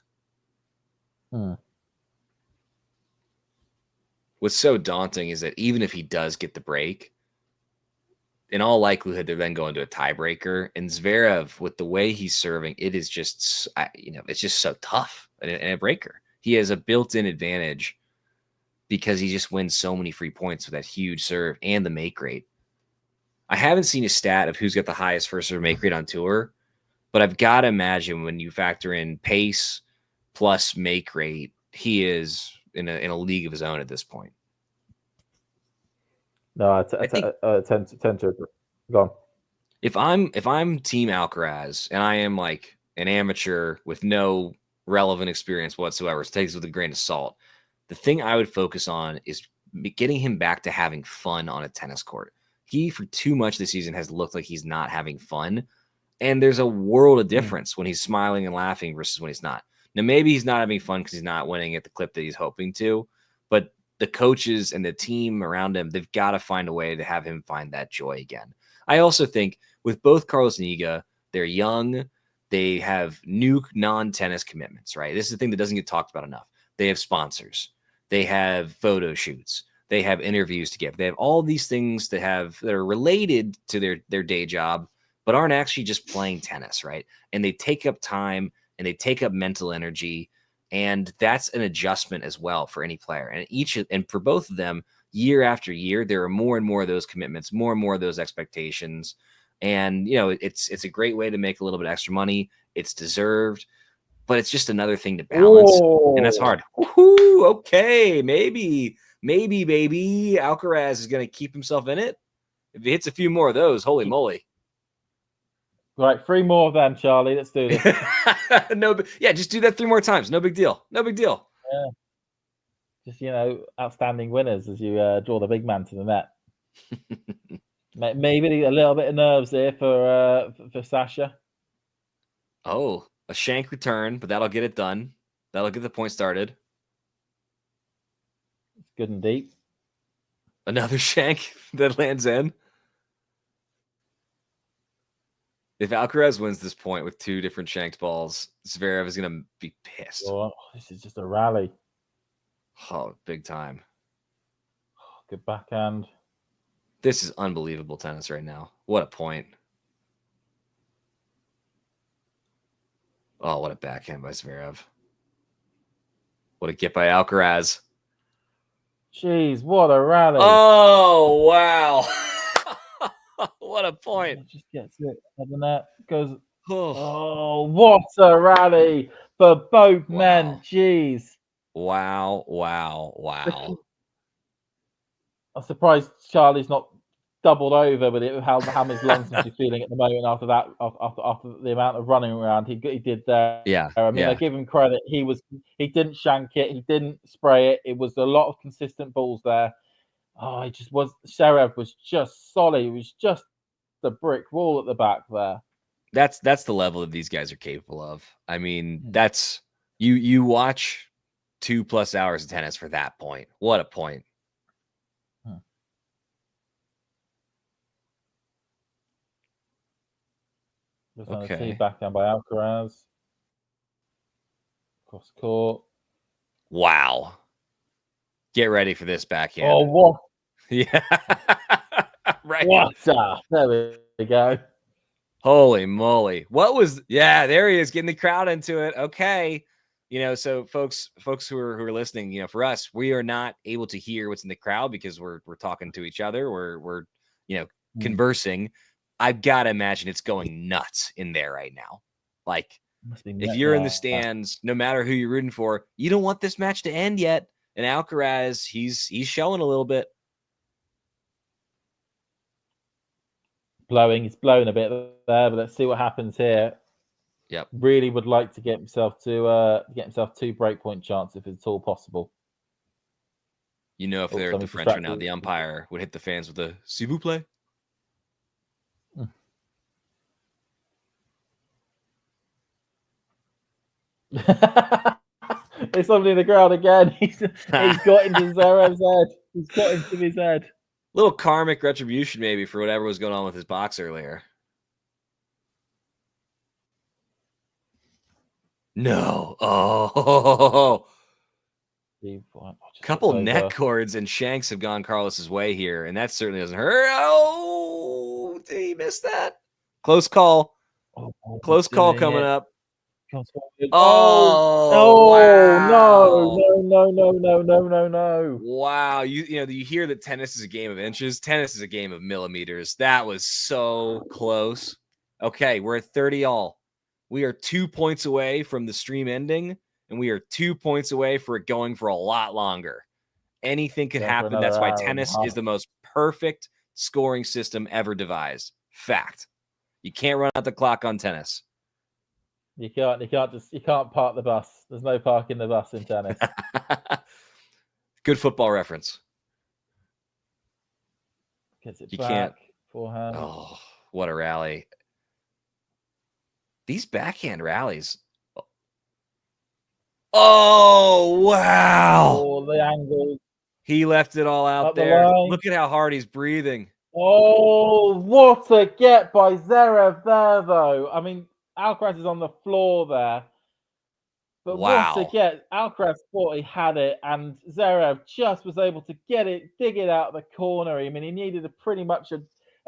What's so daunting is that even if he does get the break, in all likelihood, they're then going to a tiebreaker. And Zverev, with the way he's serving, it is just, it's just so tough and a breaker. He has a built-in advantage because he just wins so many free points with that huge serve and the make rate. I haven't seen a stat of who's got the highest first serve make rate on tour, but I've got to imagine when you factor in pace plus make rate, he is in a league of his own at this point. No, I tend to agree. Go on. If I'm Team Alcaraz and I am like an amateur with no relevant experience whatsoever, so take this with a grain of salt, the thing I would focus on is getting him back to having fun on a tennis court. He, for too much this season, has looked like he's not having fun. And there's a world of difference when he's smiling and laughing versus when he's not. Now, maybe he's not having fun because he's not winning at the clip that he's hoping to, but the coaches and the team around him, they've got to find a way to have him find that joy again. I also think with both Carlos and Iga, they're young. They have new non-tennis commitments, right? This is the thing that doesn't get talked about enough. They have sponsors. They have photo shoots. They have interviews to give. They have all these things that are related to their day job, but aren't actually just playing tennis, right? And they take up time and they take up mental energy. And that's an adjustment as well for any player. And for both of them, year after year, there are more and more of those commitments, more and more of those expectations. And, it's a great way to make a little bit extra money. It's deserved, but it's just another thing to balance. And that's hard. Woo-hoo, okay, maybe, baby. Alcaraz is going to keep himself in it. If he hits a few more of those, holy moly. Right, 3 more of them, Charlie. Let's do this. Just do that 3 more times. No big deal. No big deal. Yeah. Just, outstanding winners as you draw the big man to the net. Maybe a little bit of nerves here for Sasha. Oh, a shank return, but that'll get it done. That'll get the point started. It's good and deep. Another shank that lands in. If Alcaraz wins this point with 2 different shanked balls, Zverev is going to be pissed. Oh, this is just a rally. Oh, big time. Good backhand. This is unbelievable tennis right now. What a point. Oh, what a backhand by Zverev. What a get by Alcaraz. Jeez, what a rally. Oh, wow. What a point. Just gets it at the net. Goes, oh, what a rally for both men. Jeez. Wow. I'm surprised Charlie's not doubled over with it. How his lungs must be feeling at the moment after that, after the amount of running around he did there. Yeah. I mean, I give him credit. He didn't shank it. He didn't spray it. It was a lot of consistent balls there. Oh, he just was. Zverev was just solid. It was just the brick wall at the back there. That's the level that these guys are capable of. I mean, that's you watch 2+ hours of tennis for that point. What a point. Okay. Backhand by Alcaraz. Cross court. Wow. Get ready for this backhand. Oh, what? Yeah. Right. What? There we go. Holy moly. There he is, getting the crowd into it. Okay. So folks who are listening, for us, we are not able to hear what's in the crowd because we're talking to each other. We're conversing. I've got to imagine it's going nuts in there right now. Like, if you're in the stands, no matter who you're rooting for, you don't want this match to end yet. And Alcaraz, he's showing a little bit. He's blowing a bit there, but let's see what happens here. Yep. Really would like to get himself 2 breakpoint chance if it's at all possible. If they're at the French right now, the umpire would hit the fans with a s'il vous plaît. There's somebody in the crowd again. He's got into Zverev's head. He's got into his head. Little karmic retribution maybe for whatever was going on with his box earlier. No. Oh. Couple neck cords and shanks have gone Carlos's way here, and that certainly doesn't hurt. Oh, did he miss that? Close call. Close call coming up. No. Wow. You hear that tennis is a game of inches. Tennis is a game of millimeters. That was so close. Okay, we're at 30 all. We are 2 points away from the stream ending, and we are 2 points away for it going for a lot longer. Anything could happen. That's why tennis is the most perfect scoring system ever devised. Fact. You can't run out the clock on tennis. You can't park the bus. There's no parking the bus in tennis. Good football reference. Gets it you back. Can't. Forehand. Oh, what a rally. These backhand rallies. Oh, wow. Oh, the angle. He left it all out there. Look at how hard he's breathing. Oh, what a get by Zverev there, though. I mean, Alcaraz is on the floor there. But what a get. Alcaraz thought he had it, and Zverev just was able to dig it out of the corner. I mean, he needed pretty much a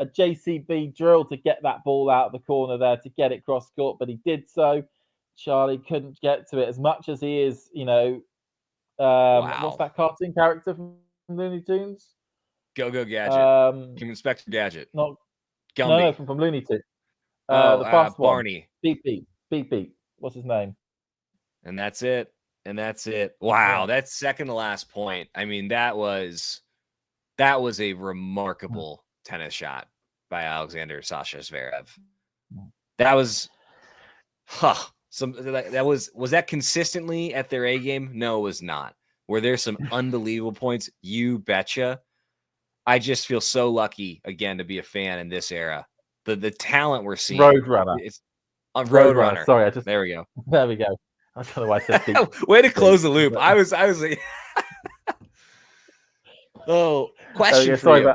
JCB drill to get that ball out of the corner there to get it cross court, but he did so. Charlie couldn't get to it as much as he is, Wow. what's that cartoon character from Looney Tunes? Go Gadget. Inspector Gadget. Not Gumby. No, from Looney Tunes. The fast one. Barney. Beep beep. What's his name? And that's it. Wow, that second to last point. I mean, that was a remarkable tennis shot by Alexander Sasha Zverev. That was, was that consistently at their A game? No, it was not. Were there some unbelievable points? You betcha. I just feel so lucky again to be a fan in this era. The talent we're seeing. Roadrunner. It's a Roadrunner. Sorry, there we go. There we go. I don't know why I said way to close the loop. I was like, question for you.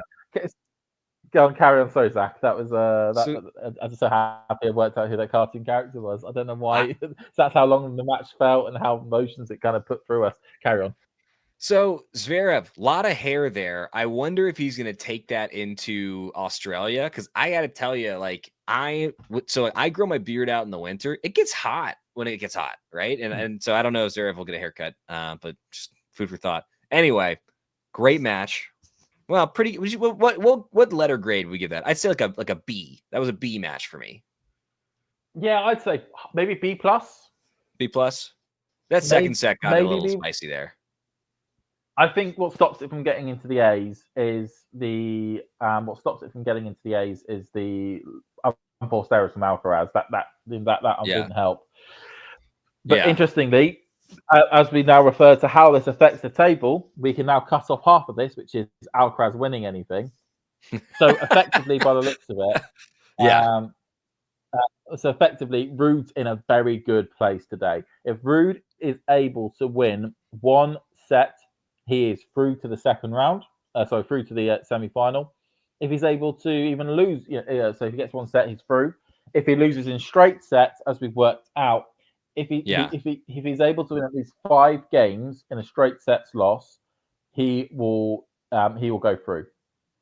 Go on, carry on. Sorry, Zach. That was I'm just so happy I worked out who that cartoon character was. I don't know why. That's how long the match felt and how emotions it kind of put through us. Carry on. So Zverev, a lot of hair there. I wonder if he's going to take that into Australia, because I got to tell you, like I grow my beard out in the winter. It gets hot when it gets hot, right? And so I don't know if Zverev will get a haircut, but just food for thought. Anyway, great match. Well, pretty. What letter grade would we give that? I'd say like a B. That was a B match for me. Yeah, I'd say maybe B plus. B plus. That second set got a little spicy there. I think what stops it from getting into the A's is the unforced errors from Alcaraz. That didn't help. But interestingly, as we now refer to how this affects the table, we can now cut off half of this, which is Alcaraz winning anything. So effectively, by the looks of it, so effectively, Ruud's in a very good place today. If Ruud is able to win one set, he is through to the second round. Through to the semi-final. If he's able to even lose, so if he gets one set, he's through. If he loses in straight sets, as we've worked out, if he's able to win at least 5 games in a straight sets loss, he will go through.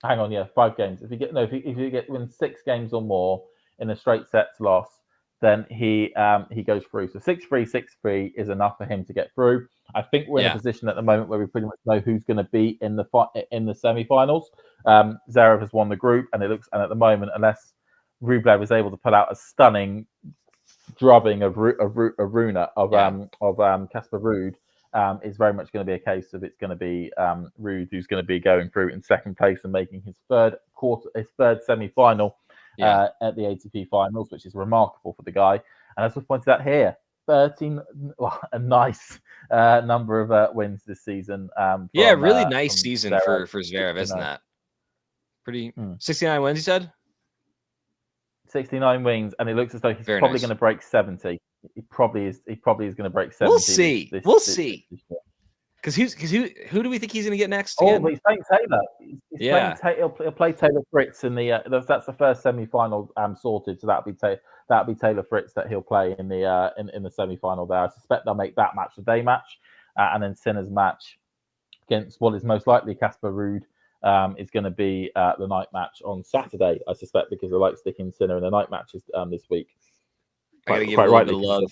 Hang on, 5 games. If he win 6 games or more in a straight sets loss, then he goes through. So 6-3, 6-3 is enough for him to get through. I think we're in a position at the moment where we pretty much know who's going to be in the semi-finals. Zverev has won the group, and at the moment, unless Rublev is able to pull out a stunning drubbing of Runa of Casper Ruud, is very much going to be a case of it's going to be Ruud who's going to be going through in second place and making his third semi-final at the ATP finals, which is remarkable for the guy. And as we pointed out here, 13, a nice number of wins this season. Really nice season for Zverev, isn't that? Pretty 69 wins, you said? 69 wins, and it looks as though he's probably going to break 70. He probably is going to break 70. We'll see. Because who do we think he's going to get next? But he's playing Taylor. He'll play Taylor Fritz in the. That's the first semi-final sorted. So that'll be Taylor Fritz that he'll play in the semi-final there. I suspect they'll make that match the day match, and then Sinner's match against what is most likely Casper Ruud is going to be the night match on Saturday. I suspect, because they like sticking Sinner in the night matches this week. I gotta give a little bit of love.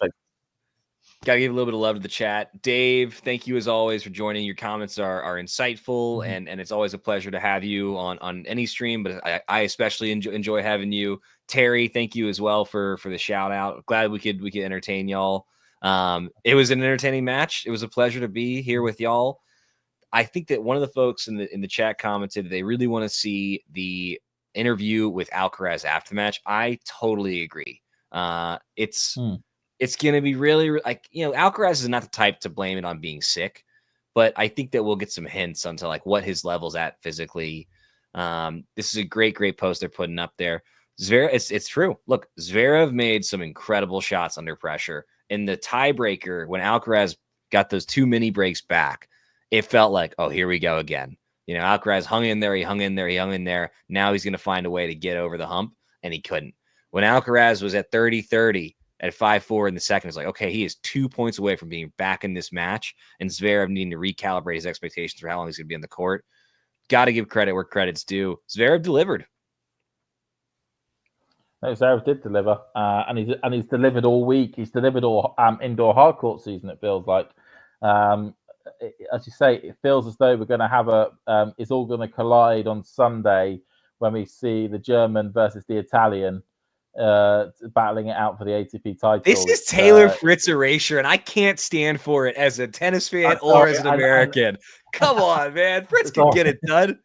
Got to give a little bit of love to the chat. Dave, thank you as always for joining. Your comments are insightful, and it's always a pleasure to have you on any stream, but I especially enjoy having you. Terry, thank you as well for the shout out. Glad we could entertain y'all. It was an entertaining match. It was a pleasure to be here with y'all. I think that one of the folks in the chat commented they really want to see the interview with Alcaraz after the match. I totally agree. It's going to be really, Alcaraz is not the type to blame it on being sick, but I think that we'll get some hints onto what his level's at physically. This is a great post they're putting up there. Zverev, it's true. Look, Zverev made some incredible shots under pressure. In the tiebreaker, when Alcaraz got those 2 mini breaks back, it felt like, oh, here we go again. Alcaraz hung in there. Now he's going to find a way to get over the hump, and he couldn't. When Alcaraz was at 30-30, at 5-4 in the second, it's like, okay, he is 2 points away from being back in this match, and Zverev needing to recalibrate his expectations for how long he's going to be on the court. Got to give credit where credit's due. Zverev delivered. No, Zverev did deliver, and he's delivered all week. He's delivered all indoor hard court season. It feels like, as you say, it feels as though we're going to have it's all going to collide on Sunday when we see the German versus the Italian battling it out for the ATP title. This is Taylor Fritz erasure, and I can't stand for it as a tennis fan or as an American. Come on, man. Fritz can get it done.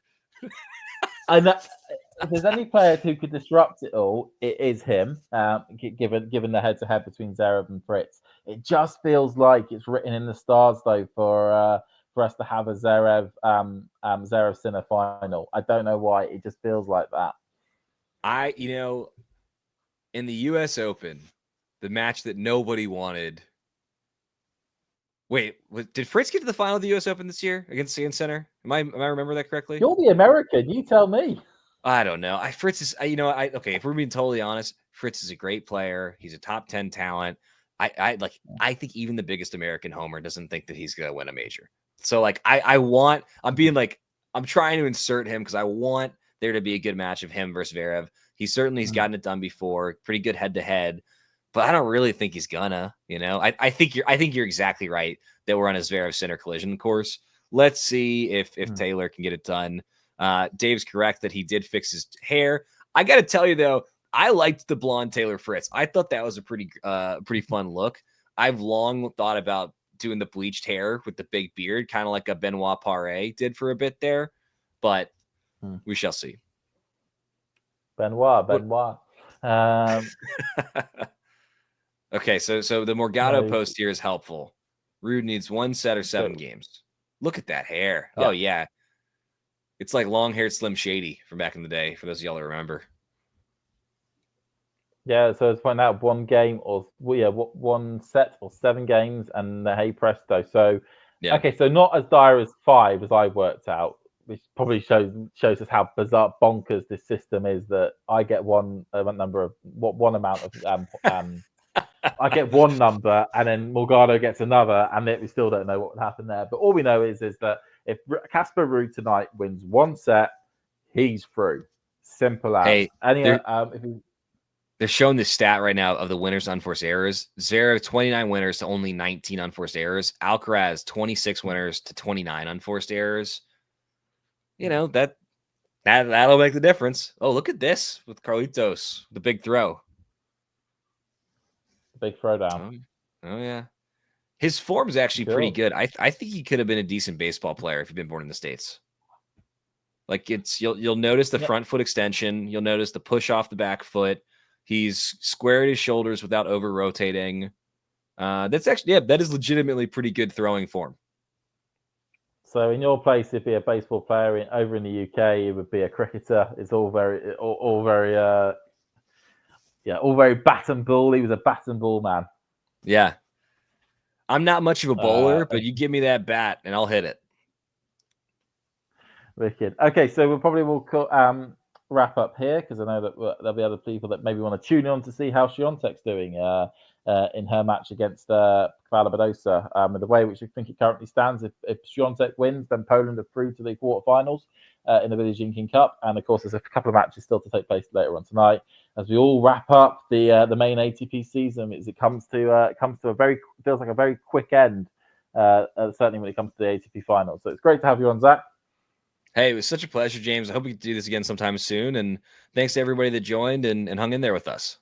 And if there's any player who could disrupt it all, it is him. Given the head-to-head between Zverev and Fritz, it just feels like it's written in the stars, though, for us to have a Zverev Sinner final. I don't know why. It just feels like that. In the U.S. Open, the match that nobody wanted. Wait, did Fritz get to the final of the U.S. Open this year against Sinner? Am I remember that correctly? You're the American. You tell me. I don't know. Fritz is, okay. If we're being totally honest, Fritz is a great player. He's a top 10 talent. I think even the biggest American homer doesn't think that he's gonna win a major. So I'm trying to insert him because I want there to be a good match of him versus Zverev. He's gotten it done before, pretty good head to head, but I don't really think he's gonna. I think you're exactly right that we're on a Zverev Sinner collision course. Let's see if Taylor can get it done. Dave's correct that he did fix his hair. I got to tell you though, I liked the blonde Taylor Fritz. I thought that was a pretty fun look. I've long thought about doing the bleached hair with the big beard, kind of like a Benoit Paire did for a bit there, but we shall see. Benoit. Okay, so the Morgado post here is helpful. Ruud needs 1 set or 7 games. Look at that hair. Yeah. Oh yeah. It's like long-haired Slim Shady from back in the day, for those of y'all that remember. Yeah, so let's find out 1 game or 1 set or 7 games, and hey presto. So okay, so not as dire as 5 as I worked out, which probably shows us how bizarre, bonkers this system is. That I get one amount of I get 1 number, and then Morgado gets another, and we still don't know what would happen there. But all we know is that if Casper Ruud tonight wins 1 set, he's through. Simple as. Hey, they're showing this stat right now of the winners unforced errors. Zverev 29 winners to only 19 unforced errors. Alcaraz 26 winners to 29 unforced errors. That'll make the difference. Oh, look at this with Carlitos, the big throw. Big throwdown. Oh yeah. His form is actually pretty good. I think he could have been a decent baseball player if he'd been born in the States. Like you'll notice the front foot extension. You'll notice the push off the back foot. He's squared his shoulders without over rotating. That's actually, that is legitimately pretty good throwing form. So in your place, it'd be a baseball player. Over in the UK, it would be a cricketer. It's all very bat and ball. He was a bat and ball man. Yeah. I'm not much of a bowler, but you give me that bat and I'll hit it. Wicked. Okay, so we will wrap up here because I know that there'll be other people that maybe want to tune in to see how Świątek's doing in her match against Kvala Badosa. And the way which I think it currently stands, if Świątek wins, then Poland are through to the quarterfinals in the Billie Jean King Cup. And of course, there's a couple of matches still to take place later on tonight as we all wrap up the main ATP season. As it comes to a feels like a very quick end, certainly when it comes to the ATP finals. So it's great to have you on, Zach. Hey, it was such a pleasure, James. I hope we can do this again sometime soon. And thanks to everybody that joined and hung in there with us.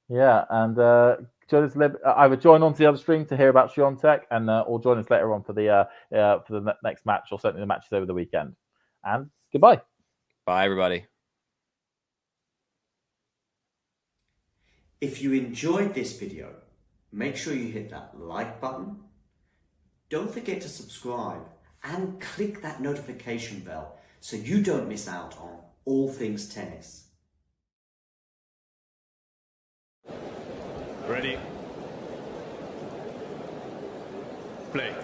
Yeah, and either join on to the other stream to hear about Świątek, and or join us later on for the next match, or certainly the matches over the weekend. And goodbye. Bye, everybody. If you enjoyed this video, make sure you hit that like button. Don't forget to subscribe and click that notification bell so you don't miss out on all things tennis. Ready? Play.